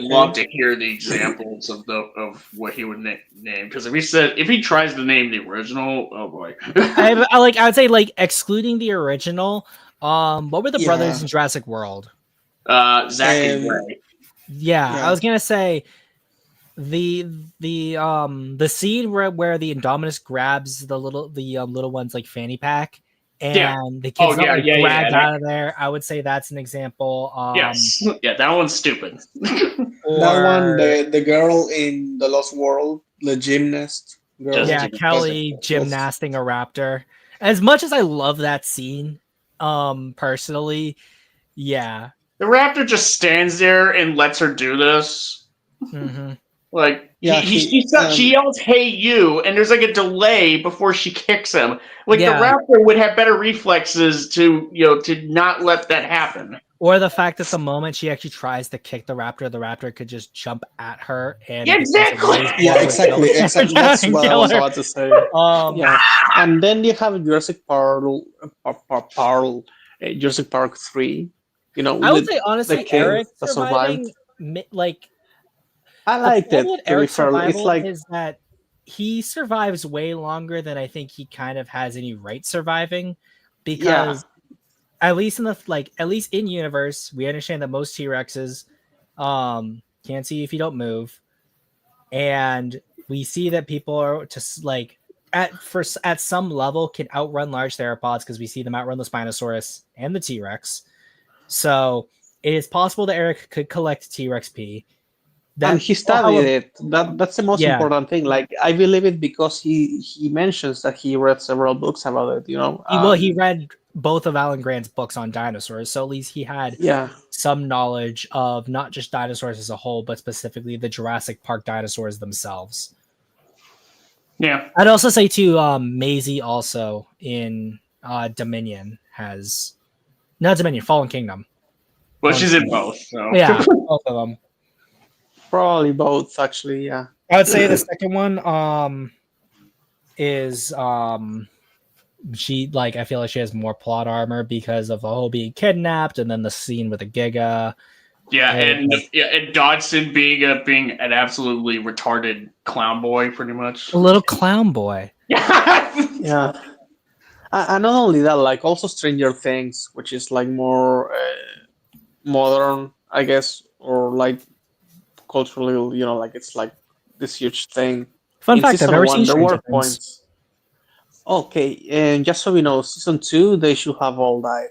Speaker 3: love to hear the examples of what he would name, because if he tries to name the original, oh boy.
Speaker 1: I would say like excluding the original. What were the brothers in Jurassic World?
Speaker 3: Zach and Ray.
Speaker 1: Yeah, I was gonna say the scene where the Indominus grabs the little one's like fanny pack. And the kids grabbed out of there. I would say that's an example.
Speaker 3: Yes, yeah, that one's stupid.
Speaker 8: That one, the girl in the Lost World, the gymnast girl.
Speaker 1: Yeah, Kelly gymnasting a raptor. As much as I love that scene, personally, yeah,
Speaker 3: the raptor just stands there and lets her do this.
Speaker 1: Mm-hmm.
Speaker 3: Like,
Speaker 8: yeah,
Speaker 3: she yells, "Hey, you!" and there's like a delay before she kicks him. Like the raptor would have better reflexes to not let that happen.
Speaker 1: Or the fact that the moment she actually tries to kick the raptor could just jump at her and
Speaker 8: exactly. That's what I was about to say. And then you have Jurassic Park 3.
Speaker 1: I would say honestly, Eric surviving, like.
Speaker 8: I liked it.
Speaker 1: Eric's survival is that he survives way longer than I think he kind of has any right surviving, because at least in universe, we understand that most T-Rexes can't see if you don't move, and we see that people are just like at some level can outrun large theropods because we see them outrun the Spinosaurus and the T-Rex. So it is possible that Eric could collect T-Rex P.
Speaker 8: And he studied it. That's the most important thing. Like, I believe it because he mentions that he read several books about it.
Speaker 1: He read both of Alan Grant's books on dinosaurs, so at least he had some knowledge of not just dinosaurs as a whole, but specifically the Jurassic Park dinosaurs themselves.
Speaker 3: Yeah.
Speaker 1: I'd also say too, Maisie also in Dominion has not Dominion, Fallen Kingdom.
Speaker 3: Well, she's in both. So.
Speaker 1: Yeah, both of them.
Speaker 8: Probably both, actually. Yeah.
Speaker 1: I would say the second one is she like I feel like she has more plot armor because of the whole being kidnapped and then the scene with the Giga.
Speaker 3: Yeah, and Dodson being an absolutely retarded clown boy, pretty much.
Speaker 1: A little clown boy.
Speaker 8: Yeah. And not only that, like also Stranger Things, which is like more modern, I guess, or like culturally, you know, like it's like this huge thing.
Speaker 1: Fun
Speaker 8: In
Speaker 1: fact, I've
Speaker 8: season
Speaker 1: never
Speaker 8: one,
Speaker 1: seen
Speaker 8: there
Speaker 1: Stranger
Speaker 8: were
Speaker 1: Things.
Speaker 8: points. Okay, and just so we know, season 2 they should have all died.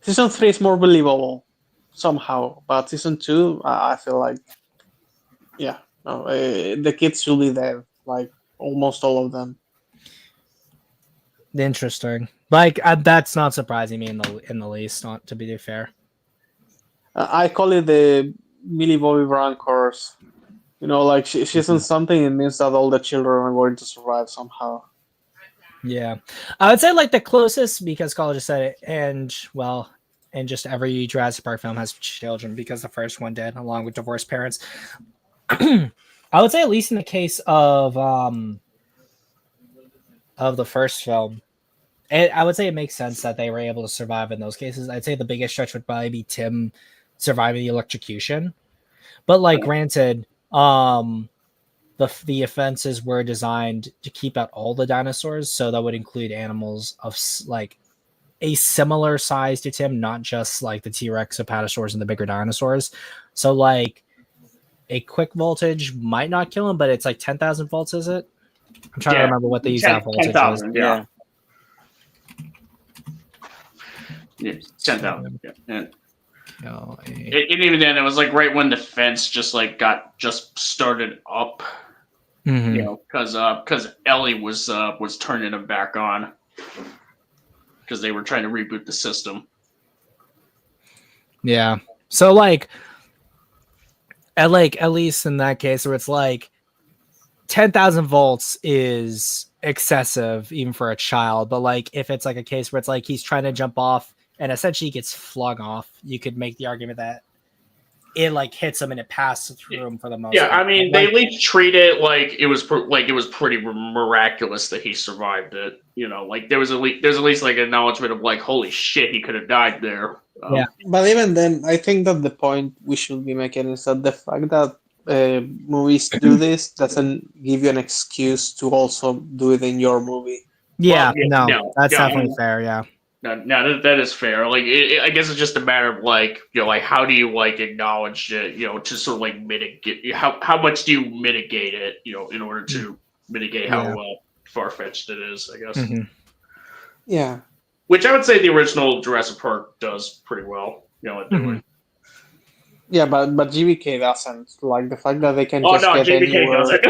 Speaker 8: Season 3 is more believable somehow, but season 2, I feel like, yeah, no, the kids should be dead, like almost all of them.
Speaker 1: Interesting. Like that's not surprising me in the least. Not to be fair.
Speaker 8: I call it the Millie Bobby Brown curse. You know, like she's in something, it means that all the children are going to survive somehow.
Speaker 1: Yeah, I would say like the closest, because Carl just said it, and just every Jurassic Park film has children because the first one did, along with divorced parents. I would say at least in the case of the first film, I would say it makes sense that they were able to survive in those cases. I'd say the biggest stretch would probably be Tim surviving the electrocution, but like granted, the offenses were designed to keep out all the dinosaurs, so that would include animals of like a similar size to Tim, not just like the T-Rex, Apatosaurs, and the bigger dinosaurs. So like a quick voltage might not kill him, but it's like 10,000 volts, is it? I'm trying to remember what the exact voltage
Speaker 3: 10,000,
Speaker 1: is.
Speaker 3: yeah. 10,000. Yeah. And even then, it was like right when the fence just started up.
Speaker 1: Mm-hmm.
Speaker 3: You know, because Ellie was turning them back on because they were trying to reboot the system.
Speaker 1: Yeah. So like at least in that case where it's like 10,000 volts is excessive even for a child, but like if it's like a case where it's like he's trying to jump off and essentially gets flung off, you could make the argument that it like hits him and it passes through him for the most part.
Speaker 3: I mean, they at least treat it like it was pretty miraculous that he survived it. You know, like there's at least like acknowledgement of like, holy shit, he could have died there.
Speaker 1: Yeah,
Speaker 8: but even then, I think that the point we should be making is that the fact that movies do this doesn't give you an excuse to also do it in your movie.
Speaker 1: Yeah, that's definitely fair. Yeah.
Speaker 3: No, that is fair. Like, I guess it's just a matter of like, you know, like how do you like acknowledge it, you know, to sort of like mitigate how much do you mitigate it, you know, in order to mitigate how far-fetched it is, I guess.
Speaker 1: Mm-hmm.
Speaker 8: Yeah.
Speaker 3: Which I would say the original Jurassic Park does pretty well, you know, at doing.
Speaker 8: Yeah, but GBK doesn't. Like the fact that they can
Speaker 3: get GBK
Speaker 8: anywhere.
Speaker 3: doesn't.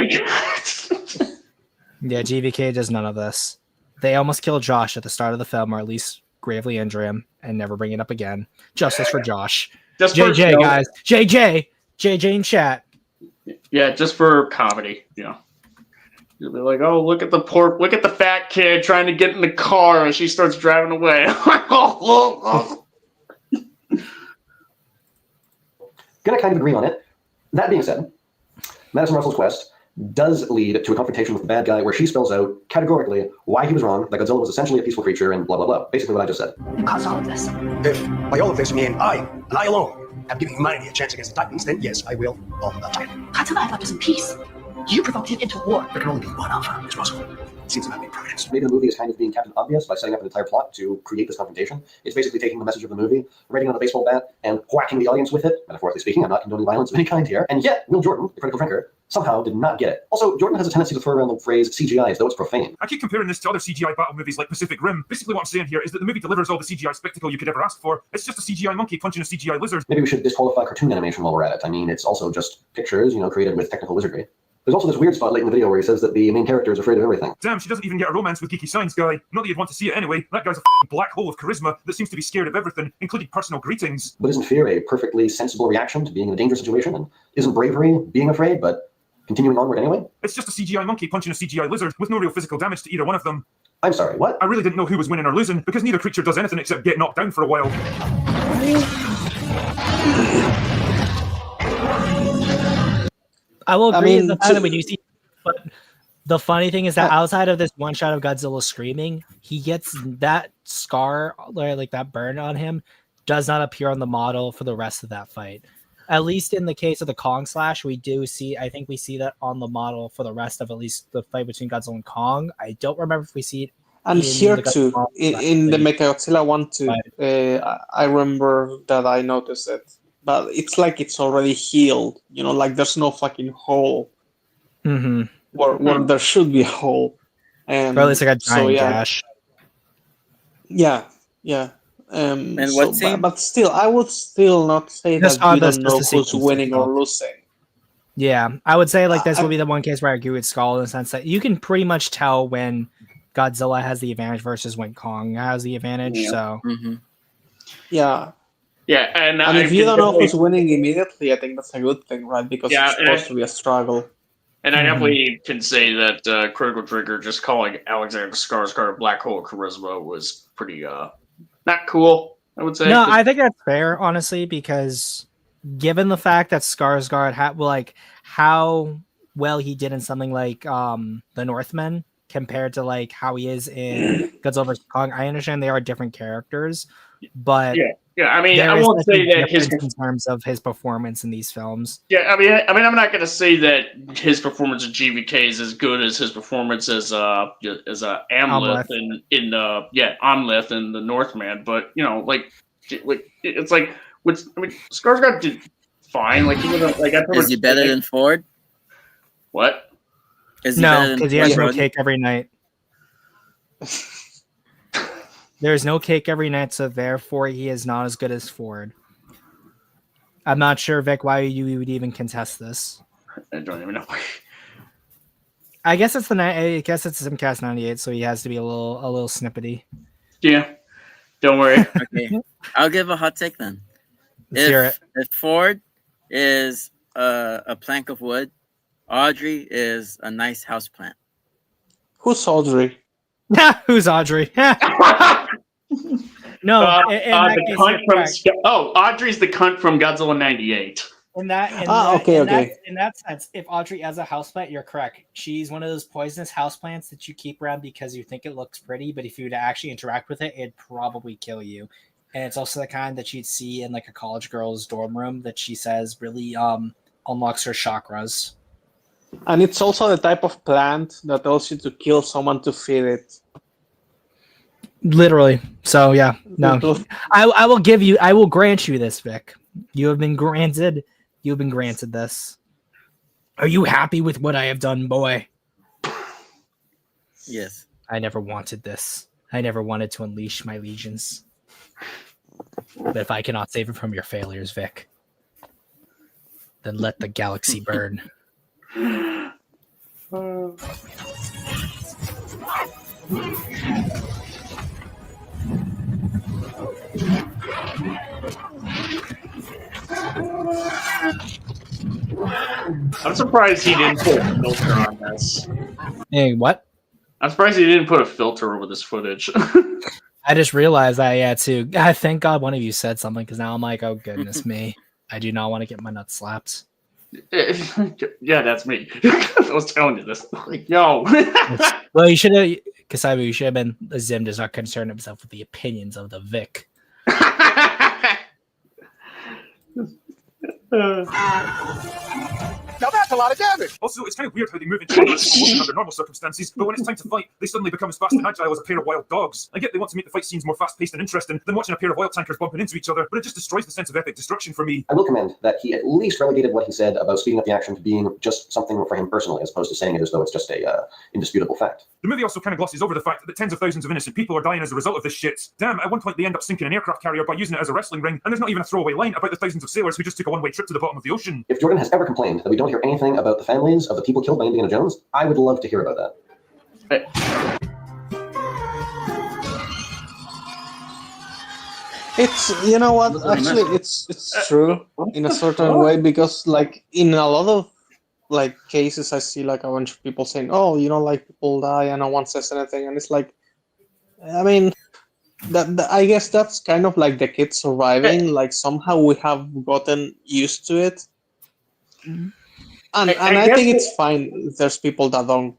Speaker 1: Yeah, GBK does none of this. They almost kill Josh at the start of the film, or at least gravely injure him and never bring it up again. Justice for Josh. JJ, guys. JJ in chat.
Speaker 3: Yeah, just for comedy, you know. You'll be like, oh, look at the fat kid trying to get in the car, and she starts driving away.
Speaker 5: Gonna kind of agree on it. That being said, Madison Russell's quest does lead to a confrontation with the bad guy where she spells out categorically why he was wrong, that Godzilla was essentially a peaceful creature, and blah, blah, blah. Basically what I just said.
Speaker 9: You caused all of this.
Speaker 11: If by all of this you mean I, and I alone, have given humanity a chance against the Titans, then yes, I will all the time.
Speaker 9: Godzilla, I thought was in peace. You provoked him into war.
Speaker 11: There can only be one outcome, Ms. Russell. It seems to have been providence.
Speaker 5: Maybe the movie is kind of being Captain Obvious by setting up an entire plot to create this confrontation. It's basically taking the message of the movie, writing on a baseball bat, and whacking the audience with it. Metaphorically speaking, I'm not condoning violence of any kind here. And yet, Will Jordan, the critical drinker, somehow did not get it. Also, Jordan has a tendency to throw around the phrase CGI as though it's profane.
Speaker 4: I keep comparing this to other CGI battle movies like Pacific Rim. Basically what I'm saying here is that the movie delivers all the CGI spectacle you could ever ask for. It's just a CGI monkey punching a CGI lizard.
Speaker 5: Maybe we should disqualify cartoon animation while we're at it. I mean, it's also just pictures, you know, created with technical wizardry. There's also this weird spot late in the video where he says that the main character is afraid of everything.
Speaker 4: Damn, she doesn't even get a romance with Geeky Science Guy. Not that you'd want to see it anyway. That guy's a f***ing black hole of charisma that seems to be scared of everything, including personal greetings.
Speaker 5: But isn't fear a perfectly sensible reaction to being in a dangerous situation? And isn't bravery being afraid, but continuing onward anyway?
Speaker 4: It's just a CGI monkey punching a CGI lizard with no real physical damage to either one of them.
Speaker 5: I'm sorry, what?
Speaker 4: I really didn't know who was winning or losing because neither creature does anything except get knocked down for a while.
Speaker 1: I will agree with the fact that we do see, but the funny thing is that outside of this one shot of Godzilla screaming, he gets that scar, like that burn on him, does not appear on the model for the rest of that fight. At least in the case of the Kong slash, we do see, I think we see that on the model for the rest of at least the fight between Godzilla and Kong. I don't remember if we see it.
Speaker 8: And here too, in the Mechagodzilla one too, I remember that I noticed it. But it's like it's already healed, you know, like there's no fucking hole where there should be a hole.
Speaker 1: Or at least like a giant gash.
Speaker 8: Yeah, yeah.
Speaker 2: And what scene?
Speaker 8: But still, I would still not say that you don't know who's winning or losing.
Speaker 1: Yeah, I would say like this will be the one case where I agree with Skull in the sense that you can pretty much tell when Godzilla has the advantage versus when Kong has the advantage.
Speaker 2: Yeah.
Speaker 1: So
Speaker 8: yeah.
Speaker 3: Yeah, and
Speaker 8: if you don't know who's winning immediately, I think that's a good thing, right? Because it's supposed to be a struggle.
Speaker 3: And I definitely can say that Critical Trigger just calling Alexander Skarsgård a black hole of charisma was pretty not cool, I would say.
Speaker 1: No, I think that's fair, honestly, because given the fact that Skarsgård had like how well he did in something like The Northman compared to like how he is in Godzilla vs. Kong, I understand they are different characters, but
Speaker 3: yeah. I mean, I won't say that his
Speaker 1: in terms of his performance in these films.
Speaker 3: Yeah, I mean, I'm not going to say that his performance in GVK is as good as his performance as Amleth in Amleth in The Northman, but you know, like it's like Skarsgård did fine. Like he was like,
Speaker 2: is he better than Ford?
Speaker 3: What?
Speaker 2: Is he
Speaker 1: no, because he has no cake every night. There's no cake every night, so therefore he is not as good as Ford. I'm not sure, Vic, why you would even contest this.
Speaker 3: I don't even know.
Speaker 1: I guess it's Zimcast 98, so he has to be a little snippety.
Speaker 3: Yeah, don't worry.
Speaker 2: Okay, I'll give a hot take then.
Speaker 1: If
Speaker 2: Ford is a plank of wood, Audrey is a nice house plant.
Speaker 8: Who's Audrey?
Speaker 1: Who's Audrey? No,
Speaker 3: Audrey's the cunt from Godzilla 98.
Speaker 1: In that sense, if Audrey as a houseplant, you're correct. She's one of those poisonous houseplants that you keep around because you think it looks pretty, but if you were to actually interact with it, it'd probably kill you. And it's also the kind that you'd see in like a college girl's dorm room that she says really unlocks her chakras.
Speaker 8: And it's also the type of plant that tells you to kill someone to feed it.
Speaker 1: Literally. So yeah, no, I will grant you this, Vic. You have been granted this. Are you happy with what I have done, boy?
Speaker 2: Yes.
Speaker 1: I never wanted this. I never wanted to unleash my legions. But if I cannot save it from your failures, Vic, then let the galaxy burn.
Speaker 3: I'm surprised he didn't put a filter on this.
Speaker 1: Hey, what?
Speaker 3: I'm surprised he didn't put a filter over this footage.
Speaker 1: I just realized that, too. Thank God one of you said something, because now I'm like, oh, goodness me. I do not want to get my nuts slapped.
Speaker 3: Yeah, that's me. I was telling you this. Like, yo.
Speaker 1: Well, you should have, Kasabu, you should have been, Zim does not concern himself with the opinions of the Vic.
Speaker 11: Now that's a lot of damage.
Speaker 4: Also, it's kind of weird how they move into motion under normal circumstances, but when it's time to fight, they suddenly become as fast and agile as a pair of wild dogs. I get they want to make the fight scenes more fast-paced and interesting than watching a pair of oil tankers bumping into each other, but it just destroys the sense of epic destruction for me.
Speaker 5: I will commend that he at least relegated what he said about speeding up the action to being just something for him personally, as opposed to saying it as though it's just a indisputable fact.
Speaker 4: The movie also kind of glosses over the fact that tens of thousands of innocent people are dying as a result of this shit. Damn, at one point they end up sinking an aircraft carrier by using it as a wrestling ring, and there's not even a throwaway line about the thousands of sailors who just took a one-way trip to the bottom of the ocean.
Speaker 5: If Jordan has ever complained that we don't hear anything anything about the families of the people killed by Indiana Jones, I would love to hear about that.
Speaker 8: It's, you know what, actually it's true in a certain way, because like in a lot of like cases I see like a bunch of people saying, oh, you know, like people die and no one says anything, and it's like, I mean, that I guess that's kind of like the kids surviving. Like somehow we have gotten used to it, and I think it's fine if there's people that don't,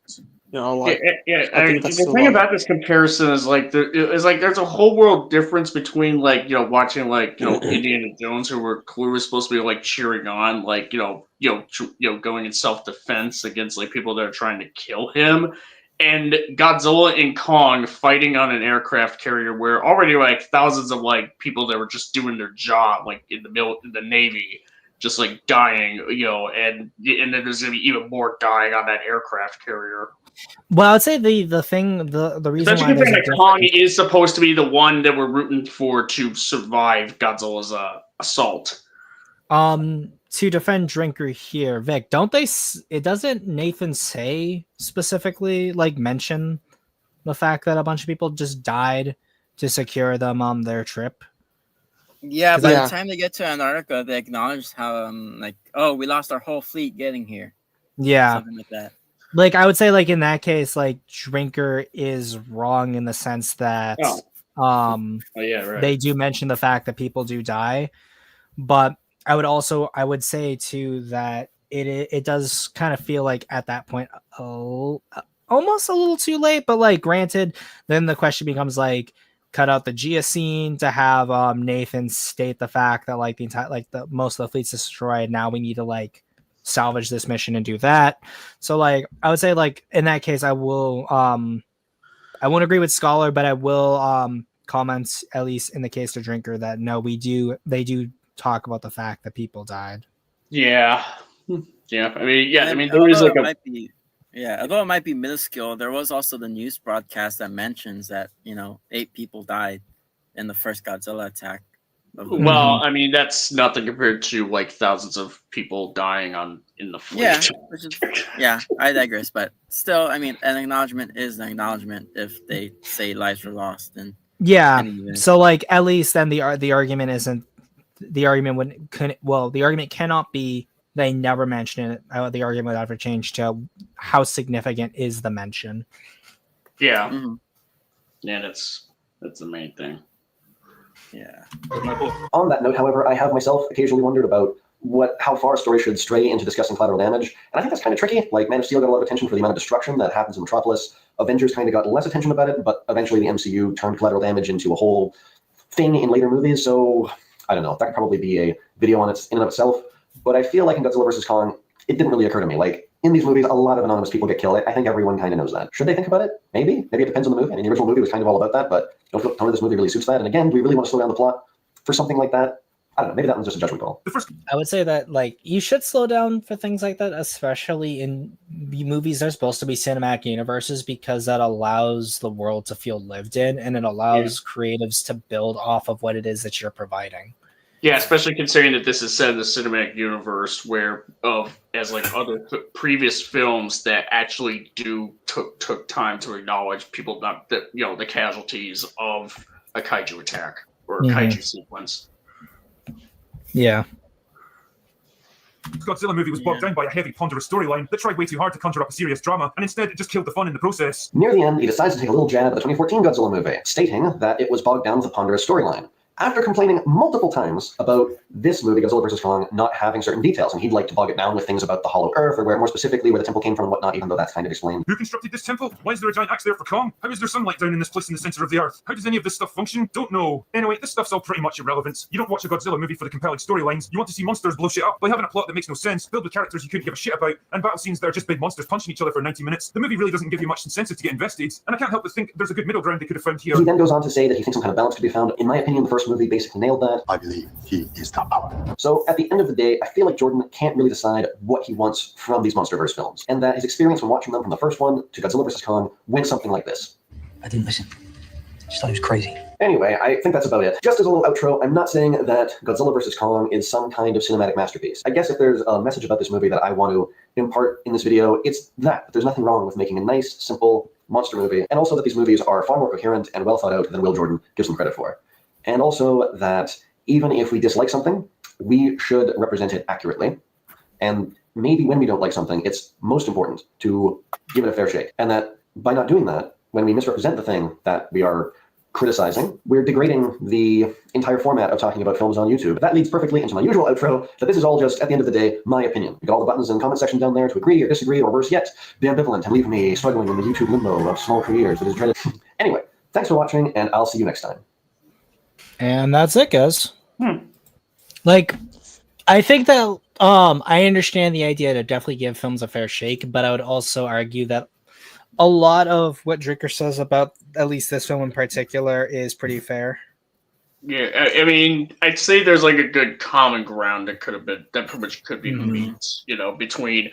Speaker 8: you know, like.
Speaker 3: I mean, the thing about this comparison is like there's a whole world difference between like, you know, watching like, you know, Indiana Jones, who were clearly supposed to be like cheering on, like, going in self-defense against like people that are trying to kill him, and Godzilla and Kong fighting on an aircraft carrier where already like thousands of like people that were just doing their job, like in the Navy, just like dying, you know, and then there's gonna be even more dying on that aircraft carrier.
Speaker 1: Well, I'd say the reason
Speaker 3: Especially
Speaker 1: why there's
Speaker 3: considering that Kong is supposed to be the one that we're rooting for to survive Godzilla's assault.
Speaker 1: To defend Drinker here, Vic, doesn't Nathan say specifically, like, mention the fact that a bunch of people just died to secure them on their trip?
Speaker 2: Yeah, by the time they get to Antarctica, they acknowledge how like, oh, we lost our whole fleet getting here.
Speaker 1: Yeah,
Speaker 2: something like that.
Speaker 1: Like, I would say, like, in that case, like, Drinker is wrong in the sense that they do mention the fact that people do die, but I would say too that it does kind of feel like at that point almost a little too late. But like, granted, then the question becomes like, cut out the Gia scene to have Nathan state the fact that like the entire most of the fleet's destroyed. Now we need to like salvage this mission and do that. So like, I would say like in that case, I won't agree with Scholar, but I will comment, at least in the case of Drinker, that no, they do talk about the fact that people died.
Speaker 3: Yeah. I mean, there is like
Speaker 2: although it might be minuscule, there was also the news broadcast that mentions that, you know, 8 people died in the first Godzilla attack.
Speaker 3: Well, I mean, that's nothing compared to like thousands of people dying in the fleet.
Speaker 2: Yeah, I digress, but still, I mean, an acknowledgement is an acknowledgement if they say lives were lost. And
Speaker 1: so like, at least then the argument isn't. The argument the argument cannot be they never mention it. The argument would have to change to how significant is the mention.
Speaker 3: Yeah. Mm-hmm. Yeah, that's the main thing.
Speaker 2: Yeah.
Speaker 5: On that note, however, I have myself occasionally wondered about how far a story should stray into discussing collateral damage, and I think that's kind of tricky. Like, Man of Steel got a lot of attention for the amount of destruction that happens in Metropolis. Avengers kind of got less attention about it, but eventually the MCU turned collateral damage into a whole thing in later movies, so I don't know. That could probably be a video in and of itself. But I feel like in Godzilla vs. Kong, it didn't really occur to me. Like, in these movies, a lot of anonymous people get killed. I think everyone kind of knows that. Should they think about it? Maybe. Maybe it depends on the movie. I mean, the original movie was kind of all about that, but I don't feel tone of this movie really suits that. And again, do we really want to slow down the plot for something like that? I don't know. Maybe that one's just a judgment call.
Speaker 1: I would say that, like, you should slow down for things like that, especially in the movies. They're supposed to be cinematic universes because that allows the world to feel lived in, and it allows creatives to build off of what it is that you're providing.
Speaker 3: Yeah, especially considering that this is set in the cinematic universe, where as like other previous films that actually took time to acknowledge people, not that, you know, the casualties of a kaiju attack or a kaiju sequence.
Speaker 1: Yeah.
Speaker 4: The Godzilla movie was bogged down by a heavy, ponderous storyline that tried way too hard to conjure up a serious drama, and instead it just killed the fun in the process.
Speaker 5: Near the end, he decides to take a little jab at the 2014 Godzilla movie, stating that it was bogged down with a ponderous storyline, after complaining multiple times about this movie, Godzilla vs. Kong, not having certain details, and he'd like to bog it down with things about the Hollow Earth, or more specifically where the temple came from and whatnot, even though that's kind of explained.
Speaker 4: Who constructed this temple? Why is there a giant axe there for Kong? How is there sunlight down in this place in the center of the Earth? How does any of this stuff function? Don't know. Anyway, this stuff's all pretty much irrelevant. You don't watch a Godzilla movie for the compelling storylines. You want to see monsters blow shit up by having a plot that makes no sense, filled with characters you couldn't give a shit about, and battle scenes that are just big monsters punching each other for 90 minutes. The movie really doesn't give you much incentive to get invested, and I can't help but think there's a good middle ground they could have found here.
Speaker 5: He then goes on to say that he thinks some kind of balance could be found. In my opinion, the first movie basically nailed that.
Speaker 10: I believe he is the power.
Speaker 5: So at the end of the day, I feel like Jordan can't really decide what he wants from these MonsterVerse films, and that his experience when watching them from the first one to Godzilla vs. Kong went something like this.
Speaker 13: I didn't listen. Just thought he was crazy.
Speaker 5: Anyway, I think that's about it. Just as a little outro, I'm not saying that Godzilla vs. Kong is some kind of cinematic masterpiece. I guess if there's a message about this movie that I want to impart in this video, it's that there's nothing wrong with making a nice, simple monster movie, and also that these movies are far more coherent and well thought out than Will Jordan gives them credit for. And also that even if we dislike something, we should represent it accurately. And maybe when we don't like something, it's most important to give it a fair shake. And that by not doing that, when we misrepresent the thing that we are criticizing, we're degrading the entire format of talking about films on YouTube. That leads perfectly into my usual outro, that this is all just, at the end of the day, my opinion. You got all the buttons in the comment section down there to agree or disagree, or worse yet, be ambivalent and leave me struggling in the YouTube limbo of small creators that is dreaded. Anyway, thanks for watching, and I'll see you next time.
Speaker 1: And that's it, guys. Like, I think that I understand the idea to definitely give films a fair shake, but I would also argue that a lot of what Drinker says about at least this film in particular is pretty fair.
Speaker 3: Yeah, I mean, I'd say there's like a good common ground that pretty much could be made, between,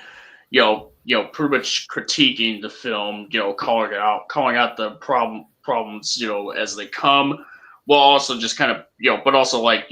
Speaker 3: pretty much critiquing the film, calling out the problems, as they come, while also just kind of, but also like,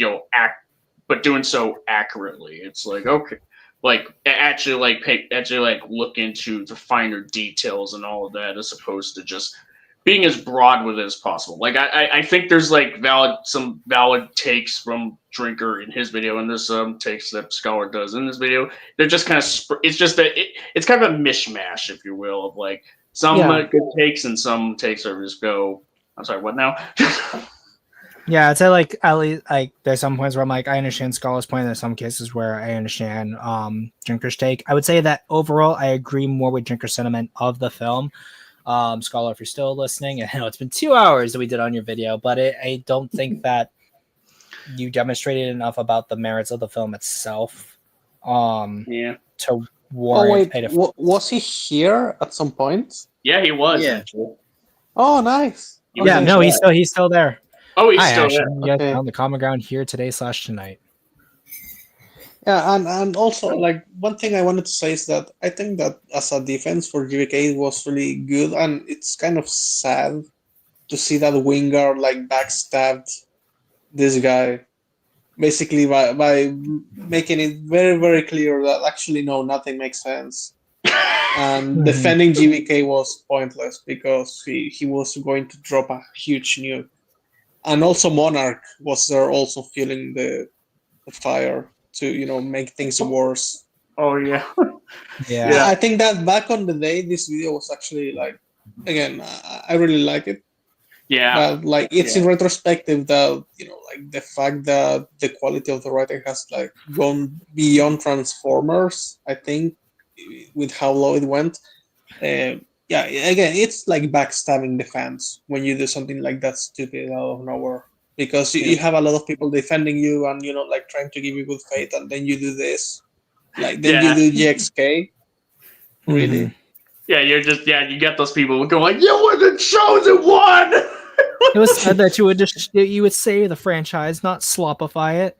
Speaker 3: but doing so accurately. It's like, okay, like actually look into the finer details and all of that, as opposed to just being as broad with it as possible. Like I think there's like some valid takes from Drinker in his video, and there's some takes that Scholar does in this video. They're just kind of it's just it's kind of a mishmash, if you will, of like some good takes and some takes are just go. I'm sorry, what now?
Speaker 1: Yeah, I'd say like at least like there's some points where I'm like I understand Scholar's point. There's some cases where I understand Drinker's take. I would say that overall I agree more with Drinker's sentiment of the film. Scholar, if you're still listening, I know it's been 2 hours that we did on your video, but I don't think that you demonstrated enough about the merits of the film itself. To warrant.
Speaker 8: Was he here at some point?
Speaker 3: Yeah, he was.
Speaker 2: Yeah.
Speaker 8: Oh, nice.
Speaker 1: Yeah, no, he's still there.
Speaker 3: Oh, he's
Speaker 1: Hi,
Speaker 3: still
Speaker 1: Ashton.
Speaker 3: there.
Speaker 1: Okay. On the common ground here today / tonight.
Speaker 8: Yeah, and also like one thing I wanted to say is that I think that as a defense for GVK it was really good, and it's kind of sad to see that Wingard like backstabbed this guy, basically by making it very, very clear that actually no, nothing makes sense. And defending GVK was pointless because he was going to drop a huge nuke. And also Monarch was there also feeling the fire to make things worse.
Speaker 3: Oh yeah.
Speaker 1: Yeah.
Speaker 8: I think that back on the day this video was actually like, again, I really like it.
Speaker 3: Yeah.
Speaker 8: But like it's in retrospective that like the fact that the quality of the writing has like gone beyond Transformers, I think, with how low it went. Yeah, again, it's like backstabbing the fans when you do something like that stupid out of nowhere. Because you have a lot of people defending you and like trying to give you good faith, and then you do this, like then you do GXK. Really?
Speaker 3: Yeah, you get those people who go like, "You were the chosen one."
Speaker 1: It was said that you would save the franchise, not slopify it.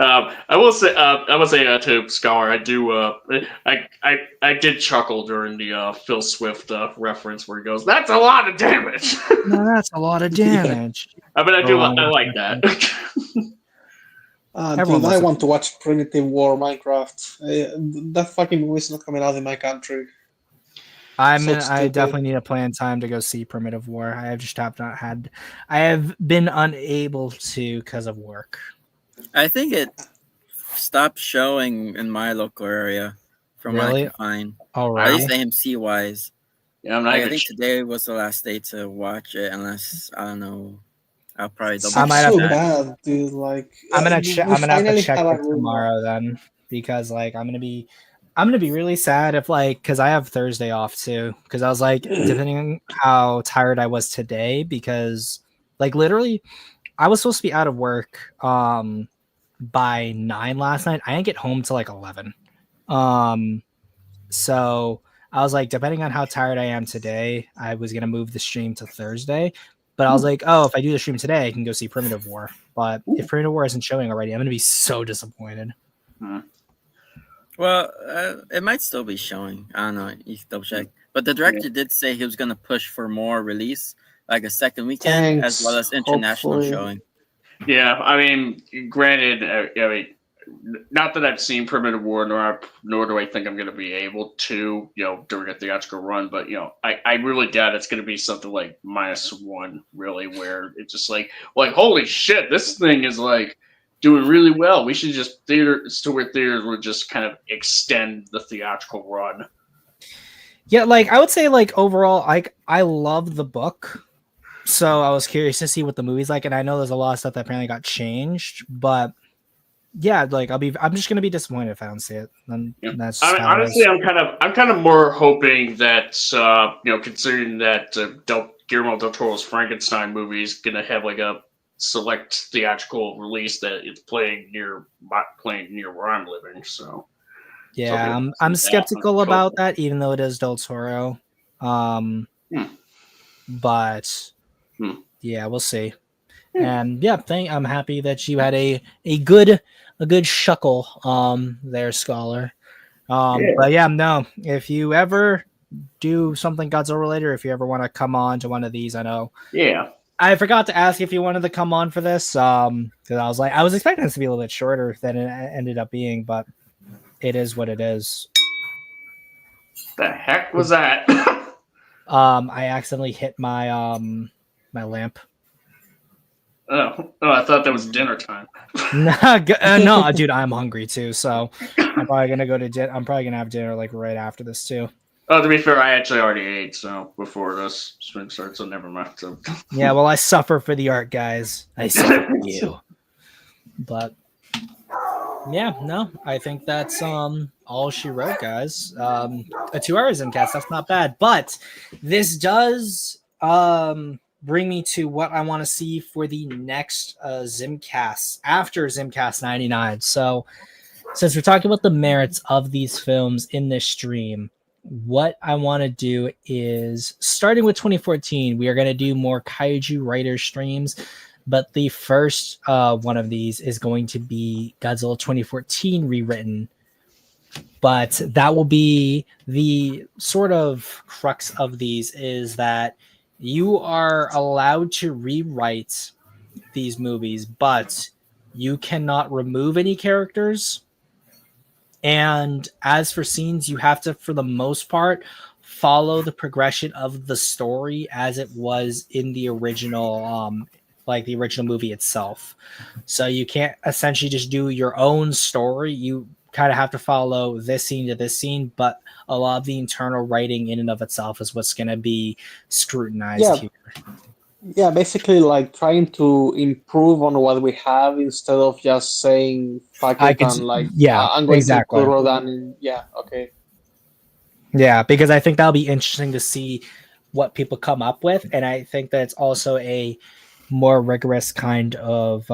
Speaker 3: I will say to Scholar, I do. I did chuckle during the Phil Swift reference where he goes, "That's a lot of damage."
Speaker 1: No, that's a lot of damage.
Speaker 3: I mean, I like that.
Speaker 8: Dude, I want to watch Primitive War Minecraft. That fucking movie's not coming out in my country.
Speaker 1: I definitely need to plan time to go see Primitive War. I have been unable to because of work.
Speaker 2: I think it stopped showing in my local area from what I can find.
Speaker 1: All right.
Speaker 2: At least AMC wise.
Speaker 3: Yeah, I
Speaker 2: think today was the last day to watch it, unless I don't know. I'll probably double.
Speaker 8: I might have to bad, dude. Like
Speaker 1: I'm gonna have to check it tomorrow then, because like I'm gonna be really sad if because I have Thursday off too, because I was like depending on how tired I was today, because like literally I was supposed to be out of work by 9 last night. I didn't get home till like 11. So I was like, depending on how tired I am today, I was gonna move the stream to Thursday. But I was like, oh, if I do the stream today, I can go see Primitive War. But if Primitive War isn't showing already, I'm gonna be so disappointed.
Speaker 2: Well, it might still be showing. I don't know. You can double check. But the director did say he was gonna push for more release. like a second weekend as well as international
Speaker 8: hopefully.
Speaker 2: showing.
Speaker 3: Yeah, I mean, granted, I mean, not that I've seen Primitive War, nor do I think I'm going to be able to, during a theatrical run. But I really doubt it's going to be something like -1, really, where it's just like holy shit, this thing is like doing really well. We should just theaters would just kind of extend the theatrical run.
Speaker 1: Yeah, like I would say, like overall, I love the book. So I was curious to see what the movie's like, and I know there's a lot of stuff that apparently got changed, but yeah, like I'm just gonna be disappointed if I don't see it. And that's
Speaker 3: I mean, honestly, I'm kind of more hoping that considering that Guillermo del Toro's Frankenstein movie is gonna have like a select theatrical release that it's playing near where I'm living. So
Speaker 1: yeah, I'm skeptical about that, even though it is del Toro. But yeah, we'll see. And yeah, I'm happy that you had a good shuckle there, Scholar. But yeah, no, if you ever do something Godzilla related, or if you ever want to come on to one of these, I know.
Speaker 3: Yeah.
Speaker 1: I forgot to ask if you wanted to come on for this, because I was expecting this to be a little bit shorter than it ended up being, but it is what it is.
Speaker 3: The heck was that?
Speaker 1: I accidentally hit my my lamp.
Speaker 3: Oh, I thought that was dinner time.
Speaker 1: No, dude, I'm hungry too, so I'm probably gonna go to dinner. I'm probably gonna have dinner like right after this too.
Speaker 3: Oh, to be fair, I actually already ate, so before this stream starts, so never mind. So.
Speaker 1: Yeah, well, I suffer for the art, guys. I suffer for you. But yeah, no, I think that's all she wrote, guys. A 2 hours in cast, that's not bad. But this does bring me to what I want to see for the next Zimcast after Zimcast 99. So since we're talking about the merits of these films in this stream, what I want to do is, starting with 2014, we are going to do more kaiju writer streams, but the first one of these is going to be Godzilla 2014 rewritten. But that will be the sort of crux of these, is that you are allowed to rewrite these movies, but you cannot remove any characters. And as for scenes, you have to, for the most part, follow the progression of the story as it was in the original, like the original movie itself. So you can't essentially just do your own story. You kind of have to follow this scene to this scene, but a lot of the internal writing in and of itself is what's going to be scrutinized here.
Speaker 8: Yeah, basically like trying to improve on what we have instead of just saying fuck it and like I'm going to Kuro and yeah, okay.
Speaker 1: Yeah, because I think that'll be interesting to see what people come up with, and I think that it's also a more rigorous kind of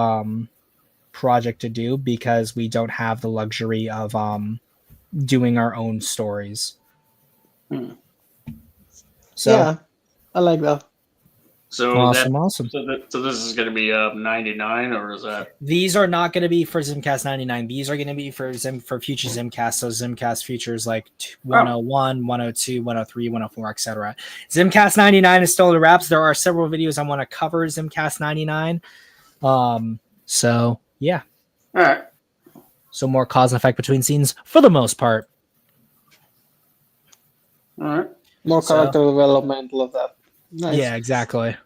Speaker 1: project to do, because we don't have the luxury of doing our own stories. So
Speaker 8: yeah, I like that.
Speaker 3: So
Speaker 1: awesome.
Speaker 3: So this is going to be 99, or is that?
Speaker 1: These are not going to be for Zimcast 99. These are going to be for future Zimcast. So Zimcast features like 101, 102, 103, 104, etc. Zimcast 99 is still in the wraps. There are several videos I want to cover Zimcast 99. So yeah.
Speaker 3: All right.
Speaker 1: So more cause and effect between scenes for the most part.
Speaker 3: All right.
Speaker 8: More character development, love that. Nice.
Speaker 1: Yeah, exactly.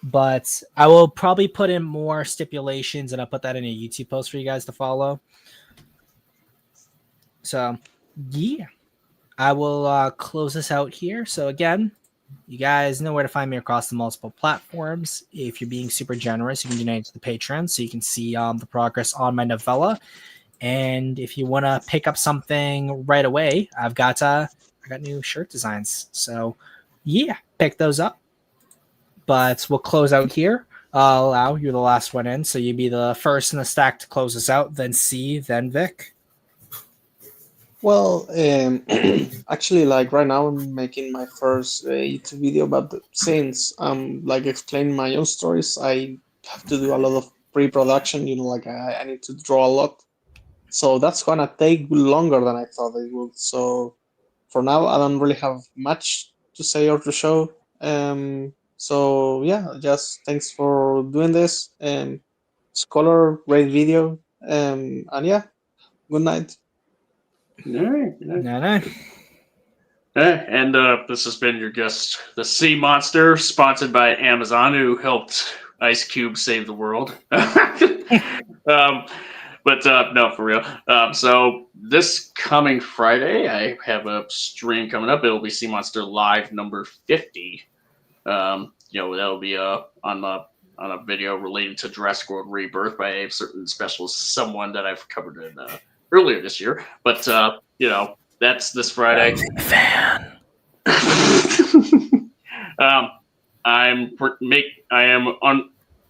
Speaker 1: But I will probably put in more stipulations, and I'll put that in a YouTube post for you guys to follow. So, yeah. I will close this out here. So, again, you guys know where to find me across the multiple platforms. If you're being super generous, you can donate to the Patreon so you can see the progress on my novella. And if you want to pick up something right away, I got new shirt designs. So, yeah, pick those up. But we'll close out here. Lau, you're the last one in, so you'd be the first in the stack to close us out, then C, then Vic.
Speaker 8: Well, actually, like right now, I'm making my first YouTube video, but since I'm like explaining my own stories, I have to do a lot of pre-production. Like I need to draw a lot, so that's gonna take longer than I thought it would. So for now, I don't really have much to say or to show. So yeah, just thanks for doing this. Scholar, great video. And yeah, good night.
Speaker 3: All right.
Speaker 1: No.
Speaker 3: And this has been your guest, the Sea Monster, sponsored by Amazon, who helped Ice Cube save the world. But no, for real. So this coming Friday, I have a stream coming up. It'll be Sea Monster Live number 50. That'll be on a video related to Jurassic World Rebirth by a certain special someone that I've covered in earlier this year. But that's this Friday.
Speaker 1: Fan.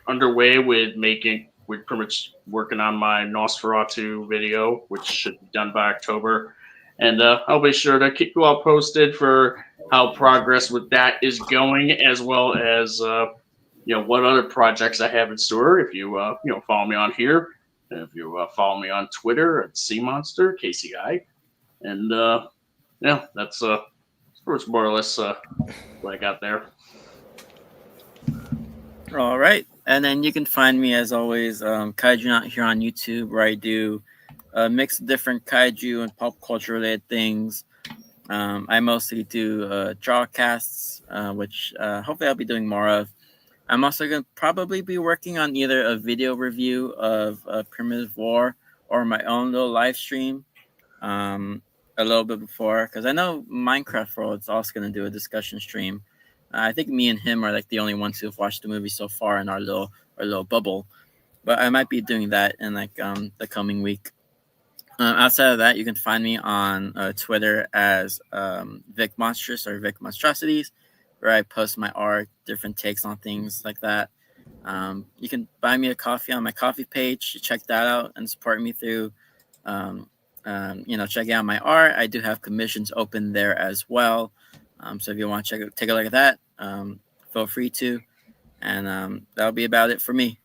Speaker 3: Underway with we're pretty much working on my Nosferatu video, which should be done by October, and I'll be sure to keep you all posted for how progress with that is going, as well as what other projects I have in store. If you follow me on here, and if you follow me on Twitter at CMonster KCI, and that's more or less what I got there.
Speaker 2: All right. And then you can find me, as always, Kaiju Not here on YouTube, where I do a mix of different kaiju and pop culture related things. I mostly do drawcasts, which hopefully I'll be doing more of. I'm also going to probably be working on either a video review of Primitive War or my own little live stream a little bit before, because I know Minecraft World is also going to do a discussion stream. I think me and him are like the only ones who've watched the movie so far in our little bubble, but I might be doing that in like the coming week. Outside of that, you can find me on Twitter as Vic Monstrous or Vic Monstrosities, where I post my art, different takes on things like that. You can buy me a coffee on my coffee page. Check that out and support me through checking out my art. I do have commissions open there as well. So if you want to take a look at that, feel free to. And that'll be about it for me.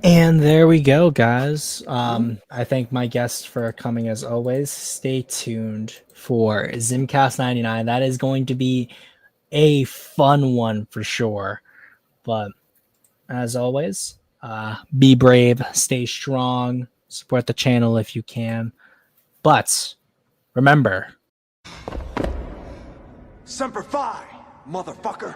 Speaker 1: And there we go, guys. I thank my guests for coming as always. Stay tuned for Zimcast 99. That is going to be a fun one for sure. But as always, be brave, stay strong, support the channel if you can. But remember,
Speaker 11: Semper Fi, motherfucker.